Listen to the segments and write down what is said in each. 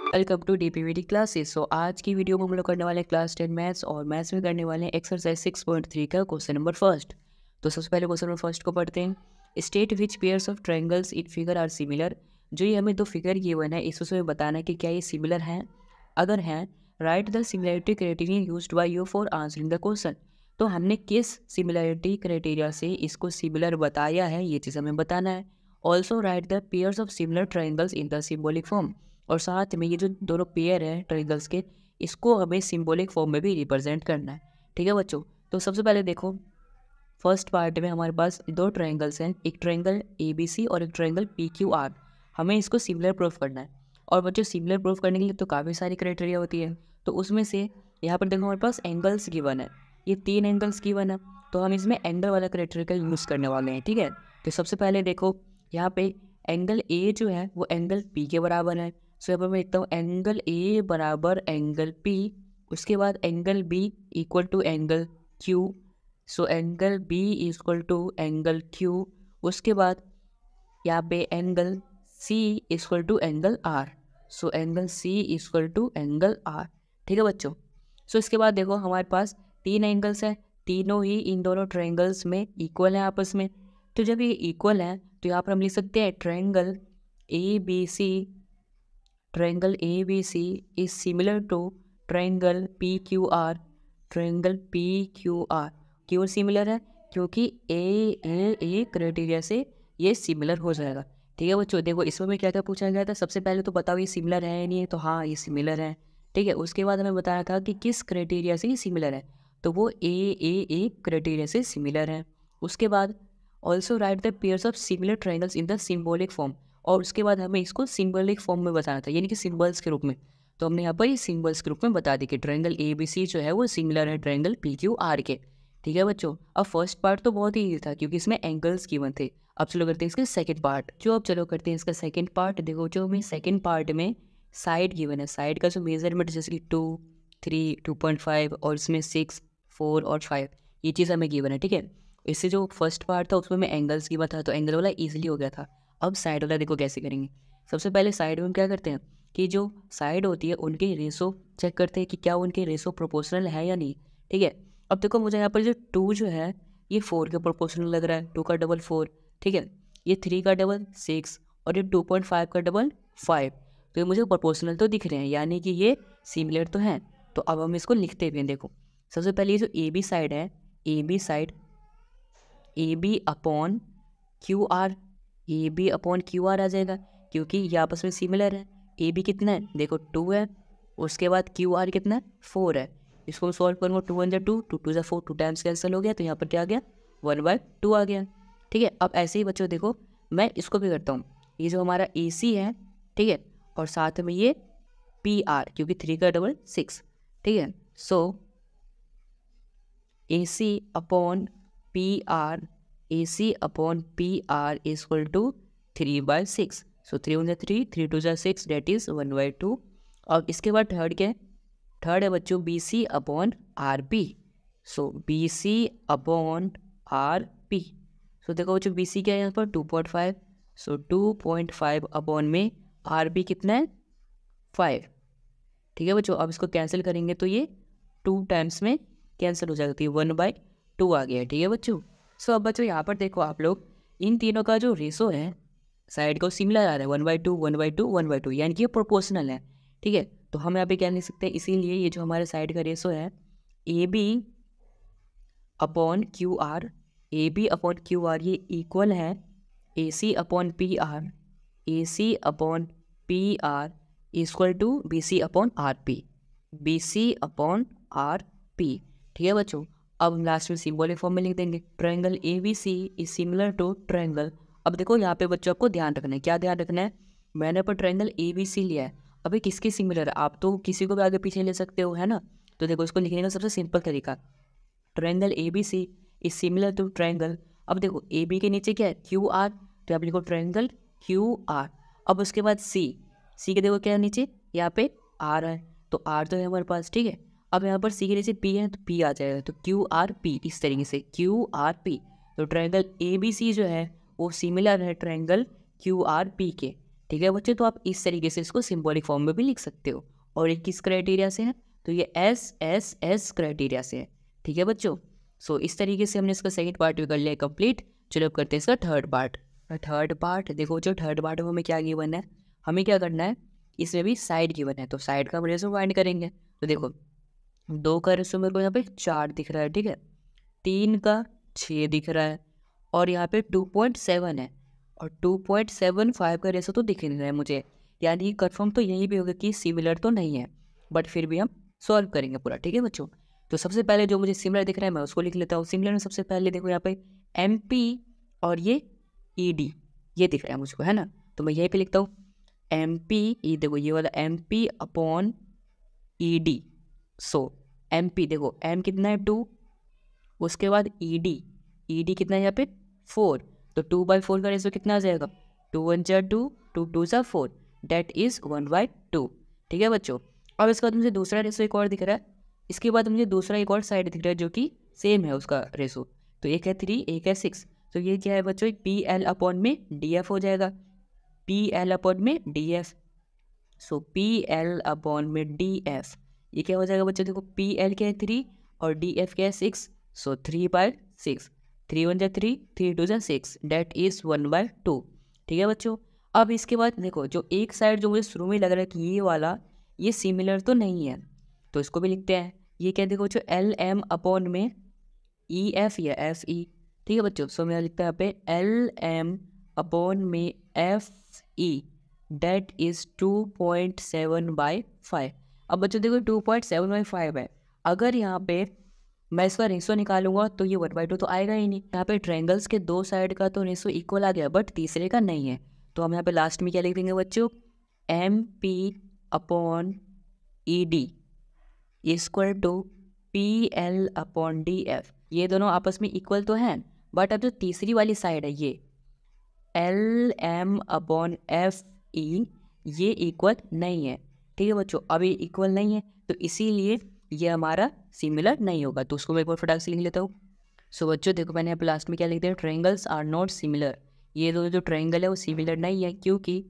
Welcome to DPVT classes. So आज की video में हम लोग करने वाले हैं क्लास 10 मैथ्स और मैथ्स में करने वाले हैं एक्सरसाइज 6.3 का क्वेश्चन नंबर फर्स्ट। तो सबसे पहले क्वेश्चन नंबर फर्स्ट को पढ़ते हैं। State which pairs of triangles in figure are similar. जो ये हमें दो फिगर गिवन है इस उसमें बताना है कि क्या ये सिमिलर हैं। अगर हैं, right the similarity criteria used by you for answering the question. तो हमने किस सिमिलरिटी क्राइटेरिया से इसको सिमिलर बताया है ये चीज़ हमें बताना है। Also right the pairs of similar triangles in the symbolic form. और साथ में ये जो दोनों पेयर हैं ट्रायंगल्स के, इसको हमें सिंबॉलिक फॉर्म में भी रिप्रेजेंट करना है। ठीक है बच्चों, तो सबसे पहले देखो फर्स्ट पार्ट में हमारे पास दो ट्रायंगल्स हैं, एक ट्रायंगल ABC और एक ट्रायंगल PQR। हमें इसको सिमिलर प्रूफ करना है। और बच्चों सिमिलर प्रूफ करने के लिए तो काफ़ी सारी क्राइटेरिया होती है। तो उसमें से यहाँ पर देखो हमारे पास एंगल्स गिवन है, ये 3 एंगल्स गिवन है। तो हम इसमें एंगल वाला क्राइटेरिया का यूज़ करने वाले हैं। ठीक है, तो सबसे पहले देखो यहाँ पे एंगल A जो है वो एंगल P के बराबर है। सो यहाँ पर मैं लिखता हूँ एंगल A बराबर एंगल P। उसके बाद angle B equal to angle Q। So angle B equal to angle Q। उसके बाद यहाँ पे angle C equal to angle R। So angle C equal to angle R। ठीक है बच्चों, सो इसके बाद देखो हमारे पास 3 एंगल्स हैं, तीनों ही इन दोनों ट्रायंगल्स में इक्वल हैं आपस में। तो जब ये इक्वल हैं तो यहाँ पर हम लिख सकते हैं triangle ABC is similar to triangle PQR। Triangle PQR क्यों सिमिलर है? क्योंकि ए क्राइटेरिया से ये सिमिलर हो जाएगा। ठीक है बच्चों, देखो इसमें में क्या क्या पूछा गया था। सबसे पहले तो बताओ ये सिमिलर है या नहीं है, तो हाँ ये सिमिलर है। ठीक है, उसके बाद हमें बताया था कि किस क्राइटेरिया से ये सिमिलर है, तो वो ए क्राइटेरिया से सिमिलर है। उसके बाद also right the pairs of similar triangles in the symbolic form. और उसके बाद हमें इसको सिम्बॉलिक फॉर्म में बताना था, यानी कि सिम्बल्स के रूप में। तो हमने यहाँ पर ये सिम्बल्स के रूप में बता दी कि ट्रायंगल ABC जो है वो सिमिलर है ट्रायंगल PQR के। ठीक है बच्चों, अब फर्स्ट पार्ट तो बहुत ही ईजी था क्योंकि इसमें एंगल्स गिवन थे। अब चलो करते हैं इसका सेकंड पार्ट। अब चलो करते हैं इसका सेकंड पार्ट। देखो जो हमें सेकंड पार्ट में साइड गिवन है, साइड का जो मेजरमेंट जैसे कि 2, 3, 2.5 और इसमें 6, 4 और 5, ये चीज़ हमें गिवन है। ठीक है, इससे जो फर्स्ट पार्ट था उसमें मैं एंगल्स गिवन था तो एंगल वाला ईजिली हो गया था। अब साइड वाला देखो कैसे करेंगे। सबसे पहले साइड में हम क्या करते हैं कि जो साइड होती है उनके रेशो चेक करते हैं कि क्या उनके रेशो प्रोपोर्शनल है या नहीं। ठीक है, अब देखो मुझे यहाँ पर जो 2 जो है ये 4 के प्रोपोर्शनल लग रहा है, 2 का डबल 4। ठीक है, ये 3 का डबल 6 और ये 2.5 का डबल 5। तो ये मुझे प्रोपोर्शनल तो दिख रहे हैं, यानी कि ये सिमिलर तो हैं। तो अब हम इसको लिखते भी हैं। देखो सबसे पहले ये जो AB साइड है, AB side AB upon QR, AB upon QR आ जाएगा क्योंकि ये आपस में सिमिलर है। AB कितना है देखो 2 है, उसके बाद QR कितना है 4 है। इसको सॉल्व करूँगा 2 1 2, 2 2 4, 2 टाइम्स कैंसिल हो गया तो यहाँ पर क्या आ गया 1/2 आ गया। ठीक है, अब ऐसे ही बच्चों देखो मैं इसको भी करता हूँ। ये जो हमारा AC है, ठीक है, और साथ में ये PR क्योंकि 3 का डबल 6। ठीक है, so AC upon PR, AC upon PR is equal to 3/6। So 3 1 3, 3 2 6, that is 1/2। अब इसके बाद थर्ड क्या है? थर्ड है बच्चों BC अपॉन RP। सो BC अपॉन RP। सो देखो बच्चों BC क्या है यहाँ पर 2.5। सो 2.5 अपॉन में RP कितना है 5। ठीक है बच्चों, अब इसको कैंसिल करेंगे तो ये 2 टाइम्स में कैंसिल हो जाएगा, तो ये 1/2 आ गया। ठीक है बच्चों, सो अब बच्चों यहाँ पर देखो आप लोग इन तीनों का जो रेशो है साइड को सिमिलर आ रहा है 1/2 1/2 1/2, यानी कि ये प्रोपोर्शनल है। ठीक है, तो हम यहाँ पे क्या लिख सकते हैं, इसीलिए ये जो हमारे साइड का रेशो है AB upon QR, AB upon QR ये इक्वल है AC upon PR, AC upon PR equal to BC upon RP, BC upon RP। ठीक है बच्चों, अब हम लास्ट में सिंबॉलिक फॉर्म में लिख देंगे triangle ABC is similar to triangle. अब देखो यहाँ पे बच्चों आपको ध्यान रखना है, क्या ध्यान रखना है, मैंने पर ट्रायंगल ABC लिया है। अभी किसके सिमिलर है, आप तो किसी को भी आगे पीछे ले सकते हो, है ना। तो देखो इसको लिखने का सबसे सिंपल तरीका, triangle ABC is similar to triangle. अब देखो AB के नीचे क्या है QR, तो आप लिखो ट्रायंगल QR। अब उसके बाद C के देखो क्या है नीचे, यहाँ पे R है, तो R तो है हमारे पास। ठीक है, अब यहाँ पर C के नीचे P है तो P आ जाएगा, तो QRP, इस तरीके से QRP। तो ट्रायंगल ABC जो है वो सिमिलर है ट्रायंगल QRP के। ठीक है बच्चों, तो आप इस तरीके से इसको सिंबॉलिक फॉर्म में भी लिख सकते हो। और ये किस क्राइटेरिया से है, तो ये एस क्राइटेरिया से है। ठीक है बच्चों, सो इस तरीके से हमने इसका सेकंड पार्ट भी कर लिया कंप्लीट। चलो अब करते हैं इसका थर्ड पार्ट। थर्ड पार्ट देखो, जो थर्ड पार्ट में हमें क्या गिवन है, हमें क्या करना है, इसमें भी साइड गिवन है, तो साइड का हम रेशो फाइंड करेंगे। तो देखो 2 का रेशो मेरे को यहाँ पे 4 दिख रहा है, ठीक है, 3 का 6 दिख रहा है, और यहाँ पे 2.7 है, और 2.75 का रेशो तो दिख नहीं रहा है मुझे, यानी कंफर्म तो यही भी होगा कि सिमिलर तो नहीं है, बट फिर भी हम सॉल्व करेंगे पूरा। ठीक है बच्चों, तो सबसे पहले जो मुझे सिमिलर दिख रहा है मैं उसको लिख लेता हूँ। सिमिलर में सबसे पहले देखो यहाँ पे MP और ये ED ये दिख रहा है मुझको, है ना, तो मैं यहीं पे लिखता हूँ MP, ये देखो ये वाला MP अपॉन ED। सो MP देखो M कितना है 2, उसके बाद ED कितना है यहाँ पे 4, तो 2/4 का रेशो कितना आ जाएगा, 2 1 जा 2, 2 2 जा 4, डेट इज़ 1/2। ठीक है बच्चों, अब इसके बाद मुझे दूसरा रेशो एक और दिख रहा है, इसके बाद मुझे दूसरा एक और साइड दिख रहा है जो कि सेम है उसका रेशो, तो एक है 3 एक है 6, तो ये क्या है बच्चों, PL अपॉन में DF हो जाएगा, PL अपॉन में DF। सो PL अपॉन में DF ये क्या हो जाएगा बच्चों, देखो PL क्या है 3 और DF क्या है 6, सो 3/6, 3 1 जा 3, 3 2 जा 6, डेट इज़ 1/2। ठीक है बच्चों, अब इसके बाद देखो जो एक साइड जो मुझे शुरू में लग रहा है कि ये वाला ये सिमिलर तो नहीं है, तो इसको भी लिखते हैं। ये क्या देखो जो LM अपॉन में EF या FE। ठीक है बच्चों, सो मैं लिखता है यहाँ पे LM अपॉन में FE डेट इज़ 2.7/5। अब बच्चों देखो 2.7/5 है, अगर यहाँ पे मैं इसका रेशो निकालूंगा तो ये 1/2 तो आएगा ही नहीं। यहाँ पे ट्रायंगल्स के 2 साइड का तो रेशो इक्वल आ गया, बट तीसरे का नहीं है, तो हम यहाँ पे लास्ट में क्या लिख देंगे बच्चों, MP upon ED equal to PL upon DF। ये दोनों आपस में इक्वल तो हैं, बट अब जो तीसरी वाली साइड है ये LM अपॉन FE ये इक्वल नहीं है। ठीक है बच्चों, अब ये इक्वल नहीं है तो इसीलिए ये हमारा सिमिलर नहीं होगा, तो उसको मैं एक बार फटाक से लिख लेता हूँ। सो बच्चों देखो मैंने यहाँ पे लास्ट में क्या लिख दिया, ट्रायंगल्स आर नॉट सिमिलर। ये दोनों जो ट्रायंगल है वो सिमिलर नहीं है, क्योंकि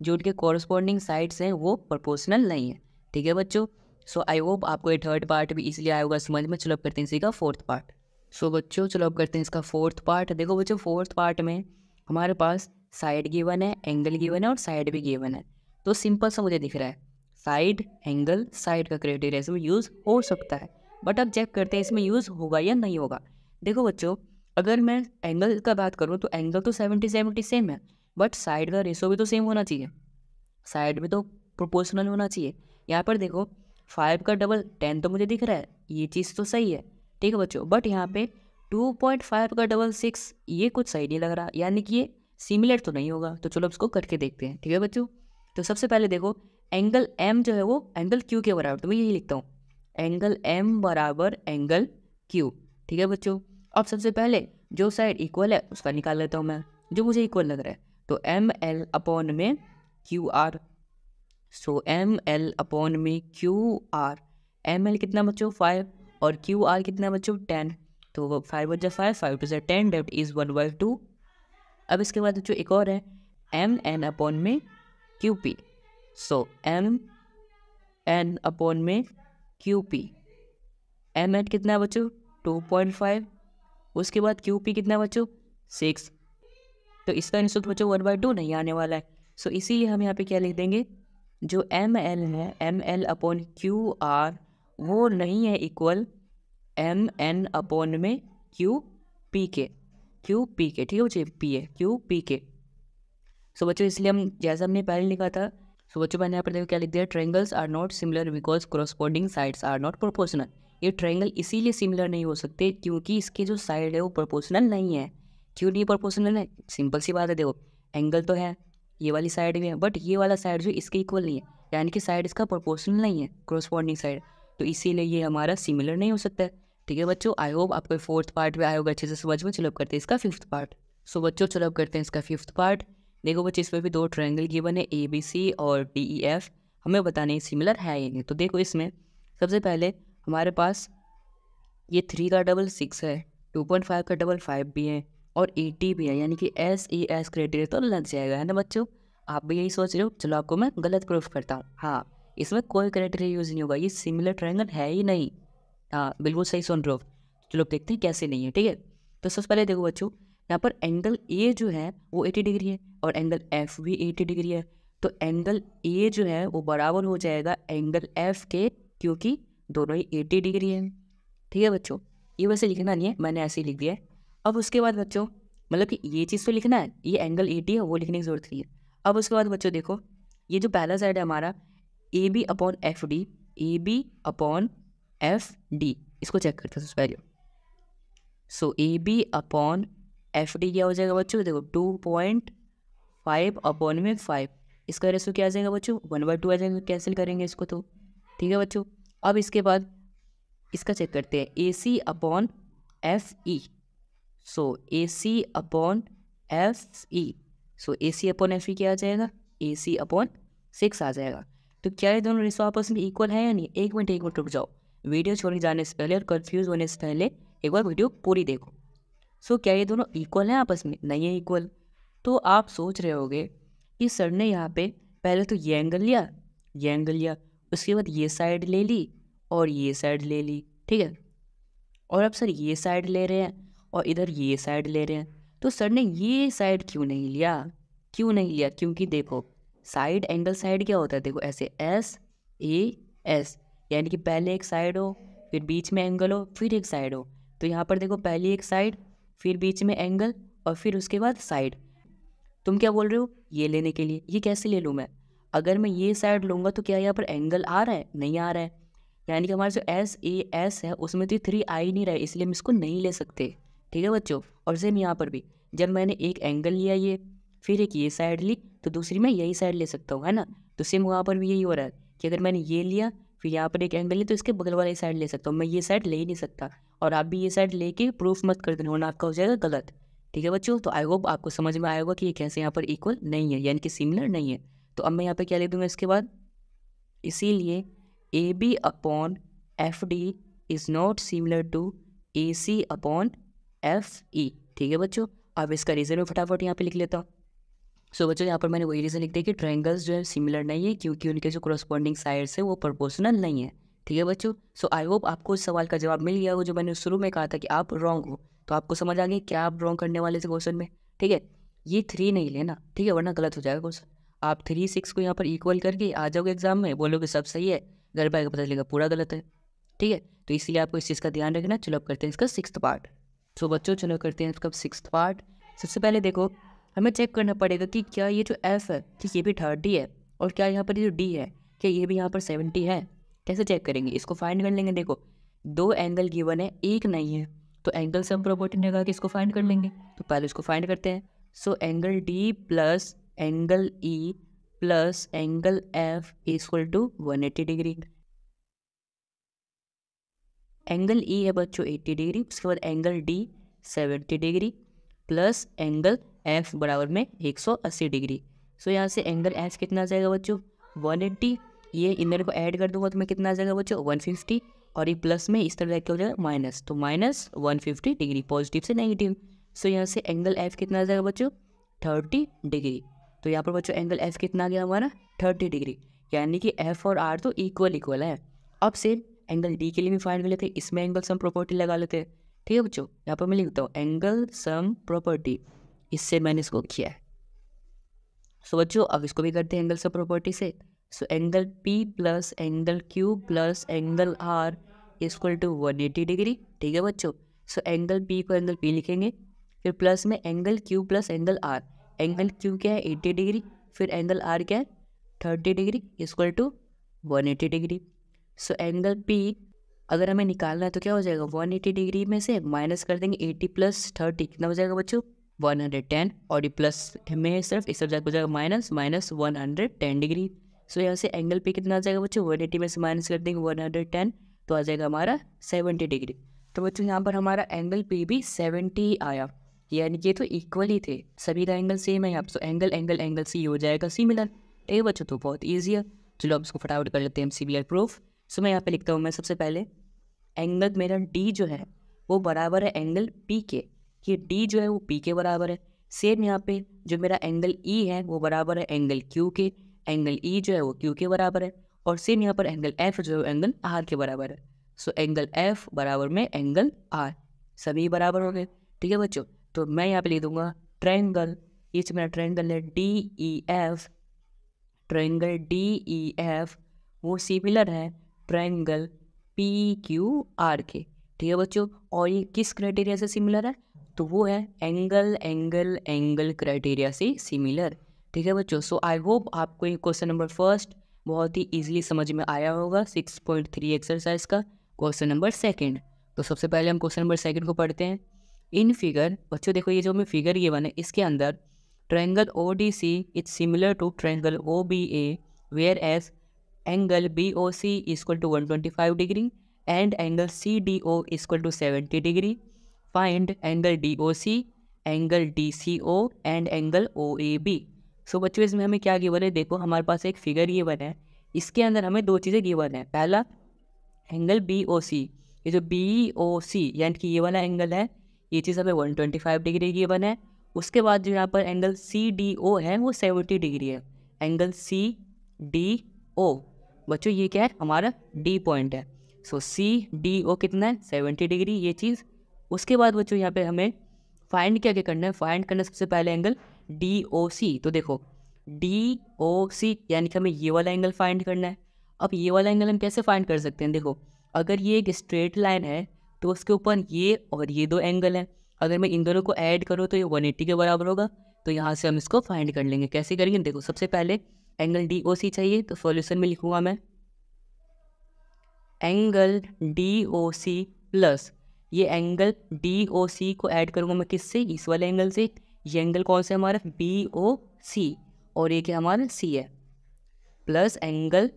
जो उनके कॉरस्पॉन्डिंग साइड्स हैं वो प्रोपोर्शनल नहीं है। ठीक है बच्चों, सो आई होप आपको ये थर्ड पार्ट भी इसलिए आया होगा समझ में। चलो अब करते हैं इसी का फोर्थ पार्ट। सो बच्चों चलो अब करते हैं इसका फोर्थ पार्ट। देखो बच्चों फोर्थ पार्ट में हमारे पास साइड गिवन है, एंगल गिवन है और साइड भी गिवन है, तो सिंपल सा मुझे दिख रहा है साइड एंगल साइड का क्राइटेरिया इसमें यूज़ हो सकता है, बट अब चेक करते हैं इसमें यूज़ होगा या नहीं होगा। देखो बच्चों अगर मैं एंगल का बात करूँ तो एंगल तो 70-70 सेम है, बट साइड का रेशो भी तो सेम होना चाहिए, साइड में तो प्रोपोर्शनल होना चाहिए। यहाँ पर देखो 5 का डबल 10 तो मुझे दिख रहा है, ये चीज़ तो सही है। ठीक है बच्चों, बट यहाँ पे 2.5 का डबल 6 ये कुछ सही नहीं लग रहा, यानी कि ये सिमिलर तो नहीं होगा। तो चलो इसको करके देखते हैं। ठीक है बच्चों, तो सबसे पहले देखो एंगल M जो है वो एंगल Q के बराबर, तो मैं यही लिखता हूँ एंगल M बराबर एंगल Q। ठीक है बच्चों, अब सबसे पहले जो साइड इक्वल है उसका निकाल लेता हूँ मैं, जो मुझे इक्वल लग रहा है, तो ML अपॉन में QR। सो ML अपॉन में QR, ML कितना बच्चों 5 और QR कितना बच्चों 10, तो वो 5 बचा 5, 5 टू 10 डेट इज़ 1/2। अब इसके बाद जो एक और है MN अपॉन में QP। सो MN अपॉन में QP, MN कितना बच्चों 2.5, उसके बाद QP कितना बच्चों 6, तो इसका इंस्टेंट बच्चों 1/2 नहीं आने वाला है। सो इसीलिए हम यहाँ पे क्या लिख देंगे, जो ML है ML अपॉन QR वो नहीं है इक्वल MN अपॉन में QP के, ठीक है बच्चों P है QP के। सो बच्चों इसलिए हम जैसा हमने पहले लिखा था, सो बच्चों मैंने यहाँ पर देखो क्या लिख दिया, triangles are not similar because corresponding sides are not proportional. ये ट्रायंगल इसीलिए सिमिलर नहीं हो सकते क्योंकि इसके जो साइड है वो प्रोपोर्शनल नहीं है। क्यों नहीं प्रोपोर्शनल है, सिंपल सी बात है, देखो एंगल तो है ये वाली साइड में है, बट ये वाला साइड जो इसके इक्वल नहीं है, यानी कि साइड इसका प्रोपोर्शनल नहीं है कॉरस्पॉन्डिंग साइड, तो इसीलिए ये हमारा सिमिलर नहीं हो सकता है। ठीक है बच्चों, आई होप आपको फोर्थ पार्ट भी आया होगा अच्छे से समझ में। चलो अब करते हैं इसका फिफ्थ पार्ट। सो बच्चों चलो अब करते हैं इसका फिफ्थ पार्ट। देखो बच्चे इसमें भी 2 ट्रायंगल गिवन है ABC और DEF, हमें बताना है सिमिलर है या नहीं। तो देखो इसमें सबसे पहले हमारे पास ये 3 का डबल 6 है, 2.5 का डबल 5 भी है और 80 भी है, यानी कि SES क्राइटेरिया तो लग जाएगा, है ना बच्चों। आप भी यही सोच रहे हो, चलो आपको मैं गलत प्रूफ करता हूँ। हाँ, इसमें कोई क्राइटेरिया यूज़ नहीं होगा, ये सिमिलर ट्रायंगल है ही नहीं। हाँ, बिल्कुल सही सुन रहे हो। चलो देखते हैं कैसे नहीं है, ठीक है। तो सबसे पहले देखो बच्चों, यहाँ पर एंगल ए जो है वो 80 डिग्री है और एंगल एफ भी 80 डिग्री है। तो एंगल ए जो है वो बराबर हो जाएगा एंगल एफ के, क्योंकि दोनों ही 80 डिग्री है। ठीक है बच्चों, ये वैसे लिखना नहीं है, मैंने ऐसे ही लिख दिया है। अब उसके बाद बच्चों, मतलब कि ये चीज़ तो लिखना है, ये एंगल 80 है वो लिखने की जरूरत नहीं है। अब उसके बाद बच्चों देखो, ये जो पहला साइड है हमारा A B upon F D, A B upon F D, इसको चेक करते हैं सबसे पहले। So A B upon F D क्या हो जाएगा बच्चों, देखो 2.5 अपॉन में 5, इसका रेशो क्या आ जाएगा बच्चों, 1/2 आ जाएगा। कैंसिल करेंगे इसको तो, ठीक है बच्चों। अब इसके बाद इसका चेक करते हैं, ए C upon F E. So A C upon F E, so A C upon F ई क्या आ जाएगा, ए सी अपॉन 6 आ जाएगा। तो क्या ये दोनों रेशो आपस में इक्वल है या नहीं? एक मिनट रुक जाओ, वीडियो छोड़ने जाने से पहले और कंफ्यूज होने से पहले एक बार वीडियो पूरी देखो। सो क्या ये दोनों इक्वल हैं आपस में? नहीं है इक्वल। तो आप सोच रहे होगे कि सर ने यहाँ पे पहले तो ये एंगल लिया, ये एंगल लिया, उसके बाद ये साइड ले ली और ये साइड ले ली, ठीक है। और अब सर ये साइड ले रहे हैं और इधर ये साइड ले रहे हैं, तो सर ने ये साइड क्यों नहीं लिया? क्यों नहीं लिया? क्योंकि देखो साइड एंगल साइड क्या होता है, देखो ऐसे एस ए एस, यानी कि पहले एक साइड हो, फिर बीच में एंगल हो, फिर एक साइड हो। तो यहाँ पर देखो पहले एक साइड, फिर बीच में एंगल और फिर उसके बाद साइड। तुम क्या बोल रहे हो ये लेने के लिए? ये कैसे ले लूँ मैं? अगर मैं ये साइड लूँगा तो क्या यहाँ पर एंगल आ रहा है? नहीं आ रहा है, यानी कि हमारा जो एस ए एस है उसमें तो 3 आ ही नहीं रहा है, इसलिए हम इसको नहीं ले सकते। ठीक है बच्चों। और सेम यहाँ पर भी, जब मैंने एक एंगल लिया ये, फिर एक ये साइड ली, तो दूसरी मैं यही साइड ले सकता हूँ, है ना। तो सेम वहाँ पर भी यही हो रहा है कि अगर मैंने ये लिया फिर यहाँ पर एक एंगल लिया, तो इसके बगल वाली साइड ले सकता हूँ, मैं ये साइड ले ही नहीं सकता। और आप भी ये साइड लेके प्रूफ मत कर देना, वरना आपका हो जाएगा गलत। ठीक है बच्चों, तो आई होप आपको समझ में आया होगा कि ये कैसे यहाँ पर इक्वल नहीं है, यानी कि सिमिलर नहीं है। तो अब मैं यहाँ पर क्या लिख दूँगा इसके बाद, इसीलिए A B upon F D is not similar to A C upon F E. ठीक है बच्चों, अब इसका रीज़न मैं फटाफट यहाँ पे लिख लेता हूँ। सो बच्चों यहाँ पर मैंने वही रीज़न लिख दिया कि ट्रायंगल्स जो है सिमिलर नहीं है, क्योंकि उनके जो करस्पॉन्डिंग साइड्स है वो प्रोपोर्शनल नहीं है। ठीक है बच्चों, सो आई होप आपको इस सवाल का जवाब मिल गया हो, जो मैंने शुरू में कहा था कि आप रॉन्ग हो। तो आपको समझ आ गया क्या आप रॉन्ग करने वाले थे क्वेश्चन में। ठीक है, ये 3 नहीं लेना, ठीक है, वरना गलत हो जाएगा क्वेश्चन। आप 3 6 को यहाँ पर इक्वल करके आ जाओगे एग्जाम में, बोलोगे सब सही है, घर पर आके पता चलेगा पूरा गलत है। ठीक है, तो इसलिए आपको इस चीज़ का ध्यान रखना। चलो अब करते हैं इसका 6th पार्ट। सो बच्चों चलो करते हैं इसका 6th पार्ट। सबसे पहले देखो, हमें चेक करना पड़ेगा कि क्या ये जो एफ है कि ये भी 30 है, और क्या यहाँ पर ये जो डी है क्या ये भी यहाँ पर 70 है। कैसे चेक करेंगे? इसको फाइंड कर लेंगे। देखो 2 एंगल गिवन है, एक नहीं है, तो एंगल सम प्रॉपर्टी लगा के इसको फाइंड कर लेंगे। तो पहले इसको फाइंड करते हैं। So angle D plus angle E plus angle F equal to 180 degree. Angle E है बच्चों 80 डिग्री, उसके बाद angle D 70 degree plus angle F बराबर में 180 डिग्री। सो यहाँ से एंगल एफ कितना आ जाएगा बच्चों 180, ये इन को ऐड कर दूंगा तो मैं कितना आ जाएगा बच्चों 150, और ये प्लस में इस तरह क्या हो जाएगा माइनस, तो माइनस 150 डिग्री, पॉजिटिव से नेगेटिव। सो यहाँ से एंगल एफ कितना आ जाएगा बच्चों 30 डिग्री। तो यहाँ पर बच्चों एंगल एफ कितना आ गया हमारा 30 डिग्री, यानी कि एफ और आर तो इक्वल है। अब से एंगल डी के लिए भी फाइंड कर लेते हैं, इसमें एंगल सम प्रॉपर्टी लगा लेते हैं। ठीक है बच्चों, यहाँ पर मैं लिखता हूँ एंगल सम प्रॉपर्टी, इससे मैंने इसको किया है। सो बच्चों अब इसको भी करते हैं एंगल सम प्रॉपर्टी से। So angle P plus angle Q plus angle R equal to 180 degree. ठीक है बच्चों, सो एंगल पी को एंगल पी लिखेंगे, फिर प्लस में angle Q plus angle R. Angle Q क्या है 80 डिग्री, फिर एंगल आर क्या है 30 degree equal to 180 degree. So angle P अगर हमें निकालना है तो क्या हो जाएगा 180 डिग्री में से माइनस कर देंगे 80 प्लस 30, कितना हो जाएगा बच्चों 110, और ये प्लस में सिर्फ इस सब्जेक्ट हो जाएगा माइनस 110 डिग्री। सो यहाँ से एंगल पे कितना आ जाएगा बच्चों 180 में से माइनस कर देंगे 110, तो आ जाएगा हमारा 70 डिग्री। तो बच्चों यहाँ पर हमारा एंगल पे भी 70 आया, यानी कि तो इक्वल ही थे, सभी का एंगल सेम है यहाँ पर। So angle angle angle C हो जाएगा सिमिलर। ठीक है बच्चों, तो बहुत ईजी है। चलो अब इसको फटाफट कर लेते हैं MCBR प्रूफ। सो मैं यहाँ पे लिखता हूँ, मैं सबसे पहले एंगल मेरा डी जो है वो बराबर है एंगल पी के, ये डी जो है वो पी के बराबर है। सेम यहाँ पे जो मेरा एंगल ई है वो बराबर है एंगल क्यू के, एंगल ई जो है वो क्यू के बराबर है, और सेम यहाँ पर एंगल एफ जो है एंगल आर के बराबर है। सो एंगल एफ बराबर में एंगल आर, सभी बराबर हो गए। ठीक है बच्चों, तो मैं यहाँ पे लिख दूंगा ट्रायंगल, ये जो मेरा ट्रायंगल है D E F, triangle D E F वो सिमिलर है ट्रायंगल पी क्यू आर के। ठीक है बच्चों, और ये किस क्राइटेरिया से सिमिलर है, तो वो है एंगल एंगल एंगल क्राइटेरिया से सिमिलर। ठीक है बच्चों, सो आई होप आपको ये क्वेश्चन नंबर फर्स्ट बहुत ही इजीली समझ में आया होगा 6.3 एक्सरसाइज का क्वेश्चन नंबर सेकंड। तो सबसे पहले हम क्वेश्चन नंबर सेकंड को पढ़ते हैं। इन फिगर, बच्चों देखो ये जो हमें फिगर ये बने इसके अंदर triangle ODC is similar to triangle OBA where as angle BOC equal to 125 degree and angle CDO equal to 70 degree. Find angle DOC, angle DCO and angle OAB। So बच्चों इसमें हमें क्या गिवन है, देखो हमारे पास एक फिगर गिवन है, इसके अंदर हमें दो चीज़ें गिवन है। पहला एंगल BOC, ये जो BOC यानी कि ये वाला एंगल है, ये चीज़ हमें 125 डिग्री गिवन है। उसके बाद जो यहाँ पर एंगल CDO है वो 70 डिग्री है। एंगल CDO बच्चों ये क्या है, हमारा D पॉइंट है। सो CDO कितना है, 70 डिग्री ये चीज़। उसके बाद बच्चों यहाँ पे हमें फाइंड क्या क्या करना है, फाइंड करना सबसे पहले एंगल DOC। तो देखो DOC यानी कि हमें ये वाला एंगल फाइंड करना है। अब ये वाला एंगल हम कैसे फाइंड कर सकते हैं, देखो अगर ये एक स्ट्रेट लाइन है तो उसके ऊपर ये और ये दो एंगल हैं, अगर मैं इन दोनों को ऐड करूँ तो ये 180 के बराबर होगा। तो यहाँ से हम इसको फाइंड कर लेंगे। कैसे करेंगे, देखो सबसे पहले एंगल DOC चाहिए, तो सॉल्यूशन में लिखूंगा मैं एंगल DOC प्लस ये एंगल DOC को ऐड करूँगा मैं किससे, इस वाले एंगल से। ये एंगल कौन सा है हमारा, BOC, और ये क्या हमारा C है, प्लस एंगल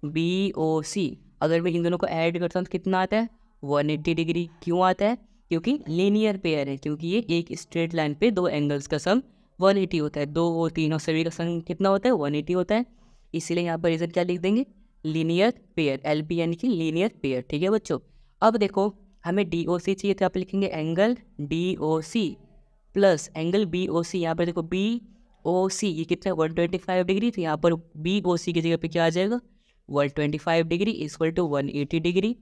BOC। अगर मैं इन दोनों को ऐड करता हूँ तो कितना आता है, 180 डिग्री। क्यों आता है, क्योंकि लीनियर पेयर है, क्योंकि ये एक स्ट्रेट लाइन पे दो एंगल्स का सम 180 होता है। दो और तीन और सभी का सम कितना होता है, 180 होता है। इसीलिए यहाँ पर रीजन क्या लिख देंगे, लीनियर पेयर, LP यानी कि लीनियर पेयर। ठीक है बच्चों, अब देखो हमें DOC चाहिए तो यहाँ पर लिखेंगे angle DOC plus angle BOC। यहाँ पर देखो BOC ये कितना है, 125 डिग्री, तो यहाँ पर BOC की जगह पे क्या आ जाएगा, 125 डिग्री इक्वल टू 180 डिग्री।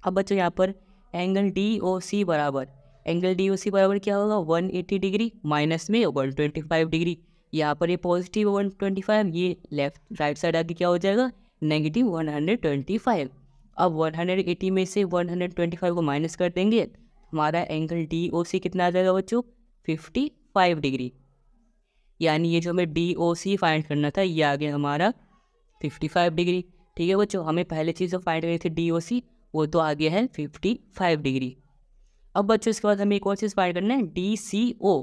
अब बच्चों यहाँ पर एंगल DOC बराबर, एंगल DOC बराबर क्या होगा, 180 डिग्री माइनस में 125 डिग्री। यहाँ पर ये पॉजिटिव 125, ये लेफ्ट राइट साइड आके क्या हो जाएगा, नेगेटिव 125। अब 180 में से 125 को माइनस कर देंगे, हमारा एंगल DOC कितना आ जाएगा बच्चों, 55 डिग्री। यानी ये जो हमें DOC फाइंड करना था ये आ गया हमारा 55 डिग्री। ठीक है बच्चों, हमें पहले चीज़ जो फाइंड करनी थी DOC वो तो आ गया है 55 डिग्री। अब बच्चों इसके बाद हमें एक और चीज़ फाइंड करना है DCO।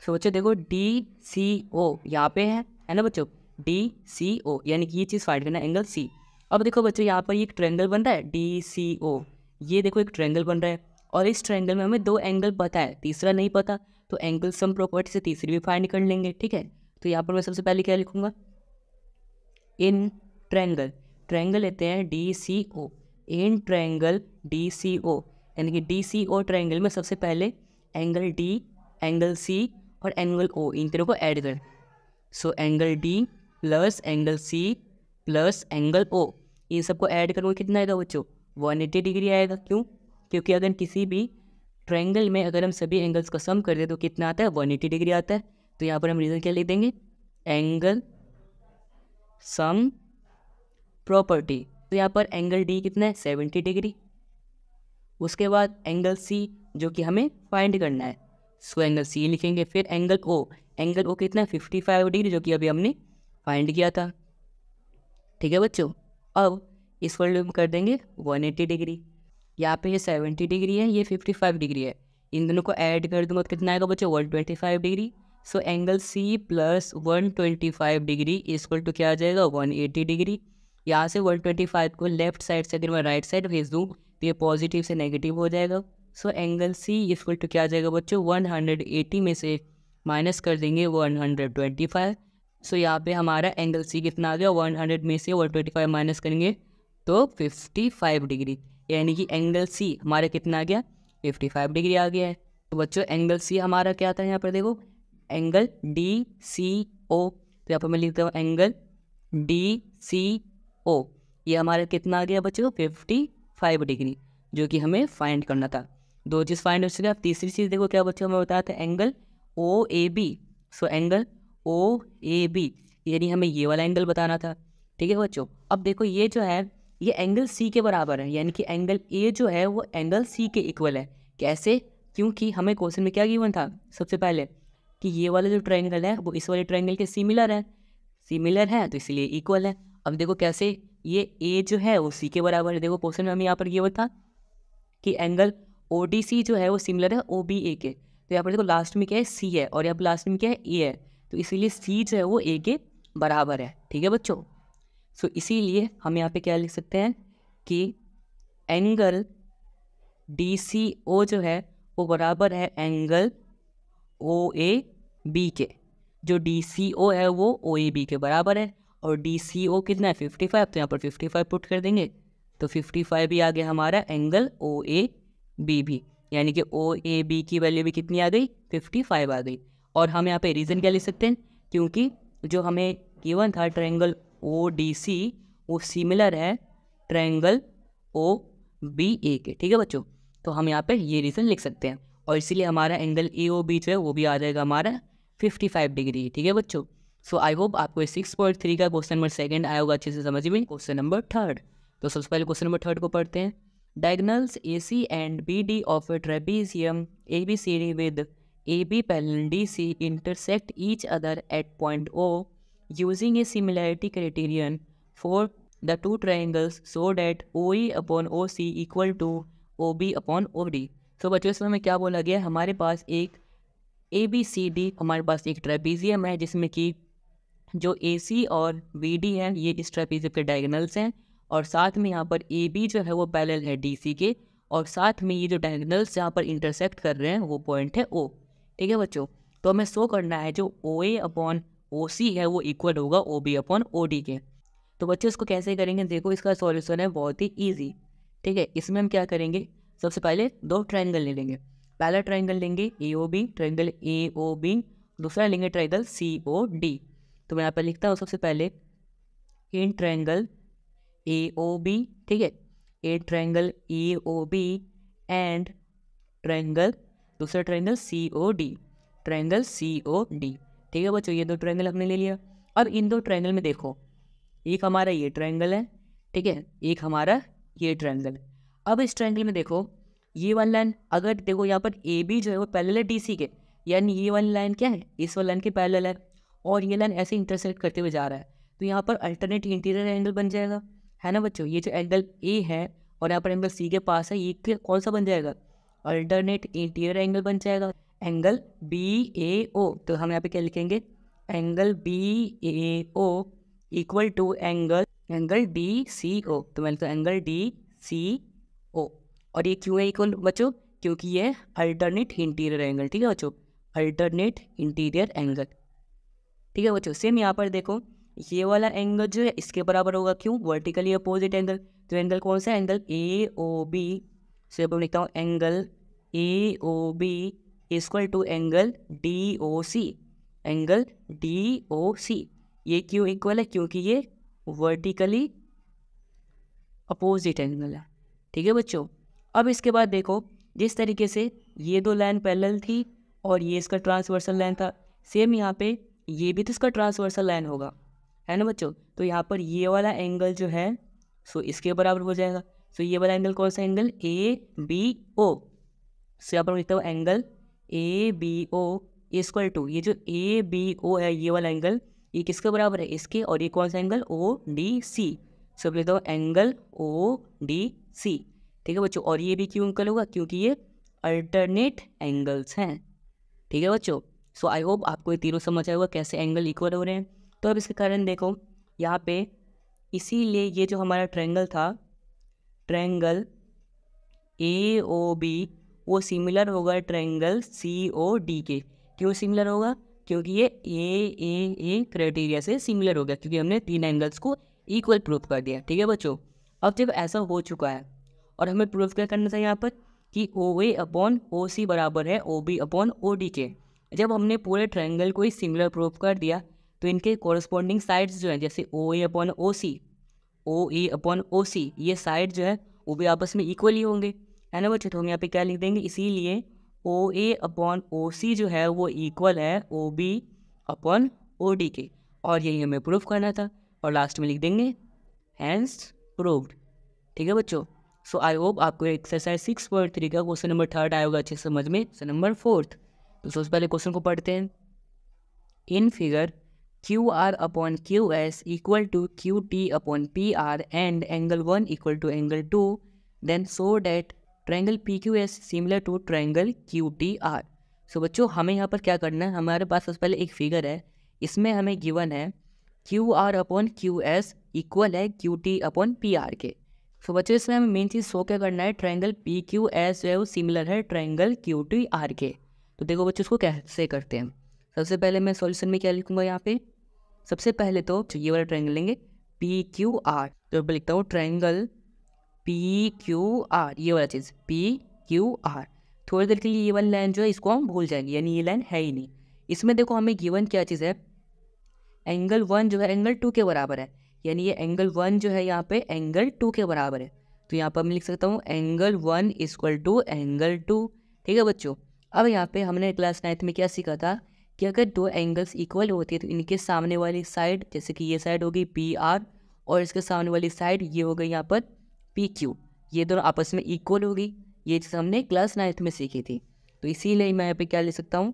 सो बच्चों देखो DCO यहाँ पे है ना बच्चों, DCO यानी कि ये चीज़ फाइंड करना है एंगल C। अब देखो बच्चों यहाँ पर ये एक ट्रायंगल बन रहा है DCO, ये देखो एक ट्रायंगल बन रहा है, और इस ट्रायंगल में हमें दो एंगल पता है, तीसरा नहीं पता, तो एंगल सम प्रॉपर्टी से तीसरी भी फाइंड कर लेंगे। ठीक है, तो यहाँ पर मैं सबसे पहले क्या लिखूँगा, इन ट्रायंगल, ट्रायंगल लेते हैं DCO, इन ट्रायंगल DCO यानी कि DCO ट्रायंगल में सबसे पहले एंगल D, एंगल C और एंगल O इन तीनों को ऐड करें। So angle D plus angle C plus angle O, इन सबको ऐड करूँगा कितना आएगा बच्चों, 180 डिग्री आएगा। क्यों, क्योंकि अगर किसी भी ट्रायंगल में अगर हम सभी एंगल्स का सम कर दें तो कितना आता है, 180 डिग्री आता है। तो यहाँ पर हम रीजन क्या लिख देंगे, एंगल सम प्रॉपर्टी। तो यहाँ पर एंगल D कितना है, 70 डिग्री। उसके बाद एंगल C जो कि हमें फाइंड करना है, सो एंगल C लिखेंगे। फिर एंगल O, एंगल O कितना है, 55 डिग्री, जो कि अभी हमने फाइंड किया था। ठीक है बच्चों, अब इस पर हम कर देंगे 180 डिग्री। यहाँ पे ये 70 डिग्री है, ये 55 डिग्री है, इन दोनों को ऐड कर दूंगा तो कितना आएगा बच्चों, 125 degree. So angle C plus 125 degree equal to क्या आ जाएगा, 180 डिग्री। यहाँ से 125 को लेफ्ट साइड से अगर मैं राइट साइड भेज दूँ तो ये पॉजिटिव से नेगेटिव हो जाएगा। So angle C equal to क्या आ जाएगा बच्चों, 180 में से माइनस कर देंगे 125। सो यहाँ पे हमारा एंगल C कितना आ गया, 100 में से 125 माइनस करेंगे तो 55 डिग्री, यानी कि एंगल C हमारा कितना आ गया, 55 डिग्री आ गया है। तो बच्चों एंगल सी हमारा क्या था यहाँ पर देखो, एंगल डी सी ओ। तो यहाँ पर मैं लिखता हूँ एंगल डी सी ओ, ये हमारा कितना आ गया बच्चों 55 डिग्री, जो कि हमें फाइंड करना था। दो चीज़ फाइंड हो चुकी है। अब तीसरी चीज़ देखो क्या बच्चों हमें बताया था, angle O A B. So angle O A B, यानी हमें ये वाला एंगल बताना था। ठीक है बच्चों, अब देखो ये जो है ये एंगल सी के बराबर है, यानी कि एंगल ए जो है वो एंगल सी के इक्वल है। कैसे? क्योंकि हमें क्वेश्चन में क्या गिवन था सबसे पहले कि ये वाला जो ट्रायंगल है वो इस वाले ट्रायंगल के सिमिलर है तो इसलिए इक्वल है। अब देखो कैसे, ये ए जो है वो सी के बराबर है। देखो क्वेश्चन में हमें यहाँ पर ये बता कि एंगल ओ डी सी जो है वो सिमिलर है ओ बी ए के। तो यहाँ पर देखो लास्ट में क्या है सी है और यहाँ पर लास्ट में क्या है ए है, तो इसीलिए सी जो है वो ए के बराबर है। ठीक है बच्चों, सो इसीलिए हम यहाँ पे क्या लिख सकते हैं कि एंगल डी सी ओ जो है वो बराबर है एंगल ओ ए बी के। जो डी सी ओ है वो ओ ए बी के बराबर है, और डी सी ओ कितना है 55, तो यहाँ पर 55 पुट कर देंगे तो 55 भी आ गया हमारा एंगल ओ ए बी भी, यानी कि ओ ए बी की वैल्यू भी कितनी आ गई 55 आ गई। और हम यहाँ पे रीज़न क्या लिख सकते हैं, क्योंकि जो हमें गिवन था ट्रायंगल ओ डी सी वो सिमिलर है ट्रायंगल ओ बी ए के। ठीक है बच्चों, तो हम यहाँ पे ये रीज़न लिख सकते हैं, और इसीलिए हमारा एंगल ए ओ बी जो है वो भी आ जाएगा हमारा 55 डिग्री। ठीक है बच्चों, सो आई होप आपको 6.3 का क्वेश्चन नंबर 2 आया होगा अच्छे से समझ में। क्वेश्चन नंबर 3, तो सबसे पहले क्वेश्चन नंबर 3 को पढ़ते हैं। Diagonals A C and B D of trapezium A B C D with A B parallel D C intersect each other at point O using a similarity criterion for the two triangles so that O E upon O C equal to O B upon O D. तो बच्चों इसमें हमें क्या बोला गया है, हमारे पास एक ए बी सी डी, हमारे पास एक ट्रेपीजियम है जिसमें कि जो ए सी और बी डी है ये इस ट्रेपीजियम के डायगोनल्स हैं, और साथ में यहाँ पर ए बी जो है वो पैरेलल है डी सी के, और साथ में ये जो डायगोनल्स यहाँ पर इंटरसेक्ट कर रहे हैं वो पॉइंट है ओ। ठीक है बच्चों, तो हमें शो करना है जो ओ ए अपॉन ओ सी है वो इक्वल होगा O B upon O D के। तो बच्चों इसको कैसे करेंगे, देखो इसका सॉल्यूशन है बहुत ही ईजी। ठीक है, इसमें हम क्या करेंगे, सबसे पहले दो ट्रायंगल ले लेंगे। पहला ट्रायंगल लेंगे A O B, triangle A O B, दूसरा लेंगे ट्रायंगल सी ओ डी। तो मैं यहाँ पर लिखता हूँ सबसे पहले इन ट्रायंगल ए ओ बी, ठीक है, a triangle A O B and triangle दूसरा triangle C O D, triangle C O D. ठीक है बच्चों, ये दो ट्रायंगल हमने ले लिया। अब इन दो ट्रायंगल में देखो, एक हमारा ये ट्रायंगल है, ठीक है, एक हमारा ये ट्रायंगल। अब इस ट्रायंगल में देखो ये वाली लाइन, अगर देखो यहाँ पर ए बी जो है वो पैरेलल है डी सी के, यानी ये वाली लाइन क्या है इस वाली लाइन के पैरेलल है, और ये लाइन ऐसे इंटरसेक्ट करते हुए जा रहा है, तो यहाँ पर अल्टरनेट इंटीरियर एंगल बन जाएगा, है ना बच्चों। ये जो एंगल ए है और यहाँ पर एंगल सी के पास है, ये कौन सा बन जाएगा, अल्टरनेट इंटीरियर एंगल बन जाएगा, एंगल बी ए ओ। तो हम यहाँ पे क्या लिखेंगे, angle B A O equal to angle D C O. तो मैं लिखता हूँ एंगल डी सी ओ, और ये क्यों है इक्वल बच्चों, क्योंकि ये अल्टरनेट इंटीरियर एंगल। ठीक है बच्चों, अल्टरनेट इंटीरियर एंगल। ठीक है बच्चों, सेम यहाँ पर देखो ये वाला एंगल जो है इसके बराबर होगा, क्यों, वर्टिकली अपोजिट एंगल। तो एंगल कौन सा है, एंगल ए ओ बी। से अब लिखता हूँ angle A O B equal to angle D O C, angle D O C. ये क्यों इक्वल है, क्योंकि ये वर्टिकली अपोजिट एंगल है। ठीक है बच्चों, अब इसके बाद देखो जिस तरीके से ये दो लाइन पैरेलल थी और ये इसका ट्रांसवर्सल लाइन था, सेम यहाँ पे ये भी तो इसका ट्रांसवर्सल लाइन होगा, है ना बच्चों। तो यहाँ पर ये वाला एंगल जो है सो इसके बराबर हो जाएगा। सो ये वाला एंगल कौन सा, एंगल ए बी ओ। सो यहाँ पर लिखता हूँ angle A B O equal to, ये जो ए बी ओ है ये वाला एंगल ये किसके बराबर है, इसके, और ये कौन सा एंगल ओ डी सी। सो लिखता हूँ एंगल ओ डी सी। ठीक है बच्चों, और ये भी क्यों इक्वल होगा, क्योंकि ये अल्टरनेट एंगल्स हैं। ठीक है बच्चों, सो आई होप आपको ये तीनों समझ आया होगा कैसे एंगल इक्वल हो रहे हैं। तो अब इसके कारण देखो यहाँ पे, इसीलिए ये जो हमारा ट्रायंगल था ट्रायंगल ए ओ बी वो सिमिलर होगा ट्रायंगल सी ओ डी के। क्यों सिमिलर होगा, क्योंकि ये ए क्राइटेरिया से सिमिलर हो गया, क्योंकि हमने तीन एंगल्स को इक्वल प्रूफ कर दिया। ठीक है बच्चों, अब जब ऐसा हो चुका है और हमें प्रूफ क्या करना था यहाँ पर, कि ओ ए अपॉन ओ सी बराबर है O B upon O D के। जब हमने पूरे ट्रायंगल को ही सिमिलर प्रूव कर दिया तो इनके कॉरस्पॉन्डिंग साइड्स जो हैं जैसे ओ ए अपॉन ओ ए अपॉन ओ सी, ये साइड जो है वो भी आपस में इक्वल ही होंगे, है ना बच्चे। तो हम यहाँ पे क्या लिख देंगे, इसीलिए ओ ए अपॉन ओ सी जो है वो इक्वल है O B upon O D के, और यही हमें प्रूफ करना था। और लास्ट में लिख देंगे हैंस प्रूव्ड। ठीक है बच्चों। सो आई होप आपको एक्सरसाइज 6.3 का क्वेश्चन नंबर 3 आएगा अच्छे समझ में। क्वेश्चन नंबर 4, तो सबसे पहले क्वेश्चन को पढ़ते हैं। In figure Q R upon Q S equal to Q T upon P R and angle 1 equal to angle 2, then so that triangle P Q S similar to triangle Q T R. So बच्चों हमें यहाँ पर क्या करना है, हमारे पास सबसे पहले एक फिगर है, इसमें हमें गिवन है Q R upon Q S equal है Q T upon P R के। सो बच्चों इसमें हमें मेन चीज़ शो क्या करना है, ट्रायंगल पी क्यू एस जो है वो सिमिलर है ट्रायंगल क्यू टी आर के। तो देखो बच्चों इसको कैसे करते हैं। सबसे पहले मैं सॉल्यूशन में क्या लिखूंगा, यहाँ पे सबसे पहले तो ये वाला ट्रायंगल लेंगे पी क्यू आर, तो मैं लिखता हूँ ट्रायंगल पी क्यू आर, ये वाला चीज़ पी क्यू आर। थोड़ी देर के लिए ये वाली लाइन जो है इसको हम भूल जाएंगे, यानी ये लाइन है ही नहीं। इसमें देखो हमें गिवन क्या चीज़ है, एंगल 1 जो है एंगल 2 के बराबर है, यानी ये एंगल 1 जो है यहाँ पे एंगल 2 के बराबर है। तो यहाँ पर मैं लिख सकता हूँ एंगल 1 इक्वल टू एंगल 2। ठीक है बच्चों। अब यहाँ पे हमने क्लास 9th में क्या सीखा था कि अगर दो एंगल्स इक्वल होती है तो इनके सामने वाली साइड, जैसे कि ये साइड होगी पी आर और इसके सामने वाली साइड ये हो गई यहाँ पर पी क्यू, ये दोनों आपस में इक्वल होगी। ये चीज़ हमने क्लास 9th में सीखी थी। तो इसीलिए मैं यहाँ पे क्या लिख सकता हूँ,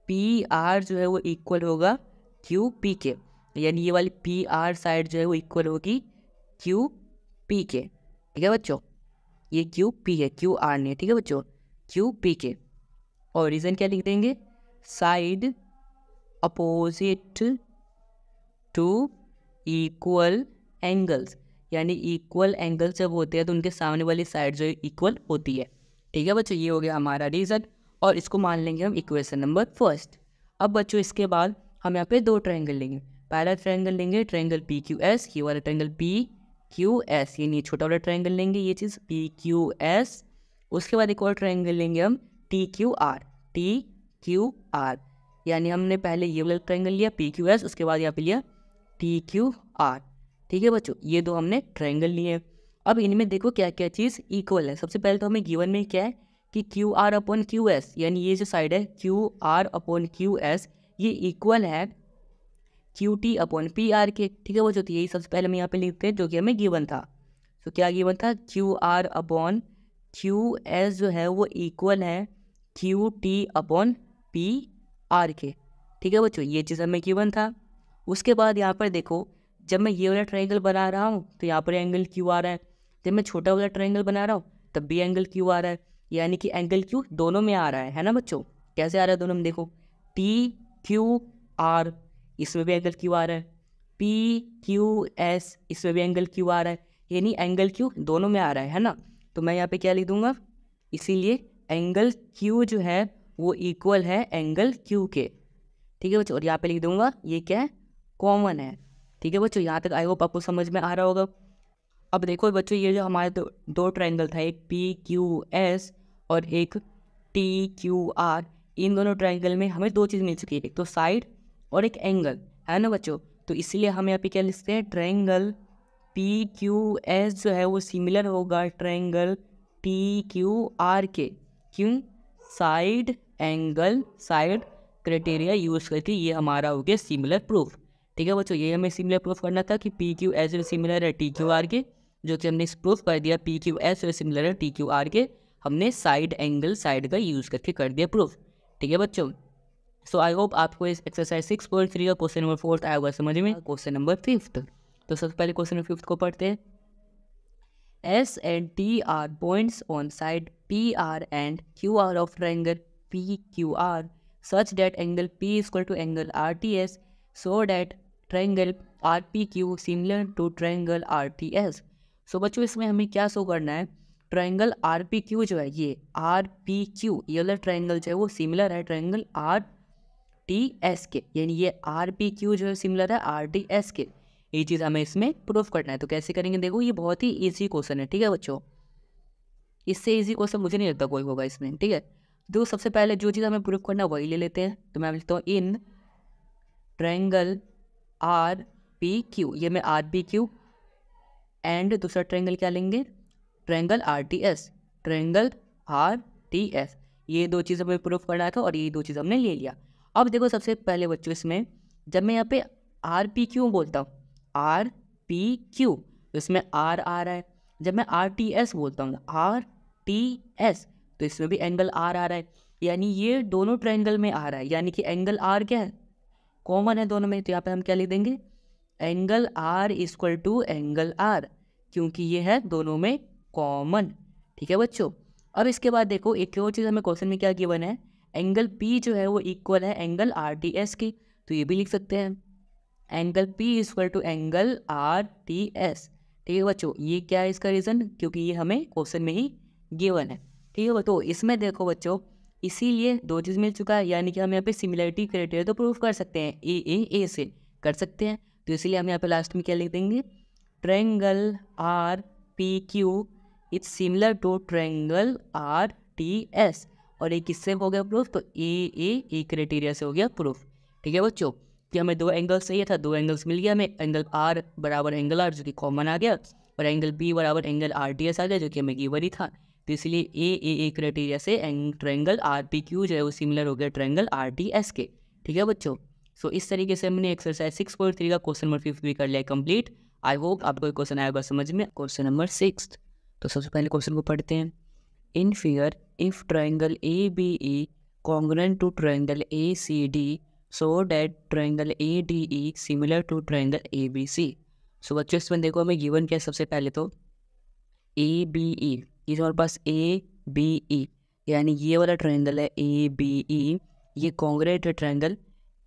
पी आर जो है वो इक्वल होगा क्यू पी के, यानी ये वाली पी आर साइड जो है वो इक्वल होगी क्यू पी के। ठीक है बच्चों, ये क्यू पी है, क्यू आर नहीं है। ठीक है बच्चों, क्यू पी के। और रीज़न क्या लिख देंगे, side opposite to equal angles, यानी इक्वल एंगल्स जब होते हैं तो उनके सामने वाली साइड जो है इक्वल होती है। ठीक है बच्चों, ये हो गया हमारा रीज़न, और इसको मान लेंगे हम इक्वेशन नंबर 1। अब बच्चों इसके बाद हम यहाँ पे दो ट्रायंगल लेंगे। पहला ट्रायंगल लेंगे ट्रायंगल पी क्यू एस, ये वाला ट्रायंगल पी क्यू एस, यानी छोटा वाला ट्रायंगल लेंगे ये चीज़ पी क्यू एस। उसके बाद एक और ट्रायंगल लेंगे हम टी क्यू आर, यानी हमने पहले ये वाला ट्रायंगल लिया पी क्यू एस, उसके बाद यहाँ पे लिया टी क्यू आर। ठीक है बच्चों, ये दो हमने ट्रायंगल लिए। अब इनमें देखो क्या क्या चीज़ इक्वल है। सबसे पहले तो हमें गिवन में क्या है कि Q R upon Q S, यानी ये जो साइड है Q R upon Q S ये इक्वल है Q T upon P R के। ठीक है बच्चों, तो यही सबसे पहले हम यहाँ पे लिखते हैं जो कि हमें गिवन था। तो क्या गिवन था, Q R upon Q S जो है वो इक्वल है Q T upon P R के। ठीक है बच्चों, ये चीज़ हमें गिवन था। उसके बाद यहाँ पर देखो, जब मैं ये वाला ट्रायंगल बना रहा हूँ तो यहाँ पर एंगल क्यू आ रहा है, जब मैं छोटा वाला ट्रायंगल बना रहा हूँ तब भी एंगल क्यू आ रहा है, यानी कि एंगल क्यू दोनों में आ रहा है ना बच्चों। कैसे आ रहा है दोनों में, देखो टी क्यू आर इसमें भी एंगल क्यू आ रहा है, पी क्यू एस इसमें भी एंगल क्यू आ रहा है, यानी एंगल क्यू दोनों में आ रहा है ना। तो मैं यहाँ पे क्या लिख दूंगा, इसीलिए एंगल क्यू जो है वो इक्वल है एंगल क्यू के। ठीक है बच्चों, और यहाँ पे लिख दूंगा ये क्या है, कॉमन है। ठीक है बच्चों, यहाँ तक आई होप आपको समझ में आ रहा होगा। अब देखो बच्चों, ये जो हमारे दो ट्रायंगल था, एक पी क्यू एस और एक टी क्यू आर, इन दोनों ट्रायंगल में हमें दो चीज़ मिल चुकी है, एक तो साइड और एक एंगल, है ना बच्चों। तो इसलिए हम यहाँ पे क्या लिखते हैं, ट्रायंगल पी क्यू एस जो है वो सिमिलर होगा ट्रायंगल टी क्यू आर के। क्यों, side angle side criteria use करके ये हमारा हो गया सिमिलर प्रूफ। ठीक है बच्चों, ये हमें सिमिलर प्रूफ करना था कि पी क्यू एस सिमिलर है टी क्यू आर के, जो कि हमने प्रूफ कर दिया पी क्यू एस सिमिलर है टी क्यू आर के, हमने साइड एंगल साइड का यूज़ करके कर दिया प्रूफ। ठीक है बच्चों, सो आई होप आपको इस एक्सरसाइज 6.3 का क्वेश्चन नंबर 4 आया होगा समझ में। क्वेश्चन नंबर 5, तो सबसे पहले क्वेश्चन नंबर 5 को पढ़ते हैं। S and T are points on side PR and QR of triangle PQR such that angle P is equal to angle RTS, so that triangle RPQ similar to triangle RTS। सो बच्चों इसमें हमें क्या show करना है, triangle RPQ जो है ये RPQ ये वाला ट्रायंगल जो है वो सिमिलर है ट्रायंगल RTS के, यानी ये RPQ जो है सिमिलर है RTS के। ये चीज़ हमें इसमें प्रूफ करना है। तो कैसे करेंगे, देखो ये बहुत ही इजी क्वेश्चन है। ठीक है बच्चों, इससे ईजी क्वेश्चन मुझे नहीं लगता कोई होगा इसमें, ठीक है। तो सबसे पहले जो चीज़ हमें प्रूव करना है वही ले लेते हैं। तो मैं लिखता हूँ in triangle R P Q, ये मैं आर पी क्यू, एंड दूसरा ट्रायंगल क्या लेंगे, triangle R T S, triangle R T S. ये दो चीज़ हमें प्रूफ करना था और ये दो चीज़ हमने ले लिया। अब देखो सबसे पहले बच्चों इसमें जब मैं यहाँ पे आर पी क्यू बोलता हूँ, आर पी क्यू, तो इसमें आर आ रहा है। जब मैं आर टी एस बोलता हूँ, आर टी एस, तो इसमें भी एंगल आर आ रहा है। यानी ये दोनों ट्रायंगल में आ रहा है, यानी कि एंगल आर क्या है, कॉमन है दोनों में। तो यहाँ पे हम क्या लिख देंगे, angle R equal to angle R, क्योंकि ये है दोनों में कॉमन, ठीक है बच्चों। अब इसके बाद देखो एक और चीज़ हमें क्वेश्चन में क्या गिवन है, एंगल पी जो है वो इक्वल है एंगल आर टी एस की, तो ये भी लिख सकते हैं angle P equal to angle R T S, ठीक है बच्चों। ये क्या है इसका रीज़न, क्योंकि ये हमें क्वेश्चन में ही गिवन है, ठीक है। तो इसमें देखो बच्चों इसीलिए दो चीज़ मिल चुका है, यानी कि हम यहाँ पे सिमिलरिटी क्राइटेरिया तो प्रूव कर सकते हैं, ए से कर सकते हैं। तो इसीलिए हम यहाँ पे लास्ट में क्या लिख देंगे, triangle R P Q it's similar to triangle R T S. और ये किससे हो गया प्रूफ, तो ए क्राइटेरिया से हो गया प्रूफ, ठीक है बच्चों। कि हमें दो एंगल्स चाहिए था, दो एंगल्स मिल गया हमें, एंगल आर बराबर एंगल आर जो कि कॉमन आ गया, और एंगल बी बराबर एंगल आर टी एस आ गया जो कि हमें गिवन ही था। तो इसलिए ए क्राइटेरिया से ट्रायंगल आर पी क्यू जो है वो सिमिलर हो गया ट्रायंगल आर टी एस के, ठीक है बच्चों। सो इस तरीके से हमने एक्सरसाइज 6.3 का क्वेश्चन नंबर 5 भी कर लिया कंप्लीट। आई होप आपको क्वेश्चन आएगा समझ में। क्वेश्चन नंबर 6, तो सबसे पहले क्वेश्चन को पढ़ते हैं। In figure if triangle A B E congruent to triangle A C D so that triangle A D E similar to triangle A B C. So बच्चों इसमें देखो हमें गिवन क्या है, सबसे पहले तो ए बी ई, ये हमारे पास ए बी ई, यानी ये वाला ट्रायंगल है ए बी ई, ये कॉन्ग्रुएंट है ट्रायंगल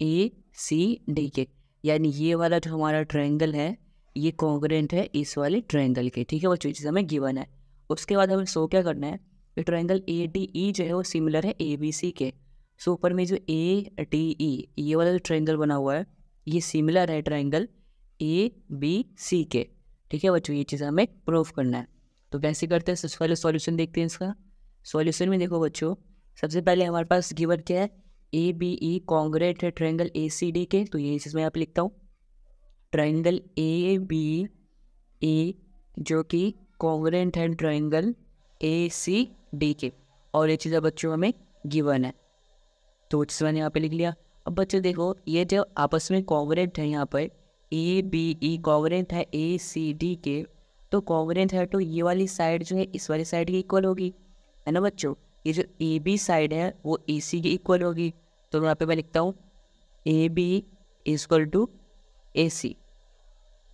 ए सी डी के, यानी ये वाला जो हमारा ट्रायंगल है ये कॉन्ग्रुएंट है इस वाले ट्रायंगल के, ठीक है वो चीज़ हमें गिवन है। उसके बाद हमें सो क्या करना है, कि ट्रायंगल ए डी ई जो है वो सिमिलर है ए बी सी के। सो ऊपर में जो ए डी ई ये वाला जो ट्रायंगल बना हुआ है ये सिमिलर है ट्रायंगल ए बी सी के, ठीक है बच्चों। ये चीज़ हमें प्रूफ करना है। तो कैसे करते हैं, सबसे पहले सॉल्यूशन देखते हैं इसका। सॉल्यूशन में देखो बच्चों सबसे पहले हमारे पास गिवन क्या है, ए बी ई कॉन्ग्रुएंट है ट्रायंगल ए सी डी के, तो ये चीज़ मैं यहाँ पे लिखता हूँ ट्रायंगल ए बी ए जो कि कॉन्ग्रुएंट है ट्रायंगल ए सी डी के, और ये चीज़ें बच्चों हमें गिवन है, तो चीज़ मैंने यहाँ पे लिख लिया। अब बच्चों देखो ये जो आपस में कॉन्ग्रुएंट है, यहाँ पर ए बी ई कॉन्ग्रुएंट है ए सी डी के, तो कॉन्ग्रुएंट है तो ये वाली साइड जो है इस वाली साइड की इक्वल होगी, है ना बच्चों। ये जो ए बी साइड है वो ए सी की इक्वल होगी, तो यहाँ पे मैं लिखता हूँ A B equal to A C,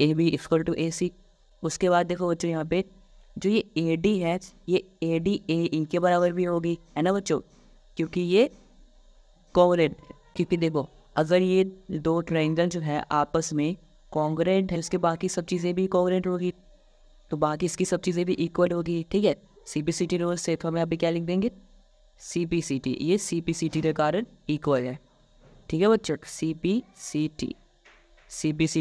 A B equal to A C. उसके बाद देखो बच्चों यहाँ पे जो ये ए डी है ये ए डी ए इनके बराबर भी होगी, है ना बच्चों, क्योंकि ये कॉन्ग्रुएंट, क्योंकि देखो अगर ये दो ट्रायंगल जो है आपस में कॉन्ग्रुएंट है उसके बाकी सब चीज़ें भी कॉन्ग्रुएंट होगी, तो बाकी इसकी सब चीज़ें भी इक्वल होगी, ठीक है। C P C T rule से तो हम यहाँ पे क्या लिख देंगे, सी पी सी टी, ये सी पी सी टी के कारण इक्वल है, ठीक है बच्चों। सी पी सी टी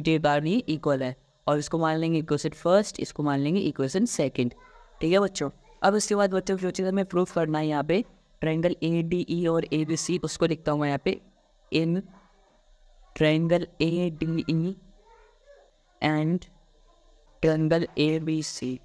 के कारण ही इक्वल है, और इसको मान लेंगे इक्वेशन फर्स्ट, इसको मान लेंगे इक्वेशन सेकंड, ठीक है बच्चों। अब इसके बाद बच्चों जो चीज़ हमें प्रूफ करना है यहाँ पे ट्रायंगल ए डी ई और ए बी सी, उसको लिखता हूँ मैं यहाँ पे in triangle A D E and triangle A B C.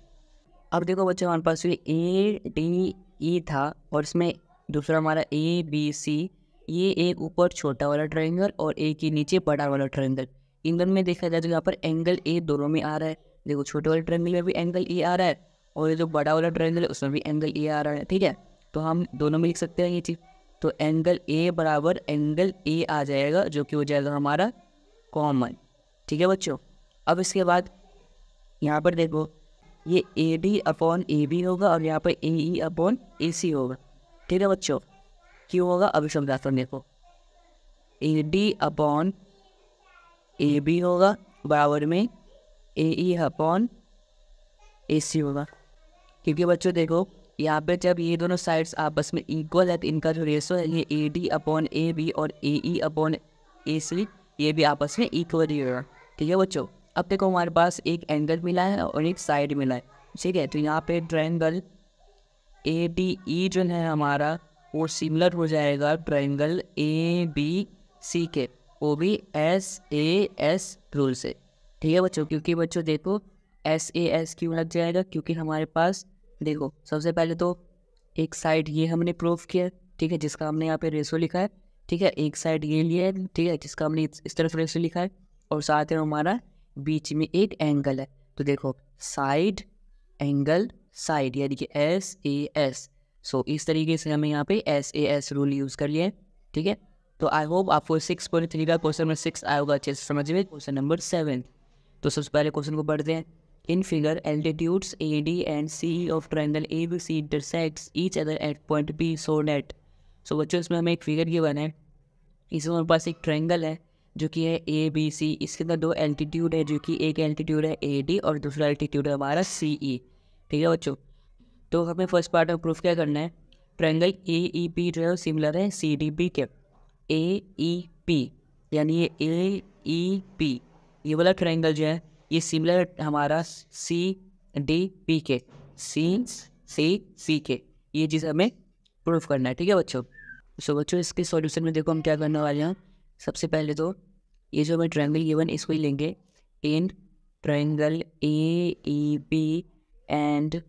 अब देखो बच्चों हमारे पास ये ए डी ई था और इसमें दूसरा हमारा ए बी सी, ये एक ऊपर छोटा वाला ट्रायंगल और एक ही नीचे बड़ा वाला ट्रायंगल। इन दोनों में देखा जाए तो यहाँ पर एंगल ए दोनों में आ रहा है, देखो छोटे वाले ट्रायंगल में भी एंगल ए आ रहा है और ये जो बड़ा वाला ट्रायंगल है उसमें भी एंगल ए आ रहा है, ठीक है। तो हम दोनों में लिख सकते हैं ये चीज़, तो एंगल ए बराबर एंगल ए आ जाएगा जो कि हो जाएगा हमारा कॉमन, ठीक है बच्चों। अब इसके बाद यहाँ पर देखो ये A D upon A B होगा और यहाँ पर ए ई अपॉन ए सी होगा, ठीक है बच्चों। क्यों होगा अभी समझाता हूँ, देखो A D upon A B होगा बराबर में ए ई अपॉन ए सी होगा, क्योंकि बच्चों देखो यहाँ पे जब ये दोनों साइड्स आपस में इक्वल है तो इनका जो रेशो है ये A D upon A B और ए ई अपॉन ए सी ये भी आपस में इक्वल ही होगा, ठीक है बच्चों। अब देखो हमारे पास एक एंगल मिला है और एक साइड मिला है, ठीक है। तो यहाँ पे ट्रायंगल ADE जो है हमारा वो सिमिलर हो जाएगा ट्रायंगल ABC के, वो भी SAS रूल से। ठीक है बच्चों, क्योंकि बच्चों देखो SAS क्यों लग जाएगा, क्योंकि हमारे पास देखो सबसे पहले तो एक साइड ये हमने प्रूव किया, ठीक है, जिसका हमने यहाँ पे रेशो लिखा है। ठीक है, एक साइड ये लिया है, ठीक है, जिसका हमने इस तरफ रेशो लिखा है, और साथ में हमारा बीच में एक एंगल है। तो देखो साइड एंगल साइड यानी कि SAS। सो इस तरीके से हमें यहाँ पे SAS रूल यूज़ कर लिया है। ठीक है, तो आई होप आपको 6.3 का क्वेश्चन नंबर 6 आया होगा अच्छे से समझ में। क्वेश्चन नंबर 7, तो सबसे पहले क्वेश्चन को पढ़ते हैं। In figure altitudes AD and CE of triangle ABC intersects each other at point B so that. So बच्चों इसमें हमें एक फिगर गिवन है, इसमें हमारे पास एक ट्रायंगल है जो कि है ABC, इसके अंदर दो एल्टीट्यूड है, जो कि एक एल्टीट्यूड है AD और दूसरा एल्टीट्यूड है हमारा CE। ठीक है बच्चों, तो हमें फर्स्ट पार्ट में प्रूफ क्या करना है, ट्रायंगल AEP जो है सिमिलर है CDP के। AEP यानी ये AEP ये वाला ट्रायंगल जो है ये सिमिलर है हमारा CDP के, C के। ये चीज़ हमें प्रूफ करना है। ठीक है बच्चों, सो बच्चों इसके सॉल्यूशन में देखो हम क्या करने वाले हैं। सबसे पहले तो ये जो हमें ट्रायंगल गिवन इसको ही लेंगे, in triangle AEP and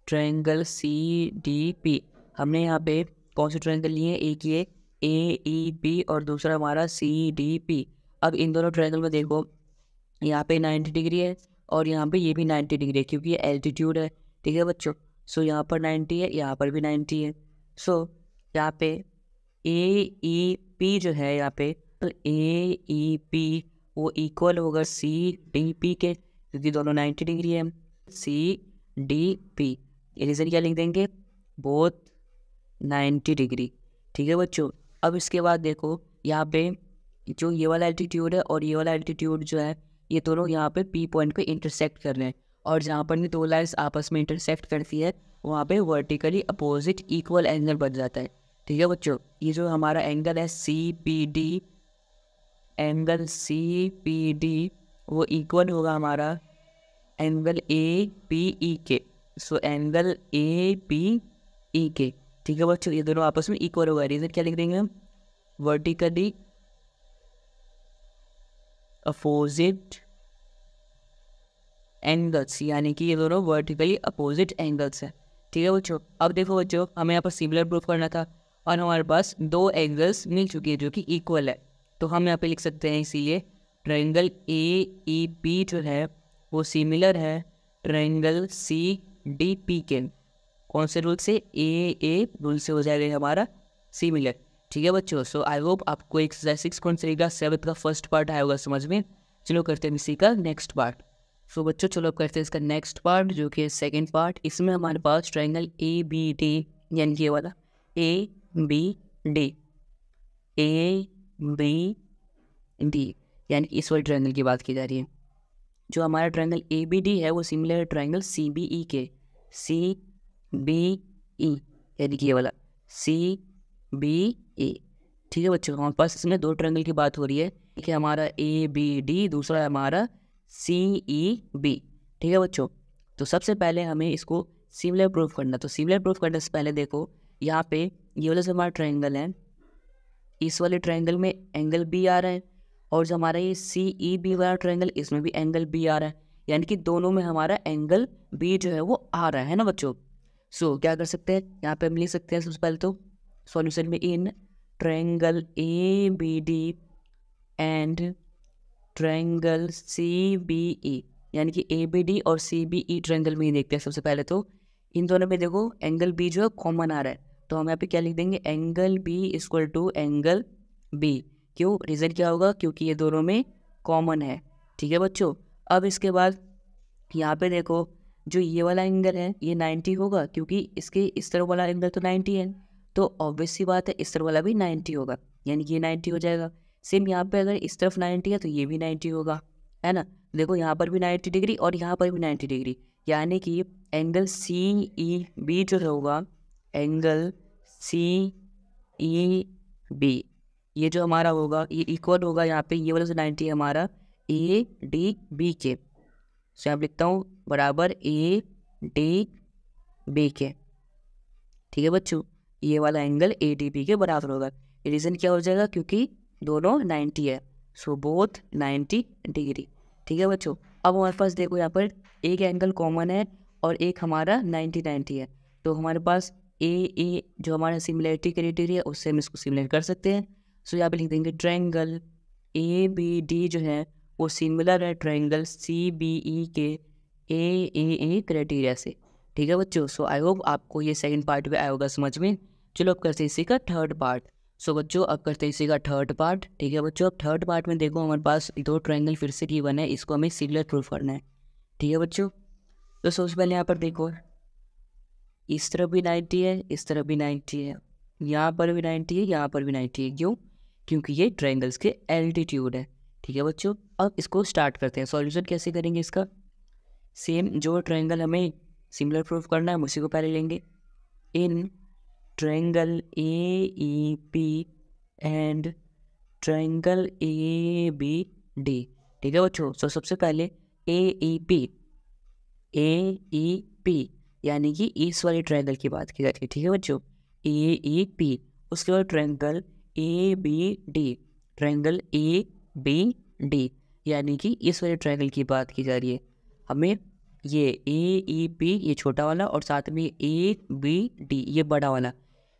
triangle CDP। हमने यहाँ पे कौन से ट्रायंगल लिए हैं, एक ये AEP और दूसरा हमारा CDP। अब इन दोनों ट्रायंगल में देखो यहाँ पे 90 डिग्री है और यहाँ पे ये भी 90 डिग्री है, क्योंकि ये एल्टीट्यूड है। ठीक है बच्चों, सो यहाँ पर 90 है, यहाँ पर भी 90 है। सो यहाँ पे AEP जो है यहाँ पे, तो AEP वो इक्वल होगा CDP के, क्योंकि दोनों 90 डिग्री है। CDP ये रीज़न क्या लिख देंगे, बोथ 90 डिग्री। ठीक है बच्चों, अब इसके बाद देखो यहाँ पे जो ये वाला एल्टीट्यूड है और ये वाला एल्टीट्यूड जो है ये दोनों यहाँ पे P पॉइंट पे इंटरसेक्ट कर रहे हैं, और जहाँ पर भी दो लाइन्स आपस में इंटरसेक्ट करती है वहाँ पे वर्टिकली अपोजिट इक्वल एंगल बन जाता है। ठीक है बच्चों, ये जो हमारा एंगल है CPD, एंगल CPD वो इक्वल होगा हमारा एंगल APE के। सो एंगल APE के। ठीक है बच्चों, ये दोनों आपस में इक्वल होगा, रीजन क्या लिख देंगे हम, वर्टिकली अपोजिट एंगल्स, यानी कि ये दोनों वर्टिकली अपोजिट एंगल्स हैं। ठीक है बच्चों, अब देखो बच्चों हमें यहाँ पर सिमिलर प्रूफ करना था और हमारे पास दो एंगल्स मिल चुकी है जो कि इक्वल है, तो हम यहाँ पे लिख सकते हैं इसीलिए ट्रायंगल AEP जो है वो सिमिलर है ट्रायंगल CDP के। कौन से रूल से, AA रूल से हो जाएगा हमारा सिमिलर। ठीक है बच्चों, सो आई होप आपको एक्सरसाइज 6.7 का फर्स्ट पार्ट आया होगा समझ में। चलो करते हैं इसी का नेक्स्ट पार्ट। सो बच्चों चलो करते हैं इसका नेक्स्ट पार्ट जो कि है सेकेंड पार्ट। इसमें हमारे पास ट्रायंगल ABD यानी कि ये वाला ABD यानी कि इस वाले ट्रायंगल की बात की जा रही है। जो हमारा ट्रायंगल ABD है वो सिमिलर है ट्रायंगल CBE के, CBE यानी कि ये वाला CBE। ठीक है बच्चों, हमारे पास इसमें दो ट्रायंगल की बात हो रही है, एक है हमारा ABD, दूसरा है हमारा CEB। ठीक है बच्चों, तो सबसे पहले हमें इसको सिमिलर प्रूफ करना। तो सिमिलर प्रूफ करने से पहले देखो यहाँ पे ये वाला जो हमारा ट्रायंगल है इस वाले ट्रायंगल में एंगल B आ रहा है, और जो हमारा ये CEB वाला ट्रायंगल इसमें भी एंगल B आ रहा है, यानी कि दोनों में हमारा एंगल B जो है वो आ रहा है ना बच्चों। सो क्या कर सकते हैं, यहाँ पे हम लिख सकते हैं सबसे पहले तो सॉल्यूशन में इन triangle ABD and triangle CBE, यानी कि ABD और CBE ट्रायंगल में ही देखते हैं। सबसे पहले तो इन दोनों में देखो एंगल B जो है कॉमन आ रहा है, तो हम यहाँ पे क्या लिख देंगे, angle B equal to angle B। क्यों, रीज़न क्या होगा, क्योंकि ये दोनों में कॉमन है। ठीक है बच्चों, अब इसके बाद यहाँ पे देखो जो ये वाला एंगल है ये 90 होगा, क्योंकि इसके इस तरफ वाला एंगल तो 90 है, तो ऑब्वियस सी बात है इस तरफ वाला भी 90 होगा, यानी कि ये 90 हो जाएगा। सेम यहाँ पे अगर इस तरफ 90 है तो ये भी 90 होगा, है ना। देखो यहाँ पर भी 90 डिग्री और यहाँ पर भी 90 डिग्री, यानी कि एंगल CEB जो होगा, एंगल CEB ये जो हमारा होगा ये इक्वल होगा यहाँ पे ये वाला जो 90 है हमारा ADB के। सो यहाँ लिखता हूँ बराबर ADB के। ठीक है बच्चों, ये वाला एंगल ADB के बराबर होगा। रीज़न क्या हो जाएगा, क्योंकि दोनों 90 है, सो बोथ 90 डिग्री। ठीक है बच्चों, अब हमारे पास देखो यहाँ पर एक एंगल कॉमन है और एक हमारा 90 है, तो हमारे पास ए जो हमारा सिमिलरिटी क्राइटेरिया है उससे हम इसको सिमिलर कर सकते हैं। सो यहाँ पे लिख देंगे ट्रायंगल ABD जो है वो सिमिलर है ट्रायंगल CBE के ए क्राइटेरिया से। ठीक है बच्चों, सो आई होप आपको ये सेकंड पार्ट भी आया होगा समझ में। चलो अब करते हैं इसी का थर्ड पार्ट। सो बच्चों अब करते हैं इसी का थर्ड पार्ट। ठीक है बच्चों, अब थर्ड पार्ट में देखो हमारे पास दो ट्रायंगल फिर से गिवन है, इसको हमें सिमिलर प्रूफ करना है। ठीक है बच्चों, तो सबसे पहले यहाँ पर देखो इस तरफ भी 90 है, इस तरफ भी 90 है, यहाँ पर भी 90 है, यहाँ पर भी 90 है। क्यों? क्योंकि ये ट्रायंगल्स के एल्टीट्यूड है। ठीक है बच्चों, अब इसको स्टार्ट करते हैं। सॉल्यूशन कैसे करेंगे इसका, सेम जो ट्रायंगल हमें सिमिलर प्रूफ करना है उसी को पहले लेंगे। In triangle AEP and triangle ABD। ठीक है बच्चों, तो सबसे पहले AEP यानी कि इस वाले ट्रायंगल की बात की जाती है। ठीक है बच्चों, AEP, उसके बाद ट्रायंगल ABD, ट्रायंगल ABD यानी कि इस वाले ट्रायंगल की बात की जा रही है। हमें ये AEP ये छोटा वाला और साथ में ABD ये बड़ा वाला,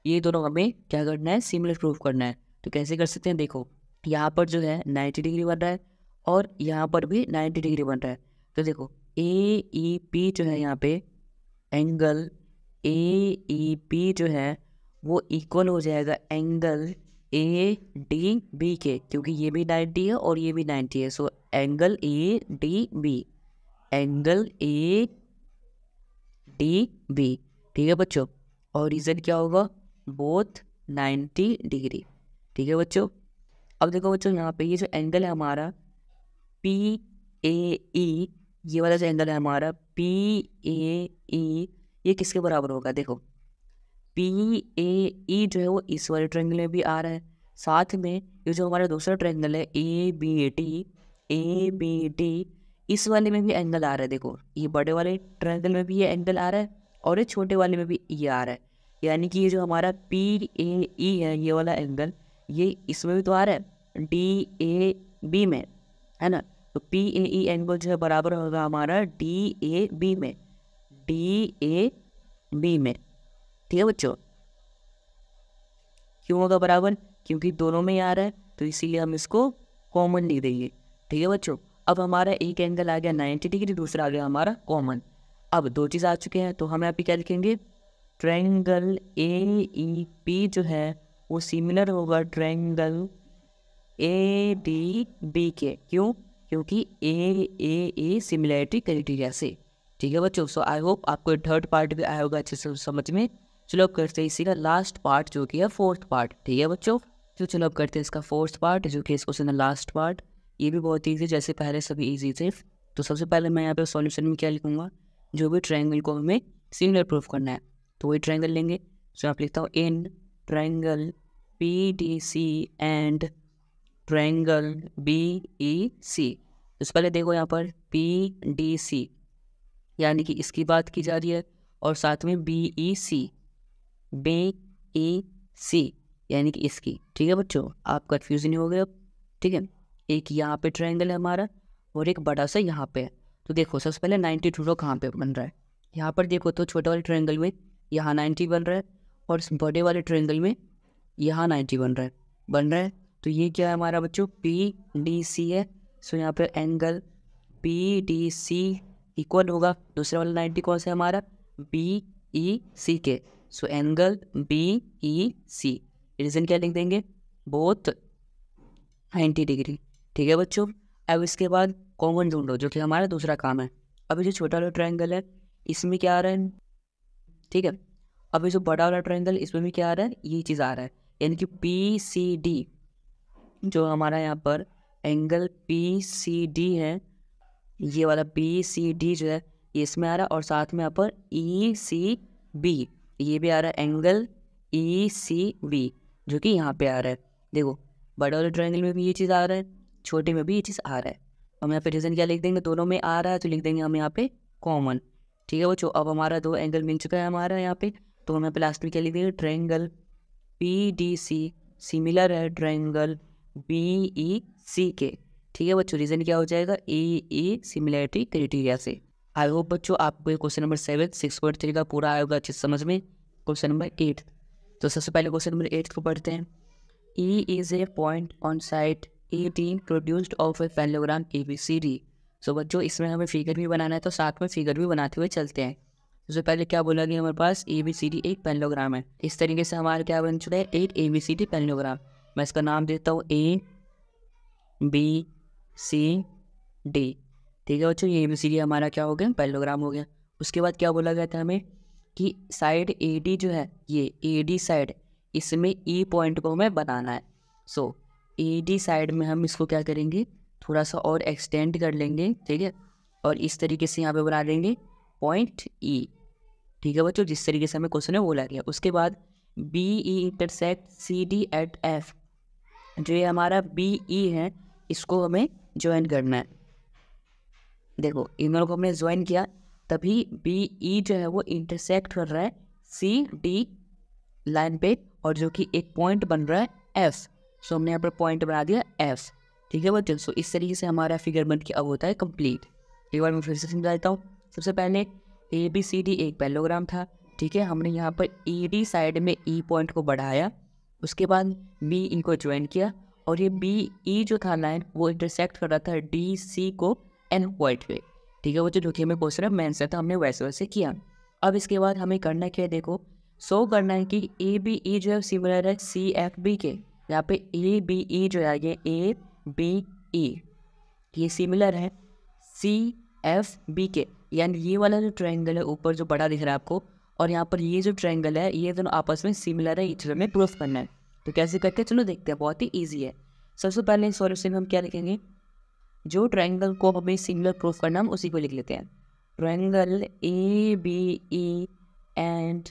ये दोनों हमें क्या करना है, सिमिलर प्रूफ करना है। तो कैसे कर सकते हैं, देखो यहाँ पर जो है 90 डिग्री बन रहा है और यहाँ पर भी 90 डिग्री बन रहा है। तो देखो AEP जो है यहाँ पे एंगल AEP जो है वो इक्वल हो जाएगा एंगल ADB के, क्योंकि ये भी 90 है और ये भी 90 है। So angle ADB, angle ADB। ठीक है बच्चों, और रीज़न क्या होगा, बोथ 90 डिग्री। ठीक है बच्चों, अब देखो बच्चों यहाँ पे ये जो एंगल है हमारा PAE, ये वाला जो एंगल है हमारा PAE, ये किसके बराबर होगा, देखो PAE जो है वो इस वाले ट्रायंगल में भी आ रहा है, साथ में ये जो हमारा दूसरा ट्रायंगल है ABD इस वाले में भी एंगल आ रहा है। देखो ये बड़े वाले ट्रायंगल में भी ये एंगल आ रहा है और ये छोटे वाले में भी ये आ रहा है, यानी कि ये जो हमारा PAE है ये वाला एंगल, ये इसमें भी तो आ रहा है DAB में, है ना। तो PAE एंगल जो है बराबर होगा हमारा DAB में, DAB में। ठीक है बच्चों, क्यों होगा बराबर, क्योंकि दोनों में आ रहा है, तो इसीलिए हम इसको कॉमन लिख देंगे। ठीक है बच्चों, अब हमारा एक एंगल आ गया 90 डिग्री, दूसरा आ गया हमारा कॉमन। अब दो चीज़ आ चुके हैं, तो हम यहाँ पे क्या लिखेंगे, ट्रायंगल AEP जो है वो सिमिलर होगा ट्रायंगल ADB के। क्यों? क्योंकि ए सिमिलरिटी क्राइटेरिया से। ठीक है बच्चों, सो आई होप आपको थर्ड पार्ट भी आया होगा अच्छे से समझ में। चलो अब करते हैं इसी का लास्ट पार्ट जो कि है फोर्थ पार्ट। ठीक है बच्चों, तो चलो अब करते हैं इसका फोर्थ पार्ट जो कि इसको से लास्ट पार्ट। ये भी बहुत ईजी, जैसे पहले सभी ईजी थे। तो सबसे पहले मैं यहाँ पे सॉल्यूशन में क्या लिखूँगा, जो भी ट्रायंगल को हमें सिमिलर प्रूफ करना है तो वही ट्रायंगल लेंगे। सो आप लिखता हूँ in triangle PDC and triangle BEC। तो पहले देखो यहाँ पर PDC यानी कि इसकी बात की जा रही है और साथ में BEC यानी कि इसकी। ठीक है बच्चों, आप कन्फ्यूजन हो गए अब। ठीक है, एक यहाँ पे ट्रायंगल है हमारा और एक बड़ा सा यहाँ पे है। तो देखो सबसे पहले 92 कहाँ पे बन रहा है, यहाँ पर देखो तो छोटे वाले ट्रायंगल में यहाँ 90 बन रहा है और इस बड़े वाले ट्रायंगल में यहाँ 90 बन रहा है। तो ये क्या है हमारा बच्चों, PDC है। सो यहाँ पे एंगल PDC इक्वल होगा दूसरे वाला 90 कौन सा है हमारा, BEC के। सो एंगल BEC, रीजन क्या लिख देंगे, बोथ 90 डिग्री। ठीक है बच्चों, अब इसके बाद कॉमन ढूंढो जो कि हमारा दूसरा काम है। अब ये जो छोटा वाला ट्रायंगल है इसमें क्या आ रहा है, ठीक है। अब ये जो बड़ा वाला ट्रायंगल इसमें भी क्या आ रहा है, ये चीज़ आ रहा है, यानी कि PCD जो हमारा यहाँ पर एंगल PCD है, ये वाला PCD जो है ये इसमें आ रहा है और साथ में यहाँ पर ECB ये भी आ रहा है, एंगल ECB जो कि यहाँ पे आ रहा है। देखो बड़े वाले ट्रायंगल में भी ये चीज़ आ रहा है, छोटे में भी ये चीज़ आ रहा है। हम यहाँ पे रीज़न क्या लिख देंगे, दोनों में आ रहा है तो लिख देंगे हम यहाँ पे कॉमन। ठीक है बच्चों, अब हमारा दो एंगल मिल चुका है हमारा यहाँ पे। तो हम यहाँ पे लास्ट में क्या लिख देंगे, triangle P D C similar है ट्रायंगल बी ई सी के। ठीक है बच्चों, रीजन क्या हो जाएगा, ए सिमिलरिटी क्राइटेरिया से। आई होप बच्चों आपको क्वेश्चन नंबर 7 6.3 का पूरा आएगा अच्छे से समझ में। क्वेश्चन नंबर 8, तो सबसे पहले क्वेश्चन नंबर 8 को पढ़ते हैं। E is a point on site 18 produced of a parallelogram ABCD। सो बच्चों इसमें हमें फिगर भी बनाना है, तो साथ में फिगर भी बनाते हुए चलते हैं। सबसे पहले क्या बोला गया, हमारे पास ABCD एक पैरेललोग्राम है। इस तरीके से हमारा क्या बन चुका है, एक ABCD पैरेललोग्राम। मैं इसका नाम देता हूँ ABCD। ठीक है बच्चों, ये ABCD हमारा क्या हो गया, पैरेललोग्राम हो गया। उसके बाद क्या बोला गया था हमें कि साइड AD जो है, ये AD साइड, इसमें E पॉइंट को हमें बनाना है। सो AD साइड में हम इसको क्या करेंगे, थोड़ा सा और एक्सटेंड कर लेंगे। ठीक है, और इस तरीके से यहाँ पे बना लेंगे पॉइंट E। ठीक है बच्चों, जिस तरीके से हमें क्वेश्चन में बोला गया। उसके बाद BE intersect CD at F, जो ये हमारा BE है, इसको हमें ज्वाइन करना है। देखो इन दोनों को हमने ज्वाइन किया, तभी BE जो है वो इंटरसेक्ट कर रहा है CD लाइन पे, और जो कि एक पॉइंट बन रहा है F। सो हमने यहाँ पर पॉइंट बना दिया F। ठीक है बच्चों, सो इस तरीके से हमारा फिगर बन के अब होता है कंप्लीट। एक बार मैं फिर से समझा देता हूँ। सबसे पहले ABCD एक पैरेललोग्राम था। ठीक है, हमने यहाँ पर ED साइड में E पॉइंट को बढ़ाया, उसके बाद BE को ज्वाइन किया, और ये BE जो था लाइन वो इंटरसेक्ट कर रहा था DC को N पॉइंट पे। ठीक है बच्चों, जो कि हमें क्वेश्चन में आंसर था, हमने वैसे वैसे किया। अब इसके बाद हमें करना क्या है, देखो शो करना है कि ABE जो है सिमिलर है CFB के। यहाँ पे ABE जो है ये ABE ये सिमिलर है CFB के, यानी ये वाला जो ट्रायंगल है ऊपर जो बड़ा दिख रहा है आपको, और यहाँ पर ये जो ट्रायंगल है, ये दोनों आपस में सिमिलर है, इसे हमें प्रूफ करना है। तो कैसे करते हैं, चलो देखते हैं, बहुत ही ईजी है। सबसे पहले सॉल्यूशन में हम क्या लिखेंगे, जो ट्रायंगल को हमें सिमिलर प्रूफ करना हम उसी को लिख लेते हैं। Triangle ABE and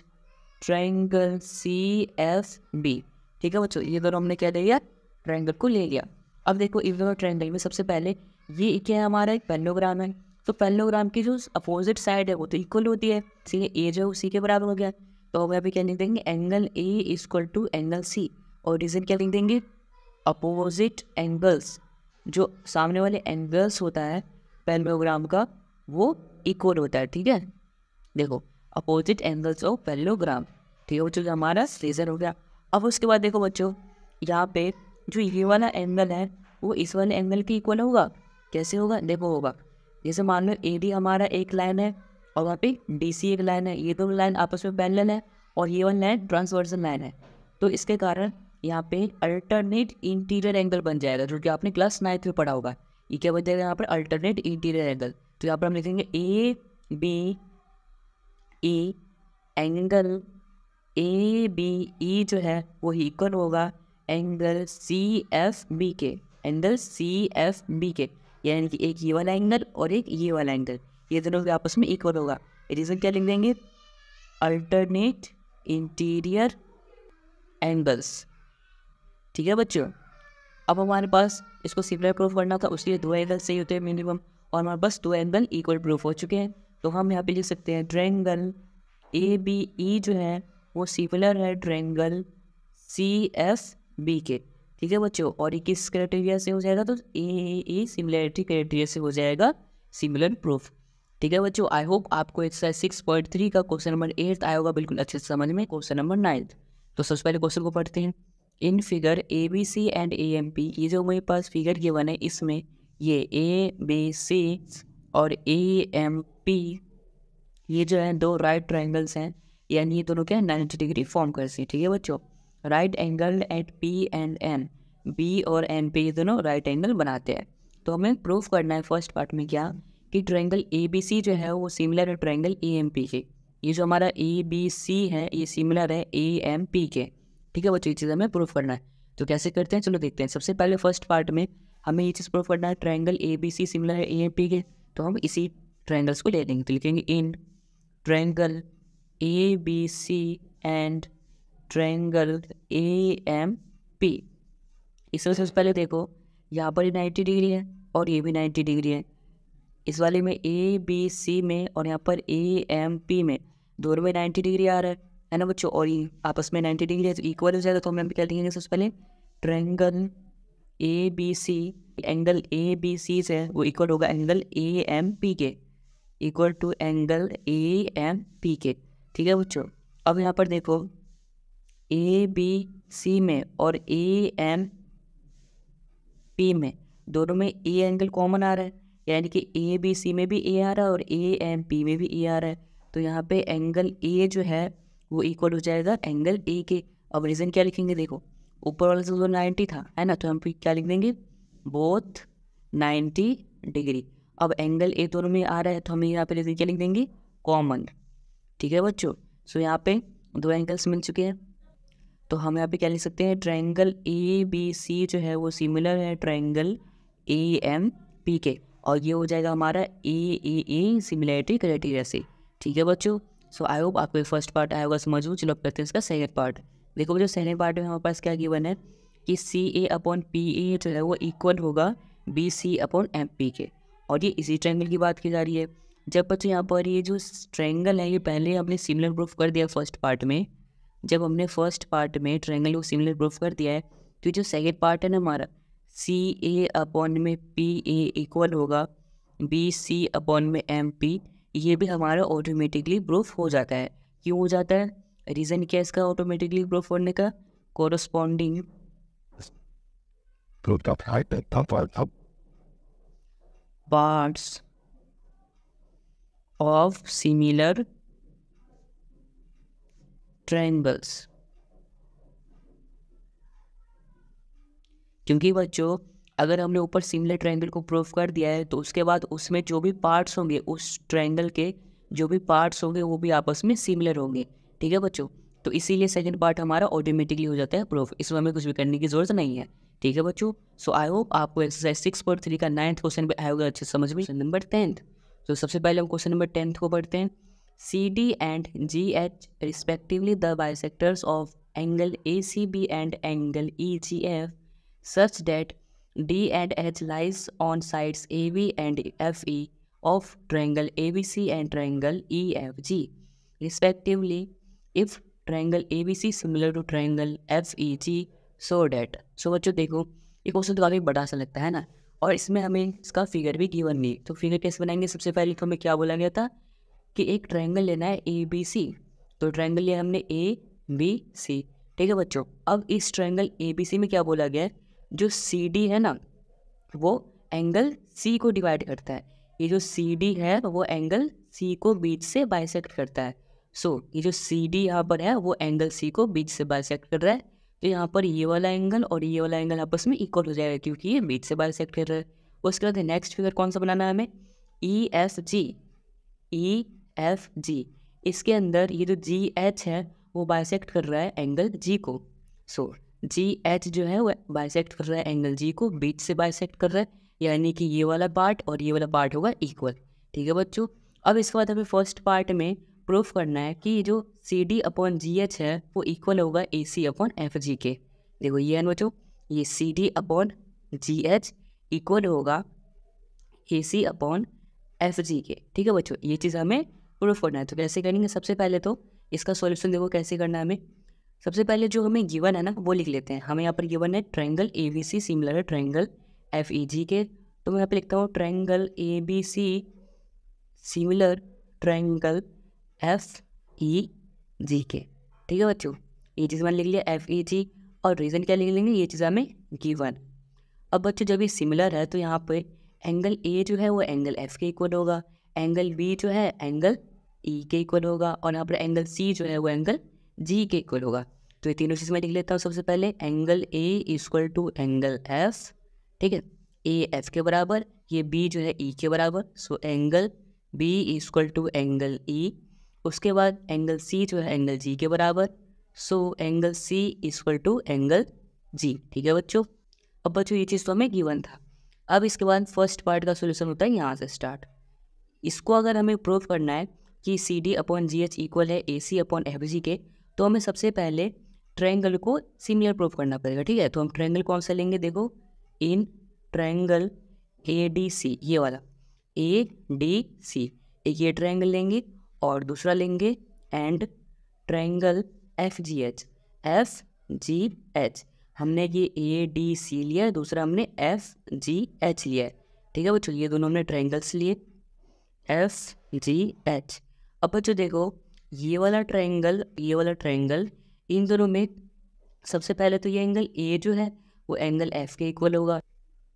triangle CFB। ठीक है बच्चों, ये दोनों हमने क्या ले लिया, ट्रायंगल को ले लिया। अब देखो इन दोनों ट्रायंगल में सबसे पहले ये क्या है, हमारा एक पैरेललोग्राम है। तो पैरेललोग्राम की जो अपोजिट साइड है वो तो इक्वल होती है, ठीक है, A जो है उसी के बराबर हो गया। तो हम यहाँ पे क्या लिख देंगे, angle A equal to angle C, और रीजन क्या लिख देंगे, अपोजिट एंगल्स, जो सामने वाले एंगल्स होता है पैरेललोग्राम का वो इक्वल होता है। ठीक है, देखो अपोजिट एंगल्स ऑफ पैरेललोग्राम। ठीक है बच्चों, हमारा रीजन हो गया। अब उसके बाद देखो बच्चों, यहाँ पे जो ये वाला एंगल है वो इस वाले एंगल के इक्वल होगा। कैसे होगा, देखो होगा, जैसे मान लो AD हमारा एक लाइन है और वहाँ पे DC एक लाइन है, ये दोनों लाइन आपस में पैरेलल है, और ये वाली लाइन ट्रांसवर्सल लाइन है। तो इसके कारण यहाँ पे अल्टरनेट इंटीरियर एंगल बन जाएगा, जो कि आपने क्लास 9 में पढ़ा होगा। ये क्या बन जाएगा यहाँ पर, अल्टरनेट इंटीरियर एंगल। तो यहाँ पर हम लिखेंगे ABE एंगल ABE जो है वो इक्वल होगा एंगल CFB के, एंगल CFB के, यानी कि एक ये वाला एंगल और एक ये वाला एंगल, ये दोनों के आपस में इक्वल होगा। रीजन क्या लिख देंगे, अल्टरनेट इंटीरियर एंगल्स। ठीक है बच्चों, अब हमारे पास इसको सिमिलर प्रूफ करना था, उसके लिए 2 एंगल सही होते हैं मिनिमम, और हमारे पास 2 एंगल इक्वल प्रूफ हो चुके हैं। तो हम यहाँ पे लिख सकते हैं ट्रायंगल ABE जो है वो सिमिलर है ट्रायंगल CFB के। ठीक है बच्चों, और ये किस क्राइटेरिया से हो जाएगा, तो ए सिमिलरिटी क्राइटेरिया से हो जाएगा सिमिलर प्रूफ। ठीक है बच्चों, आई होप आपको एक्सरसाइज 6.3 का क्वेश्चन नंबर 8 आया होगा बिल्कुल अच्छे से समझ में। क्वेश्चन नंबर 9, तो सबसे पहले क्वेश्चन को पढ़ते हैं। In figure ABC and AMP, ये जो मेरे पास फिगर गिवन है इसमें ये ABC और AMP ये जो है 2 राइट ट्रायंगल्स हैं, यानी ये दोनों क्या 90 डिग्री फॉर्म करते हैं। ठीक है बच्चों, right angle at P and N, B और N पे ये दोनों राइट एंगल बनाते हैं। तो हमें प्रूफ करना है फर्स्ट पार्ट में क्या, कि ट्रायंगल ABC जो है वो सिमिलर है ट्रायंगल AMP के। ये जो हमारा ABC है ये सिमिलर है AMP के। ठीक है बच्चों, ये चीज़ हमें प्रूफ करना है। तो कैसे करते हैं, चलो देखते हैं। सबसे पहले फर्स्ट पार्ट में हमें ये चीज़ प्रूफ करना है, ट्रायंगल ABC सिमिलर है AMP के। तो हम इसी ट्रायंगल्स को ले लेंगे, तो लिखेंगे in triangle ABC and triangle AMP। इसमें सबसे पहले देखो यहाँ पर 90 डिग्री है और ये भी 90 डिग्री है। इस वाले में ABC में और यहाँ पर AMP में दोनों में 90 डिग्री आ रहा है। है ना बच्चों, और ये आपस में 90 डिग्री है तो इक्वल हो जाएगा। तो हम यहाँ पे क्या लिखेंगे सबसे पहले, triangle A B C, angle A B C से वो इक्वल होगा एंगल ए एम पी के, equal to angle A M P के। ठीक है बच्चों, अब यहाँ पर देखो ए बी सी में और ए एम पी में दोनों में ए एंगल कॉमन आ रहा है, यानी कि ए बी सी में भी ए आ रहा है और ए एम पी में भी ए आ रहा है। तो यहाँ पे एंगल ए जो है वो इक्वल हो जाएगा एंगल ए के। अब रीज़न क्या लिखेंगे, देखो ऊपर वाला तो 90 था, है ना, तो हम फिर क्या लिख देंगे, बोथ 90 डिग्री। अब एंगल ए दोनों में आ रहा है तो हम यहाँ पे रीज़न क्या लिख देंगे, कॉमन। ठीक है बच्चों, सो यहाँ पे दो एंगल्स मिल चुके हैं, तो हम यहाँ पे क्या लिख सकते हैं, ट्रायंगल ए बी सी जो है वो सिमिलर है ट्रायंगल ए एम पी के, और ये हो जाएगा हमारा ए सिमिलरिटी क्राइटेरिया से। ठीक है बच्चों, सो आई होप आपको फर्स्ट पार्ट आया होगा समझ में। चलो अब करते हैं इसका सेकंड पार्ट। देखो बच्चों सेकंड पार्ट में हमारे पास क्या गिवन है कि सी ए अपॉन पी ए जो है वो इक्वल होगा B C upon M P के, और ये इसी ट्रायंगल की बात की जा रही है। जब बच्चों यहाँ पर ये जो ट्रायंगल है ये पहले हमने सिमिलर प्रूफ कर दिया फर्स्ट पार्ट में, जब हमने फर्स्ट पार्ट में ट्रायंगल को सिमिलर प्रूफ कर दिया है, तो जो सेकंड पार्ट है ना हमारा, सी ए अपॉन में पी ए इक्वल होगा बी सी अपॉन में एम पी, ये भी हमारा ऑटोमेटिकली प्रूफ हो जाता है। क्यों हो जाता है, रीज़न क्या है इसका ऑटोमेटिकली प्रूफ होने का, corresponding parts of similar triangles. क्योंकि बच्चों अगर हमने ऊपर सिमिलर ट्रायंगल को प्रूफ कर दिया है तो उसके बाद उसमें जो भी पार्ट्स होंगे, उस ट्रायंगल के जो भी पार्ट्स होंगे वो भी आपस में सिमिलर होंगे। ठीक है बच्चों, तो इसीलिए सेकंड पार्ट हमारा ऑटोमेटिकली हो जाता है प्रूफ, इसमें हमें कुछ भी करने की जरूरत नहीं है। ठीक है बच्चों, सो आई होप आपको एक्सरसाइज 6.3 का 9th क्वेश्चन भी आएगा अच्छे समझ में। क्वेश्चन नंबर 10th, तो सबसे पहले हम क्वेश्चन नंबर 10th को पढ़ते हैं। C D and G H respectively the bisectors of angle A C B and angle E G F such that D and H lies on sides AB and FE of triangle ABC and triangle EFG respectively. If triangle ABC similar to triangle FEG, so that, so बच्चों देखो ये question तो काफ़ी बड़ा सा लगता है ना, और इसमें हमें इसका फिगर भी गिवन नहीं। तो फिगर कैसे बनाएंगे, सबसे पहले तो हमें क्या बोला गया था कि एक ट्रायंगल लेना है ए बी सी, तो ट्रायंगल लिया हमने ए बी सी। ठीक है बच्चों, अब इस ट्रायंगल ए बी सी में क्या बोला गया है, जो सी डी है ना वो एंगल सी को डिवाइड करता है। ये जो सी डी है वो एंगल सी को बीच से बाइसेक्ट करता है। सो ये जो सी डी यहाँ पर है वो एंगल सी को बीच से बाइसेक्ट कर रहा है, तो यहाँ पर ये वाला एंगल और ये वाला एंगल आपस में इक्वल हो जाएगा क्योंकि ये बीच से बाइसेक्ट कर रहा है। उसके बाद नेक्स्ट फिगर कौन सा बनाना है हमें, ई एफ जी। इसके अंदर ये जो जी एच है वो बाइसेक्ट कर रहा है एंगल जी को। सो जी एच जो है वो बाइसेक्ट कर रहा है एंगल जी को, बीच से बाइसेक्ट कर रहा है, यानी कि ये वाला पार्ट और ये वाला पार्ट होगा इक्वल। ठीक है बच्चों, अब इसके बाद हमें फर्स्ट पार्ट में प्रूफ करना है कि जो C D upon G H है वो इक्वल होगा ए सी अपॉन एफ जी के। देखो ये है ना बच्चों, ये C D upon G H equal होगा ए सी अपॉन एफ जी के। ठीक है बच्चों, ये चीज़ हमें प्रूफ करना है। तो कैसे करेंगे, सबसे पहले तो इसका सॉल्यूशन देखो कैसे करना है हमें। सबसे पहले जो हमें गिवन है ना वो लिख लेते हैं। हमें यहाँ पर गिवन है triangle A B C similar है ट्रायंगल एफ ई जी के, तो मैं यहाँ पे लिखता हूँ triangle A B C similar triangle F E G के। ठीक है बच्चों, ये चीज़ मैंने लिख लिया एफ ई जी, और रीज़न क्या लिख लेंगे, ये चीज़ हमें गिवन। अब बच्चों जब ये सिमिलर है तो यहाँ पे एंगल ए जो है वो एंगल एफ के इक्वल होगा, एंगल बी जो है एंगल ई के इक्वल होगा, और यहाँ पर एंगल सी जो है वो एंगल जी के इक्वल होगा। तो ये तीनों चीज़ मैं लिख लेता हूँ। सबसे पहले angle A equal to angle F, ठीक है, ए एफ के बराबर, ये बी जो है ई के बराबर, so angle B equal to angle E. उसके बाद एंगल सी जो है एंगल जी के बराबर, so angle C equal to angle G. ठीक है बच्चों, अब बच्चों ये चीज़ तो हमें गिवन था। अब इसके बाद फर्स्ट पार्ट का सोल्यूशन होता है यहाँ से स्टार्ट। इसको अगर हमें प्रूव करना है कि C D upon G H equal है ए सी अपॉन एफ जी के, तो हमें सबसे पहले ट्रायंगल को सिमिलर प्रूव करना पड़ेगा। ठीक है, तो हम ट्रायंगल कौन सा लेंगे, देखो इन ट्रायंगल ए डी सी, ये वाला ए डी सी, एक ये ट्रायंगल लेंगे और दूसरा लेंगे and triangle F G H हमने ये ए डी सी लिया, दूसरा हमने एफ जी एच लिया है। ठीक है बच्चों, ये दोनों हमने ट्रायंगल्स लिए एफ जी एच। अब बच्चों देखो ये वाला ट्रायंगल इन दोनों में सबसे पहले तो ये एंगल ए जो है वो एंगल एफ के इक्वल होगा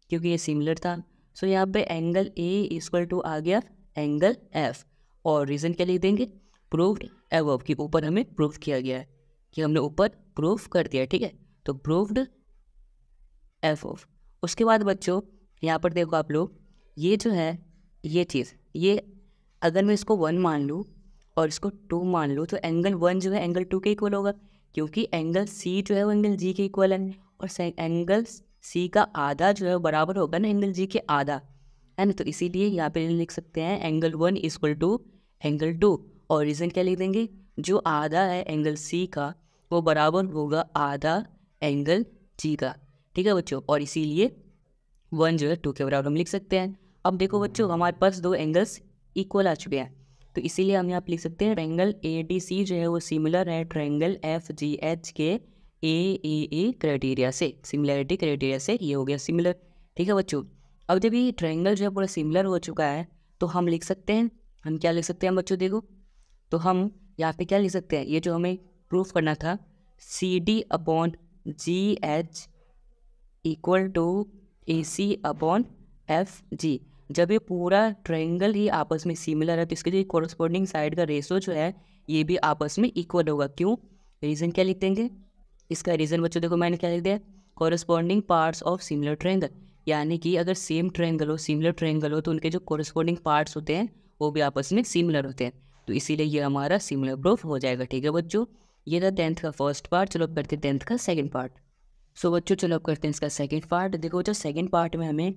क्योंकि ये सिमिलर था। सो यहाँ पे एंगल ए इक्वल टू आ गया एंगल एफ, और रीज़न क्या लिख देंगे, प्रूव्ड एबव, कि ऊपर हमें प्रूव किया गया है, कि हमने ऊपर प्रूफ कर दिया है। ठीक है, तो प्रूव्ड एफ ऑफ। उसके बाद बच्चों यहाँ पर देखो आप लोग, ये जो है ये चीज़, ये अगर मैं इसको 1 मान लूँ और इसको 2 मान लूँ तो एंगल 1 जो है एंगल 2 के इक्वल होगा, क्योंकि एंगल सी जो है वो एंगल जी के इक्वल है, और एंगल सी का आधा जो है वो बराबर होगा ना एंगल जी के आधा, है ना। तो इसीलिए यहाँ पे लिख सकते हैं एंगल 1 इक्वल टू एंगल 2, और रीज़न क्या लिख देंगे, जो आधा है एंगल सी का वो बराबर होगा आधा एंगल जी का। ठीक है बच्चों, और इसीलिए 1 जो है 2 के बराबर हम लिख सकते हैं। अब देखो बच्चों हमारे पास दो एंगल्स इक्वल आ चुके हैं, तो इसीलिए हम यहाँ पे लिख सकते हैं ट्रायंगल ए डी सी जो है वो सिमिलर है ट्रायंगल एफ जी एच के ए क्राइटेरिया से, सिमिलरिटी क्राइटेरिया से ये हो गया सिमिलर। ठीक है बच्चों, अब जब ये ट्रायंगल जो है पूरा सिमिलर हो चुका है तो हम लिख सकते हैं, हम क्या लिख सकते हैं बच्चों देखो, तो हम यहाँ पे क्या लिख सकते हैं, ये जो हमें प्रूफ करना था C D upon G H equal to A C upon F G. जब ये पूरा ट्रायंगल ही आपस में सिमिलर है तो इसके जो कोरस्पॉन्डिंग साइड का रेशो जो है ये भी आपस में इक्वल होगा। क्यों, रीज़न क्या लिख देंगे, इसका रीज़न बच्चों देखो मैंने क्या लिख दिया, corresponding parts of similar triangle, यानी कि अगर सेम ट्रायंगल हो, सिमिलर ट्रायंगल हो तो उनके जो कोरस्पॉन्डिंग पार्ट्स होते हैं वो भी आपस में सिमिलर होते हैं, तो इसीलिए ये हमारा सिमिलर प्रूफ हो जाएगा। ठीक है बच्चों, ये था 10th का फर्स्ट पार्ट। चलो अब करते हैं 10th का सेकेंड पार्ट। सो बच्चों चलो अब करते हैं इसका सेकेंड पार्ट। देखो जो सेकेंड पार्ट में हमें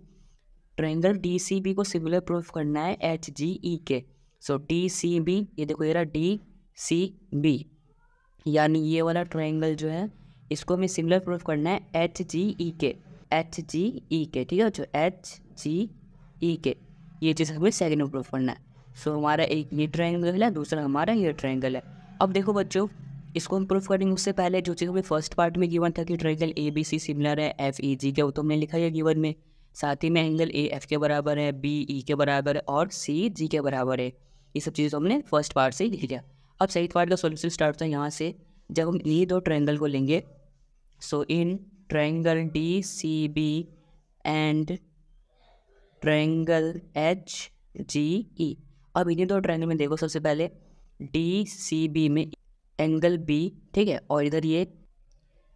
ट्रायंगल डी सी बी को सिमिलर प्रूफ करना है एच जी ई के। सो डी सी बी, ये देखो ये रहा डी सी बी, यानी ये वाला ट्रायंगल जो है इसको हमें सिमिलर प्रूफ करना है एच जी ई के, एच जी ई के। ठीक है जो एच जी ई के, ये चीज़ हमें सेकेंड में प्रूफ करना है। सो हमारा एक ये ट्रायंगल है, दूसरा हमारा ये ट्रायंगल है। अब देखो बच्चों इसको हम प्रूफ करेंगे उससे पहले जो चीज़ हमें फर्स्ट पार्ट में गिवन था कि triangle A B C similar है एफ ई जी के, वो तो हमने लिखा है गिवन में, साथ ही में एंगल ए एफ के बराबर है, बी ई के बराबर है और सी जी के बराबर है। ये सब चीज़ें हमने फर्स्ट पार्ट से ही लिख लिया। अब सेकंड पार्ट का सॉल्यूशन स्टार्ट होता है यहाँ से, जब हम ये दो ट्रायंगल को लेंगे। So in triangle D C B and triangle H G E, अब इन्हीं दो ट्रायंगल में देखो सबसे पहले डी सी बी में एंगल बी, ठीक है, और इधर ये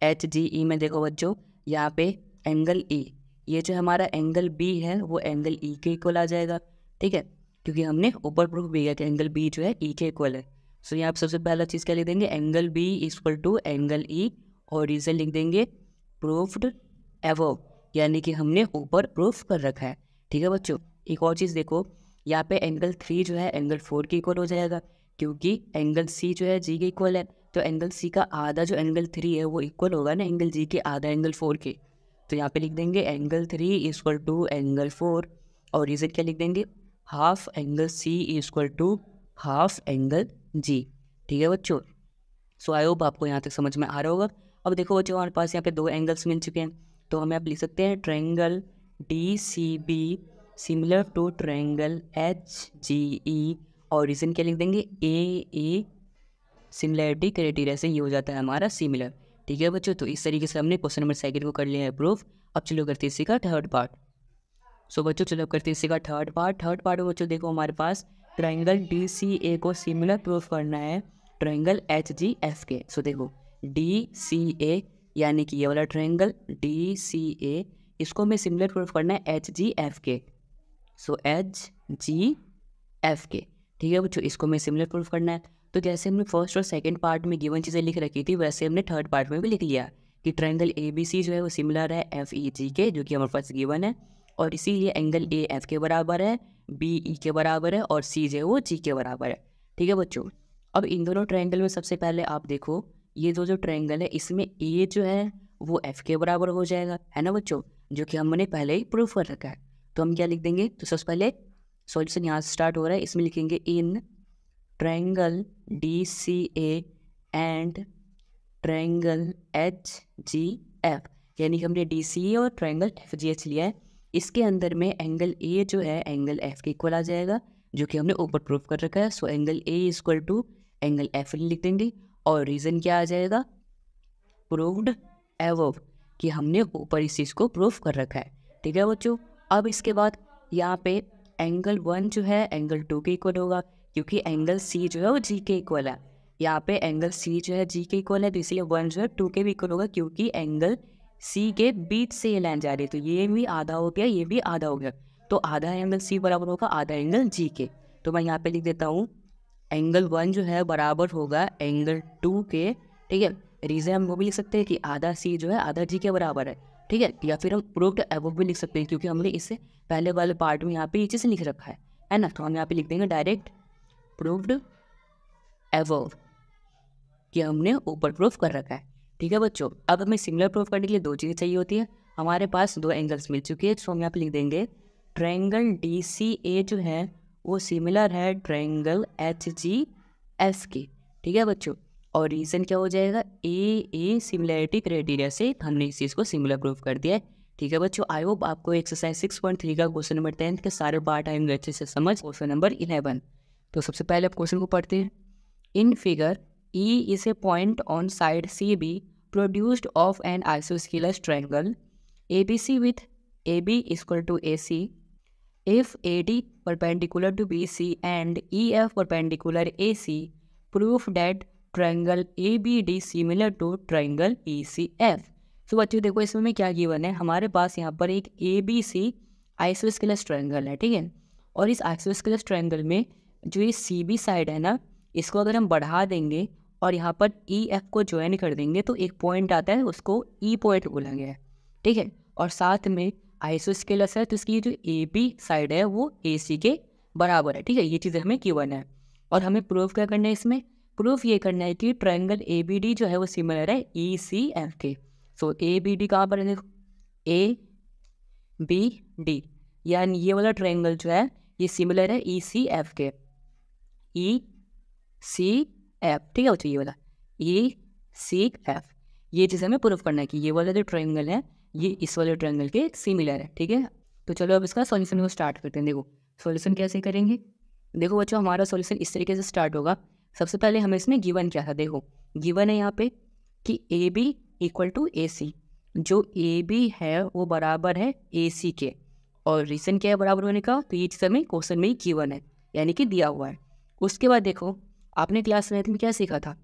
एच जी ई में देखो बच्चों यहाँ पे एंगल ई, ये जो हमारा एंगल बी है वो एंगल ई के इक्वल आ जाएगा। ठीक है, क्योंकि हमने ऊपर प्रूफ भी किया कि एंगल बी जो है ई के इक्वल है। सो यहाँ पे सबसे पहला चीज़ क्या लिख देंगे, angle B equal to angle E, और रीज़न लिख देंगे प्रूफ्ड एबव, यानी कि हमने ऊपर प्रूफ कर रखा है। ठीक है बच्चों, एक और चीज़ देखो यहाँ पे एंगल 3 जो है एंगल 4 के इक्वल हो जाएगा, क्योंकि एंगल सी जो है जी के इक्वल है, तो एंगल सी का आधा जो एंगल 3 है वो इक्वल होगा ना एंगल जी के आधा एंगल 4 के। तो यहाँ पे लिख देंगे एंगल 3 इक्वल टू एंगल 4, और रीज़न क्या लिख देंगे, half angle C equal to half angle G. ठीक है बच्चों, सो आई होप आपको यहाँ तक समझ में आ रहा होगा। अब देखो बच्चों हमारे पास यहाँ पे दो एंगल्स मिल चुके हैं, तो हमें आप लिख सकते हैं triangle D C B similar to triangle H G E, और रीज़न क्या लिख देंगे, ए सिमिलरिटी क्राइटेरिया से ये हो जाता है हमारा सिमिलर। ठीक है बच्चों, तो इस तरीके से हमने क्वेश्चन नंबर सेकंड को कर लिया है प्रूफ। अब चलो करते हैं इसी का थर्ड पार्ट। सो बच्चों चलो करते हैं इसी का थर्ड पार्ट में बच्चों देखो हमारे पास ट्रायंगल डी सी ए को सिमिलर प्रूफ करना है ट्रायंगल एच जी एफ के। सो देखो डी सी ए, यानी कि ये वाला ट्रायंगल डी सी ए, इसको हमें सिमिलर प्रूफ करना है एच जी एफ के। सो एच जी एफ के, ठीक है बच्चों, इसको हमें सिमिलर प्रूफ करना है। तो जैसे हमने फर्स्ट और सेकंड पार्ट में गिवन चीज़ें लिख रखी थी वैसे हमने थर्ड पार्ट में भी लिख लिया कि ट्रायंगल ए बी सी जो है वो सिमिलर है एफ ई जी के, जो कि हमारे पास गिवन है, और इसीलिए एंगल ए एफ के बराबर है, बी ई के बराबर है, और सी जो है वो जी के बराबर है। ठीक है बच्चों, अब इन दोनों ट्रायंगल में सबसे पहले आप देखो ये जो ट्रायंगल है इसमें ए जो है वो एफ के बराबर हो जाएगा, है ना बच्चों, जो कि हमने पहले ही प्रूफ कर रखा है। तो हम क्या लिख देंगे, तो सबसे पहले सॉल्यूशन यहाँ से स्टार्ट हो रहा है, इसमें लिखेंगे in triangle D C A and triangle H G F, यानी कि हमने डी सी और ट्रायंगल एफ जी एच लिया है। इसके अंदर में एंगल ए जो है एंगल एफ के इक्वल आ जाएगा, जो कि हमने ऊपर प्रूफ कर रखा है। So angle A equal to angle F लिख देंगे, और रीज़न क्या आ जाएगा, प्रूव्ड एवव, कि हमने ऊपर इस चीज़ को प्रूफ कर रखा है। ठीक है बच्चों। अब इसके बाद यहाँ पे एंगल 1 जो है एंगल 2 के इक्वल होगा, क्योंकि एंगल सी जो है वो जी के इक्वल है। यहाँ पे एंगल सी जो है जी के इक्वल है, तो इसलिए 1 जो है 2 के भी इक्वल होगा, क्योंकि एंगल सी के बीच से ये लाइन जा रही है। तो ये भी आधा हो गया, ये भी आधा हो गया, तो आधा एंगल सी बराबर होगा आधा एंगल जी के। तो मैं यहाँ पे लिख देता हूँ एंगल 1 जो है बराबर होगा एंगल 2 के। ठीक है, रीज़न हम वो भी लिख सकते हैं कि आधा सी जो है आधा जी के बराबर है। ठीक है, या फिर हम प्रूव्ड एबव भी लिख सकते हैं, क्योंकि हमने इससे पहले वाले पार्ट में यहाँ पे ये चीज़ लिख रखा है ना। तो हम यहाँ पे लिख देंगे डायरेक्ट प्रूव्ड एबव, कि हमने ऊपर प्रूफ कर रखा है। ठीक है बच्चों। अब हमें सिमिलर प्रूफ करने के लिए दो चीज़ें चाहिए होती है। हमारे पास दो एंगल्स मिल चुके हैं, तो हम यहाँ पे लिख देंगे ट्रायंगल डी सी ए जो है वो सिमिलर है ट्रायंगल एच जी एफ के। ठीक है बच्चों। और रीज़न क्या हो जाएगा, ए सिमिलैरिटी क्राइटेरिया से हमने इस चीज़ को सिमिलर प्रूफ कर दिया है। ठीक है बच्चों। आई होप आपको एक्सरसाइज 6.3 का क्वेश्चन नंबर 10 के सारे पार्ट आएंगे अच्छे से समझ। क्वेश्चन नंबर 11, तो सबसे पहले आप क्वेश्चन को पढ़ते हैं। In figure E is a point on side CB produced of an isosceles triangle ABC with AB equal to AC. If AD perpendicular to BC and EF perpendicular AC, prove that triangle ABD similar to triangle ECF. तो बच्चों देखो इसमें क्या given है, हमारे पास यहाँ पर एक ABC आइसोस्केलस ट्रायंगल है। ठीक है, और इस आइसोस्केलस ट्रायंगल में जो ये CB साइड है ना, इसको अगर हम बढ़ा देंगे और यहाँ पर EF को ज्वाइन कर देंगे तो एक पॉइंट आता है, उसको E पॉइंट बोला गया है। ठीक है, और साथ में आइसोस्केलस है, तो इसकी जो AB साइड है वो AC के बराबर है। ठीक है, ये चीज़ हमें गिवन है, और हमें प्रूफ क्या करना है, इसमें प्रूफ ये करना है कि ट्रायंगल ABD जो है वो सिमिलर है ECF के। सो ABD कहाँ पर है, देखो ABD, यानी ये वाला ट्रायंगल जो है ये सिमिलर है ECF के, ECF। ठीक है बच्चों, ये वाला ECF, ये चीज़ हमें प्रूफ करना है कि ये वाला जो ट्रायंगल है ये इस वाले ट्रायंगल के सिमिलर है। ठीक है, तो चलो अब इसका सॉल्यूशन को स्टार्ट करते हैं। देखो सॉल्यूशन कैसे करेंगे, देखो बच्चों हमारा सॉल्यूशन इस तरीके से स्टार्ट होगा। सबसे पहले हमें इसमें गिवन क्या था, देखो गिवन है यहाँ पे कि AB इक्वल टू AC, जो AB है वो बराबर है AC के, और रीज़न क्या है बराबर होने का, तो ये चीज़ हमें क्वेश्चन में ही गिवन है, यानी कि दिया हुआ है। उसके बाद देखो आपने क्लास 9 में क्या सीखा था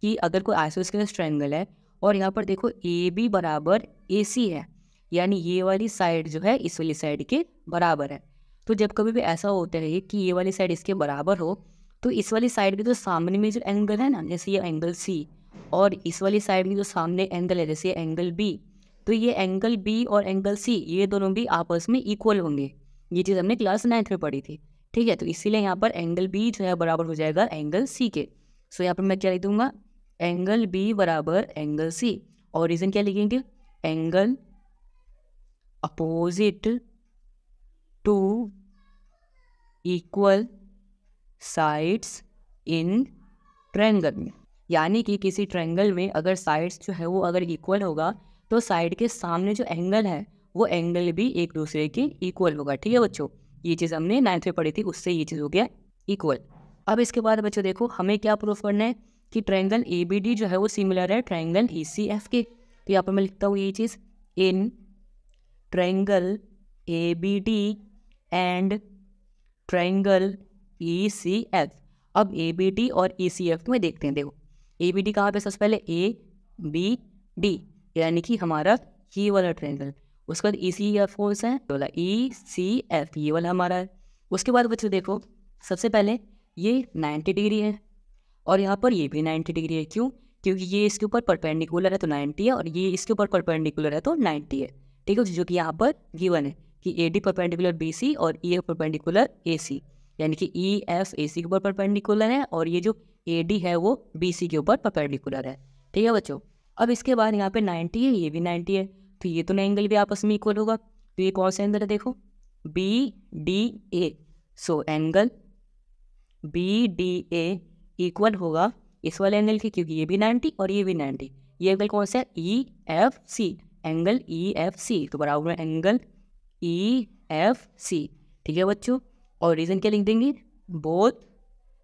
कि अगर कोई आइसोस्केलस ट्रायंगल है और यहाँ पर देखो AB बराबर AC है, यानी ये वाली साइड जो है इस वाली साइड के बराबर है। तो जब कभी भी ऐसा होता है कि ये वाली साइड इसके बराबर हो, तो इस वाली साइड के जो सामने में जो एंगल है ना, जैसे ये एंगल C, और इस वाली साइड में जो सामने एंगल है जैसे एंगल B, तो ये एंगल B और एंगल C ये दोनों भी आपस में इक्वल होंगे। ये चीज़ हमने क्लास 9 में पढ़ी थी। ठीक है, तो इसीलिए यहाँ पर एंगल B जो है बराबर हो जाएगा एंगल C के। सो यहाँ पर मैं क्या लिख दूंगा, एंगल B बराबर एंगल C, और रीज़न क्या लिखेंगे, angle opposite to equal sides in triangle में, यानी कि किसी ट्रायंगल में अगर साइड्स जो है वो अगर इक्वल होगा तो साइड के सामने जो एंगल है वो एंगल भी एक दूसरे के इक्वल होगा। ठीक है बच्चों, ये चीज़ हमने 9th में पढ़ी थी, उससे ये चीज़ हो गया इक्वल। अब इसके बाद बच्चों देखो हमें क्या प्रूफ करना है कि ट्रायंगल ABD जो है वो सिमिलर है ट्रायंगल ECF के। तो यहाँ पर मैं लिखता हूँ ये चीज़, in triangle ABD and triangle ECF। अब ABD और ECF में देखते हैं। देखो ABD कहाँ पे, सबसे पहले ABD यानी कि हमारा ये वाला ट्रायंगल, उसके बाद ECF कौन सा है, बोला ECF, ये वाला हमारा है। उसके बाद बच्चों देखो सबसे पहले ये 90 डिग्री है और यहाँ पर ये भी 90 डिग्री है। क्यों, क्योंकि ये इसके ऊपर परपेंडिकुलर है तो 90 है, और ये इसके ऊपर परपेंडिकुलर है तो 90 है। ठीक है, जो कि यहाँ पर गिवन है कि AD परपेंडिकुलर BC और EF परपेंडिकुलर AC, यानी कि EF AC के ऊपर परपेंडिकुलर है और ये जो AD है वो BC के ऊपर परपेंडिकुलर है। ठीक है बच्चों, अब इसके बाद यहाँ पे 90 है, ये भी 90 है, तो ये तो एंगल भी आपस में इक्वल होगा। तो ये कौन सा एंगल है, देखो BDA। So angle BDA equal होगा इस वाले एंगल की, क्योंकि ये भी 90 और ये भी 90। ये एंगल कौन सा है? EFC, एंगल EFC, तो बराबर है एंगल EFC। ठीक है बच्चों, और रीजन क्या लिख देंगे? बोथ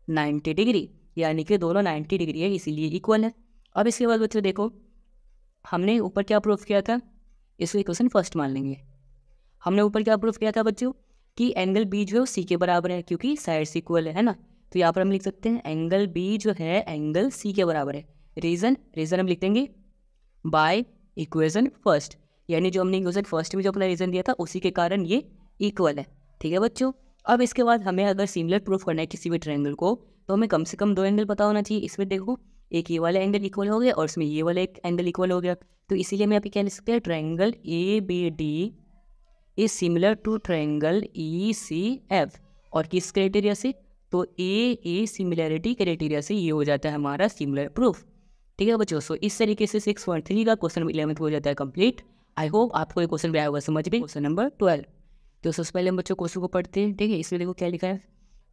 90 डिग्री, यानी कि दोनों 90 डिग्री है, इसीलिए इक्वल है। अब इसके बाद बच्चों देखो, हमने ऊपर क्या प्रूफ किया था, इसको इक्वेशन फर्स्ट मान लेंगे। हमने ऊपर क्या प्रूफ किया था बच्चों कि एंगल बी जो है सी के बराबर है, क्योंकि साइड्स इक्वल है ना। तो यहाँ पर हम लिख सकते हैं एंगल बी जो है एंगल सी के बराबर है। रीजन हम लिख देंगे बाय इक्वेशन फर्स्ट, यानी जो हमने इक्वेशन फर्स्ट में जो अपना रीजन दिया था उसी के कारण ये इक्वल है। ठीक है बच्चों, अब इसके बाद हमें अगर सिमिलर प्रूफ करना है किसी भी ट्रायंगल को, तो हमें कम से कम 2 एंगल पता होना चाहिए। इसमें देखो, एक ये वाला एंगल इक्वल हो गया और इसमें ये वाला एक एंगल इक्वल हो गया, तो इसीलिए हम यहाँ पे क्या लिख सकते हैं, triangle ABD is similar to triangle ECF। और किस क्राइटेरिया से? तो ए सिमिलैरिटी क्राइटेरिया से ये हो जाता है हमारा सिमिलर प्रूफ। ठीक है बच्चों, सो इस तरीके से 6.3 का क्वेश्चन 11th हो जाता है कंप्लीट। आई होप आपको ये क्वेश्चन भी आया होगा समझ में। क्वेश्चन नंबर 12, तो सबसे पहले हम बच्चों क्वेश्चन को पढ़ते हैं। ठीक है, इसमें देखो क्या लिखा है,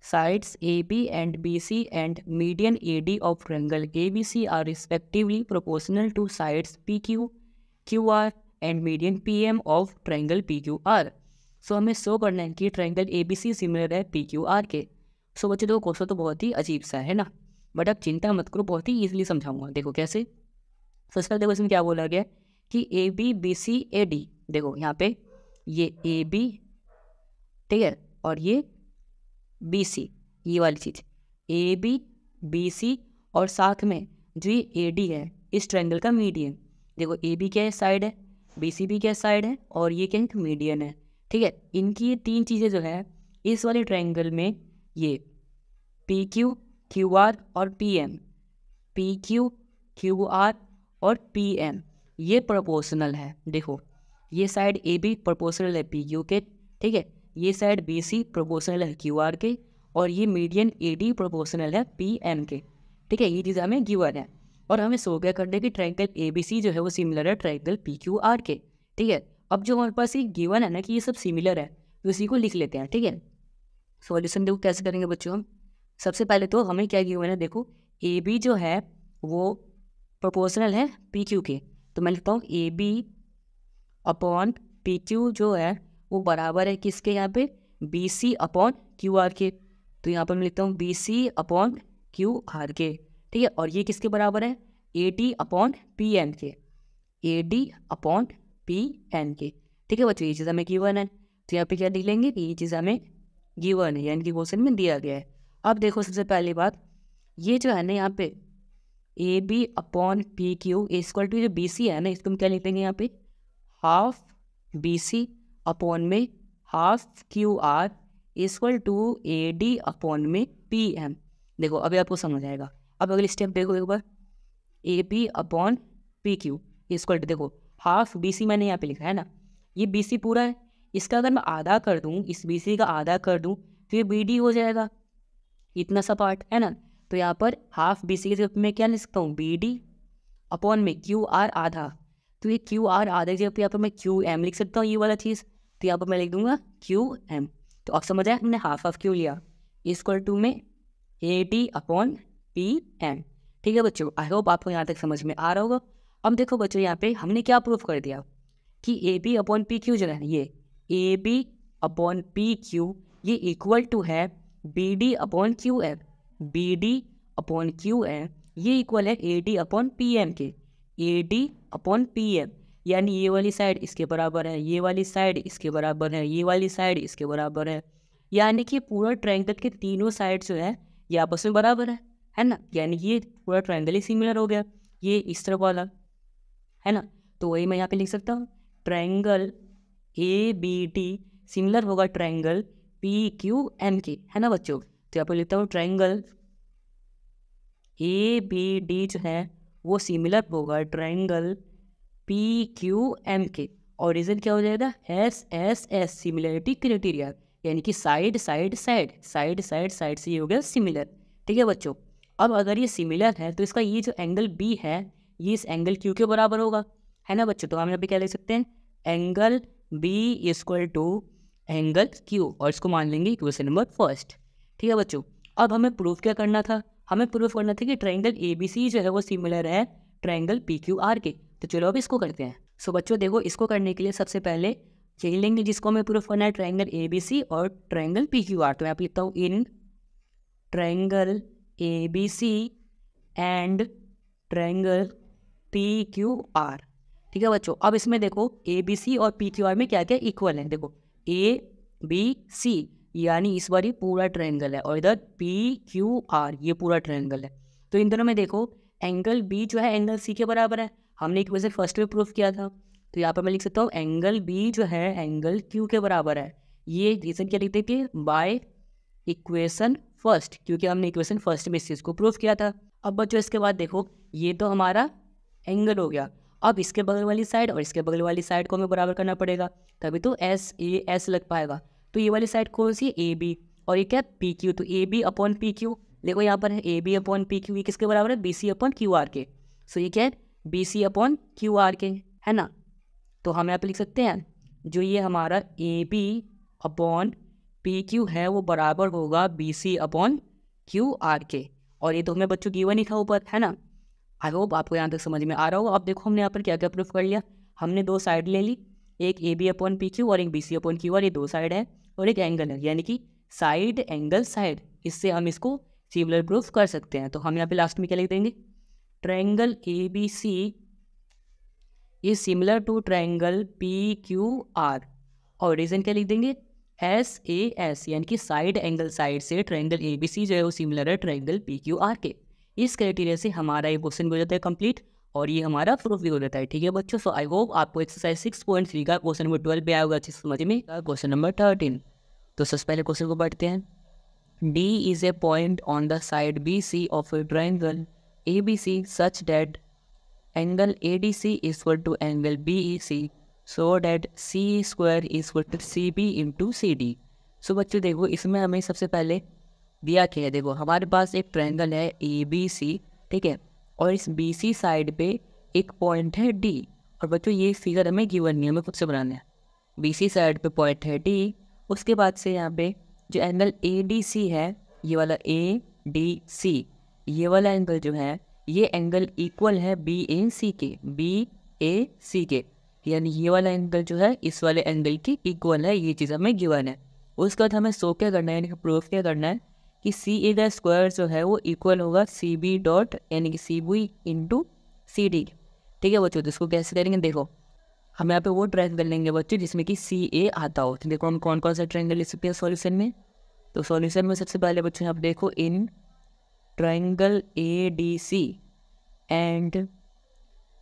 sides AB and BC and median AD of triangle ABC are respectively proportional to sides PQ, QR and median PM of triangle PQR। सो हमें शो करना है कि ट्रायंगल ABC सिमिलर है PQR के। सो बच्चों देखो क्वेश्चन तो बहुत ही अजीब सा है ना, बट आप चिंता मत करो, बहुत ही ईजिली समझाऊंगा। देखो कैसे, फर्स्ट देखो इसमें क्या बोला गया कि AB BC AD, देखो यहाँ पे ये AB, ठीक है, और ये BC, ये वाली चीज़ AB BC, और साथ में जो ये AD है इस ट्रायंगल का मीडियन। देखो AB क्या है, साइड है, BC भी क्या साइड है, और ये क्या है, मीडियन है। ठीक है, इनकी ये 3 चीज़ें जो है इस वाले ट्रायंगल में, ये PQ QR और PM, PQ QR और PM ये प्रोपोर्शनल है। देखो ये साइड AB प्रोपोर्शनल है PQ के, ठीक है, ये साइड BC प्रोपोर्शनल है QR के, और ये मीडियन AD प्रोपोर्शनल है PM के। ठीक है, ये चीज़ हमें गिवन है, और हमें शो क्या करने की ट्रायंगल ABC जो है वो सिमिलर है ट्रायंगल PQR के। ठीक है, अब जो हमारे पास ये गिवन है ना कि ये सब सिमिलर है, तो इसी को लिख लेते हैं। ठीक है, सॉल्यूशन देखो कैसे करेंगे बच्चों हम। सबसे पहले तो हमें क्या गिवन है, देखो AB जो है वो प्रोपोर्शनल है PQ के, तो मैं लिखता हूँ AB अपॉन PQ जो है वो बराबर है किसके, यहाँ पे BC अपॉन QR के। तो यहाँ पर मैं लिखता हूँ BC अपॉन QR के। ठीक है, और ये किसके बराबर है, AD अपॉन PM के, AD अपॉन PM के। ठीक है बच्चों, ये चीज़ हमें गिवन है, तो यहाँ पे क्या लिख लेंगे कि ये चीज़ हमें गिवन है, यानी कि क्वेश्चन में दिया गया है। अब देखो सबसे पहली बात, ये जो है ना यहाँ पे AB upon PQ equal to जो BC है ना, इसको हम क्या लिख देंगे यहाँ पे, हाफ BC अपॉन में half QR equal to AD upon में PM। देखो अभी आपको समझ आएगा। अब अगली स्टेप देखो एक बार, AB upon PQ equal to, देखो हाफ BC मैंने यहाँ पे लिखा है ना, ये BC पूरा है, इसका अगर मैं आधा कर दूँ, इस BC का आधा कर दूँ तो ये BD हो जाएगा, इतना सा पार्ट है ना। तो यहाँ पर हाफ BC की जगह मैं क्या लिख सकता हूँ, BD अपॉन में QR आधा, तो ये QR आधे की जगह पे यहाँ पर मैं QM लिख सकता हूँ, ये वाला चीज़, तो यहाँ पर मैं लिख दूंगा QM। तो अब समझ आया हमने हाफ ऑफ क्यों लिया, इक्वल टू में AD अपॉन PM। ठीक है बच्चों, आई होप आपको यहाँ तक समझ में आ रहा होगा। अब देखो बच्चों यहाँ पे हमने क्या प्रूफ कर दिया कि AB अपॉन PQ जो है, ये AB अपॉन PQ ये इक्वल टू है BD upon QM, BD upon QM ये इक्वल है AD अपॉन PM के, AD अपॉन PM, यानी ये वाली साइड इसके बराबर है, ये वाली साइड इसके बराबर है, ये वाली साइड इसके बराबर है, यानी कि पूरा ट्रायंगल के तीनों साइड जो है ये आपस में बराबर है ना, यानी ये पूरा ट्रायंगल ही सिमिलर हो गया, ये इस तरफ वाला है ना। तो वही मैं यहाँ पे लिख सकता हूँ, ट्रायंगल ABD सिमिलर होगा ट्रायंगल PQM के, है ना बच्चों। तो यहाँ पे लिखता हूँ ट्रायंगल ABD जो है वो सिमिलर होगा ट्रायंगल PQM के, और रीजन क्या हो जाएगा, SSS सिमिलरिटी क्राइटेरिया, यानी कि side side side side side side से ये हो गया सिमिलर। ठीक है बच्चों, अब अगर ये सिमिलर है तो इसका ये जो एंगल B है ये इस एंगल Q के बराबर होगा, है ना बच्चों। तो हम यहाँ पे क्या लिख सकते हैं, angle B equal to angle Q, और इसको मान लेंगे इक्वेशन नंबर फर्स्ट। ठीक है बच्चों, अब हमें प्रूफ क्या करना था, हमें प्रूफ करना था कि ट्रायंगल ABC जो है वो सिमिलर है ट्रायंगल PQR के। तो चलो अब इसको करते हैं। सो बच्चों देखो, इसको करने के लिए सबसे पहले यही लेंगे जिसको हमें प्रूफ करना है, ट्रायंगल ABC और ट्रायंगल PQR। तो यहाँ पे लिखता हूँ in triangle ABC and triangle PQR। ठीक है बच्चों, अब इसमें देखो ABC और PQR में क्या क्या इक्वल है। देखो ABC यानी इस बार ये पूरा ट्रायंगल है और इधर PQR ये पूरा ट्रायंगल है। तो इन दोनों में देखो एंगल B जो है एंगल C के बराबर है, हमने इक्वेशन फर्स्ट में प्रूफ किया था। तो यहाँ पर मैं लिख सकता हूँ एंगल B जो है एंगल Q के बराबर है। ये रीजन क्या लिखते थे, बाय इक्वेशन फर्स्ट, क्योंकि हमने इक्वेशन फर्स्ट में इस चीज़ को प्रूफ किया था। अब बच्चों इसके बाद देखो ये तो हमारा एंगल हो गया, अब इसके बगल वाली साइड और इसके बगल वाली साइड को हमें बराबर करना पड़ेगा, तभी तो SAS लग पाएगा। तो ये वाली साइड कौन सी, AB, और ये क्या PQ। तो AB अपॉन PQ, देखो यहाँ पर है AB अपॉन PQ, ये किसके बराबर है, BC अपॉन QR के। सो ये क्या है, BC अपॉन QR के, है ना। तो हम यहाँ पे लिख सकते हैं जो ये हमारा AB अपॉन PQ है वो बराबर होगा BC अपॉन QR के। और ये तो हमें बच्चों गिवन ही था ऊपर, है ना। आई होप आपको यहाँ तक समझ में आ रहा होगा। अब देखो हमने यहाँ पर क्या क्या प्रूफ कर लिया, हमने दो साइड ले ली, एक AB अपॉन PQ और एक BC अपॉन QR, ये दो साइड है, और एक एंगल है यानी कि साइड एंगल साइड, इससे हम इसको सिमिलर प्रूफ कर सकते हैं। तो हम यहाँ पे लास्ट में क्या लिख देंगे, triangle ABC is similar to triangle PQR, और रीजन क्या लिख देंगे, SAS यानी कि साइड एंगल साइड से ट्रायंगल ABC जो है वो सिमिलर है ट्रायंगल PQR के। इस क्राइटेरिया से हमारा ये क्वेश्चन हो जाता है कंप्लीट, और ये हमारा प्रूफ भी हो जाता है। ठीक है बच्चों, सो आई होप आपको एक्सरसाइज 6.3 का क्वेश्चन नंबर 12 भी आया होगा अच्छे समझ में। क्वेश्चन नंबर 13, तो सबसे पहले क्वेश्चन को पढ़ते हैं। D is a point on the side BC of a triangle ABC such that angle ADC is equal to angle BEC so that C square is equal to CB into CD। सो बच्चों देखो इसमें हमें सबसे पहले दिया क्या है, देखो हमारे पास एक ट्रायंगल है ABC, ठीक है, और इस BC साइड पे एक पॉइंट है D। और बच्चों ये फिगर हमें गिवन नहीं है, हमें खुद से बनाना है। BC साइड पे पॉइंट है D, उसके बाद से यहाँ पे जो एंगल ADC है, ये वाला ADC, ये वाला एंगल जो है ये एंगल इक्वल है BAC के, यानी ये वाला एंगल जो है इस वाले एंगल की इक्वल है, ये चीज़ हमें गिवन है। उसके बाद हमें शो क्या करना है, यानी कि प्रूफ क्या करना है कि CA का स्क्वायर जो है वो इक्वल होगा CB डॉट यानी कि CB इंटू CD। ठीक है बच्चों, तो इसको कैसे करेंगे, देखो हम यहाँ पे वो ट्रायंगल लेंगे बच्चों जिसमें कि CA आता हो। तो देखो हम कौन कौन सा ट्रायंगल ले सकते हैं सॉल्यूशन में। तो सॉल्यूशन में सबसे पहले बच्चों यहाँ पे देखो in triangle ADC and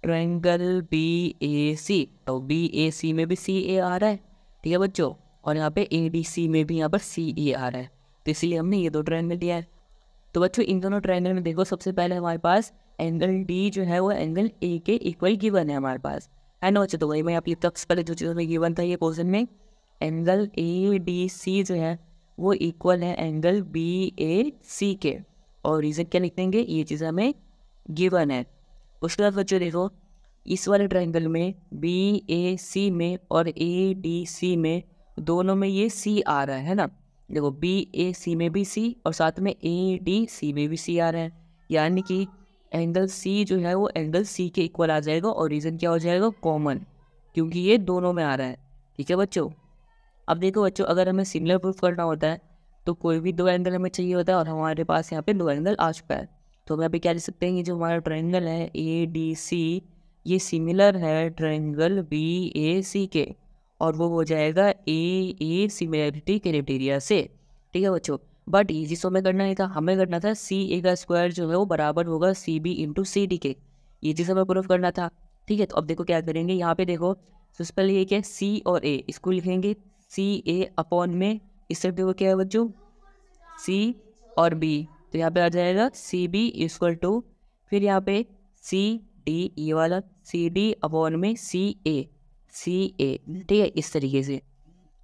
triangle BAC, तो BAC में भी CA आ रहा है, ठीक है बच्चों, और यहाँ पे ADC में भी यहाँ पर CA आ रहा है, तो इसलिए हमने ये दो ट्रायंगल लिया है। तो बच्चों इन दोनों ट्रायंगल में देखो सबसे पहले हमारे पास एंगल D जो है वो एंगल A के इक्वल गिवन है हमारे पास, है ना बच्चों। तो वही मैं आपकी तक पहले जो चीज़ में गिवन था ये क्वेश्चन में, एंगल ADC जो है वो इक्वल है एंगल BAC के, और रीज़न क्या लिख देंगे, ये चीज़ हमें गिवन है। उसके बाद बच्चों देखो इस वाले ट्रायंगल में BAC में और ADC में दोनों में ये C आ रहा है ना। देखो BAC में भी C और साथ में ADC में भी C आ रहा है, यानी कि एंगल C जो है वो एंगल C के इक्वल आ जाएगा, और रीज़न क्या हो जाएगा, कॉमन, क्योंकि ये दोनों में आ रहा है। ठीक है बच्चों, अब देखो बच्चों अगर हमें सिमिलर प्रूफ करना होता है तो कोई भी दो एंगल हमें चाहिए होता है, और हमारे पास यहाँ पे दो एंगल आ चुका है। तो हम यहाँ पे क्या लिख सकते हैं, जो हमारा ट्रायंगल है ADC ये सिमिलर है ट्रायंगल BAC के, और वो हो जाएगा AA सिमिलरिटी क्राइटेरिया से। ठीक है बच्चों, बट ये चीज़ हमें करना नहीं था, हमें करना था CA का स्क्वायर जो है वो बराबर होगा CB इंटू CD के, ये चीज़ हमें प्रूफ करना था। ठीक है, तो अब देखो क्या करेंगे, यहाँ पे देखो सबसे पहले ये क्या है C और A, इसको लिखेंगे CA अपॉन में इस तरफ देखो क्या है बच्चों C और B, तो यहाँ पे आ जाएगा CB इक्वल टू फिर यहाँ पे CD, ये वाला CD अपॉन में CA, ठीक है, इस तरीके से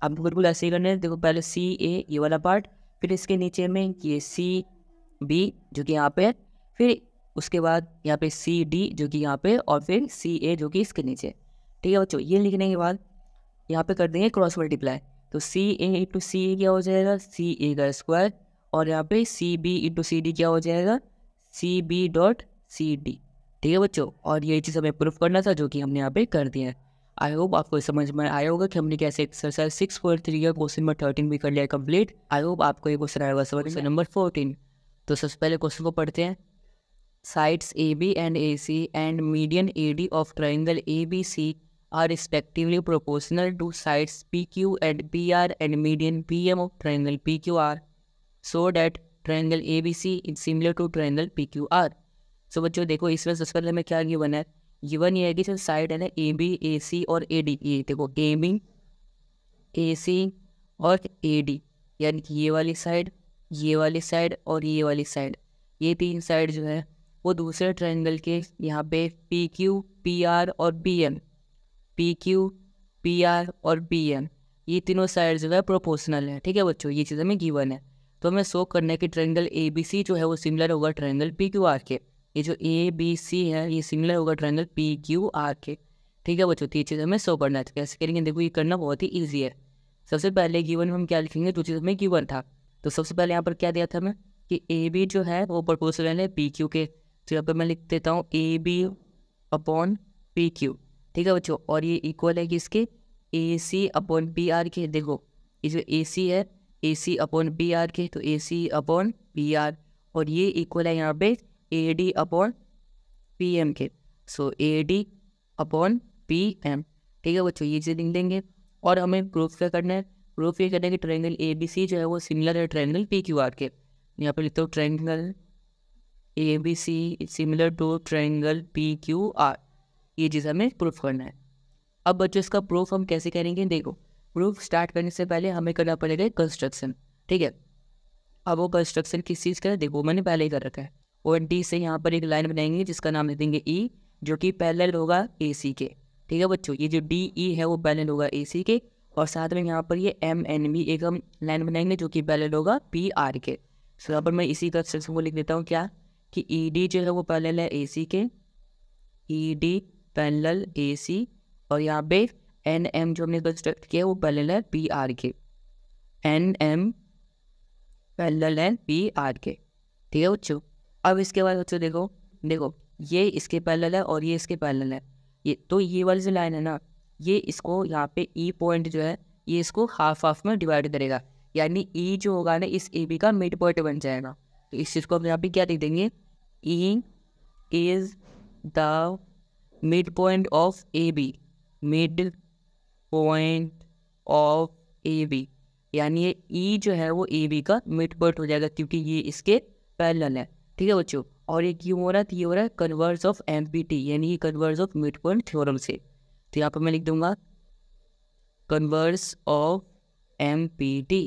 आपको बिल्कुल ऐसे ही करना है। देखो पहले CA ये वाला पार्ट, फिर इसके नीचे में ये CB जो कि यहाँ पे है, फिर उसके बाद यहाँ पे CD जो कि यहाँ पे, और फिर CA जो कि इसके नीचे। ठीक है बच्चों, ये लिखने के बाद यहाँ पे कर देंगे क्रॉस मल्टीप्लाई, तो CA इंटू CA क्या हो जाएगा, CA का स्क्वायर, और यहाँ पे C B into C D क्या हो जाएगा, C B dot C D. ठीक है बच्चों, और ये चीज़ हमें प्रूफ करना था जो कि हमने यहाँ पे कर दिया है। आई होप आपको समझ में आया होगा कि हमने कैसे एक्सरसाइज 6.3 का क्वेश्चन नंबर 13 भी कर लिया कंप्लीट। आई होप आपको ये क्वेश्चन आएगा समझ में। नंबर 14, तो सबसे पहले क्वेश्चन को पढ़ते हैं। Sides AB and AC and median AD of triangle ABC are respectively proportional to sides PQ and PR and median PM of triangle PQR, so that triangle ABC is similar to triangle PQR. So बच्चों देखो इसमें सबसे पहले हमें क्या given है, given ये है कि जो साइड है ना AB, AC और AD, ये देखो AB, AC और AD, यानी कि ये वाली साइड, ये वाली साइड और ये वाली साइड, ये तीन साइड जो है वो दूसरे ट्रायंगल के यहाँ पे पी क्यू, पी आर और B M, P Q, P R और बी एम, ये तीनों साइड जो है प्रोपोर्शनल है। ठीक है बच्चों, ये चीज़ हमें गिवन है। तो हमें शो करना है कि ट्रायंगल ए बी सी जो है वो सिमिलर होगा ट्रायंगल पी क्यू आर के। ये जो ए बी सी है ये सिमिलर होगा ट्रायंगल पी क्यू आर के। ठीक है बच्चों, तो ये चीज़ हमें शो करना है। तो कैसे करेंगे, देखो ये करना बहुत ही ईजी है। सबसे पहले गिवन में हम क्या लिखेंगे, जो चीज़ हमें गिवन था। तो सबसे पहले यहाँ पर क्या दिया था हमें कि ए बी जो है वो प्रोपोर्शनल है पी क्यू के। तो यहाँ पर मैं लिख देता हूँ A B upon P Q. ठीक है बच्चों, और ये इक्वल है किसके, A C upon P R के। देखो ये जो ए सी है, A C upon P R के, तो A C upon P R, और ये इक्वल है यहाँ पे A D upon P M के। So A D upon P M. ठीक है बच्चों, ये चीज़ लिख देंगे। और हमें प्रूफ क्या करना है, प्रूफ ये करना है कि ट्रायंगल ए बी सी जो है वो सिमिलर है ट्रायंगल पी क्यू आर के। यहाँ पर लिखता हूँ triangle A B C similar to triangle P Q R, ये चीज़ हमें प्रूफ करना है। अब बच्चों इसका प्रूफ हम कैसे करेंगे, देखो प्रूफ स्टार्ट करने से पहले हमें करना पड़ेगा कंस्ट्रक्शन। ठीक है, अब वो कंस्ट्रक्शन किस चीज़ का है, देखो मैंने पहले ही कर रखा है। और डी से यहाँ पर एक लाइन बनाएंगे जिसका नाम लिख देंगे ई, जो कि पैरेलल होगा ए सी के। ठीक है बच्चों, ये जो डी ई है वो पैरेलल होगा ए सी के, और साथ में यहाँ पर ये एम एन भी एक हम लाइन बनाएंगे जो कि पैरेलल होगा पी आर के। सो यहाँ पर मैं इसी कंस्ट्रक्शन को लिख देता हूँ क्या, कि ई डी जो है वो पैरेलल है ए सी के, ई डी पैरेलल ए सी, और यहाँ पे एन एम जो हमने कंस्ट्रक्ट किया वो पैरेलल है पी आर के, एन एम पैरेलल है पी आर के। ठीक है बच्चों, अब इसके बाद बच्चों देखो देखो ये इसके पैरेलल है और ये इसके पैरेलल है। ये तो ये वाली जो लाइन है ना, ये इसको यहाँ पे ई पॉइंट जो है ये इसको हाफ हाफ में डिवाइड करेगा, यानी ई जो होगा ना इस ए बी का मिड पॉइंट बन जाएगा। तो इस चीज़ को हम यहाँ पे क्या लिख देंगे, E is the mid point of A B, mid point of A B, यानी ये ई जो है वो ए बी का मिड पॉइंट हो जाएगा क्योंकि ये इसके पैरेलल है। ठीक है बच्चों, और ये क्यों हो रहा है, तो ये हो रहा है converse of M P T, यानी converse of mid point theorem से। तो यहाँ पर मैं लिख दूंगा converse of M P T.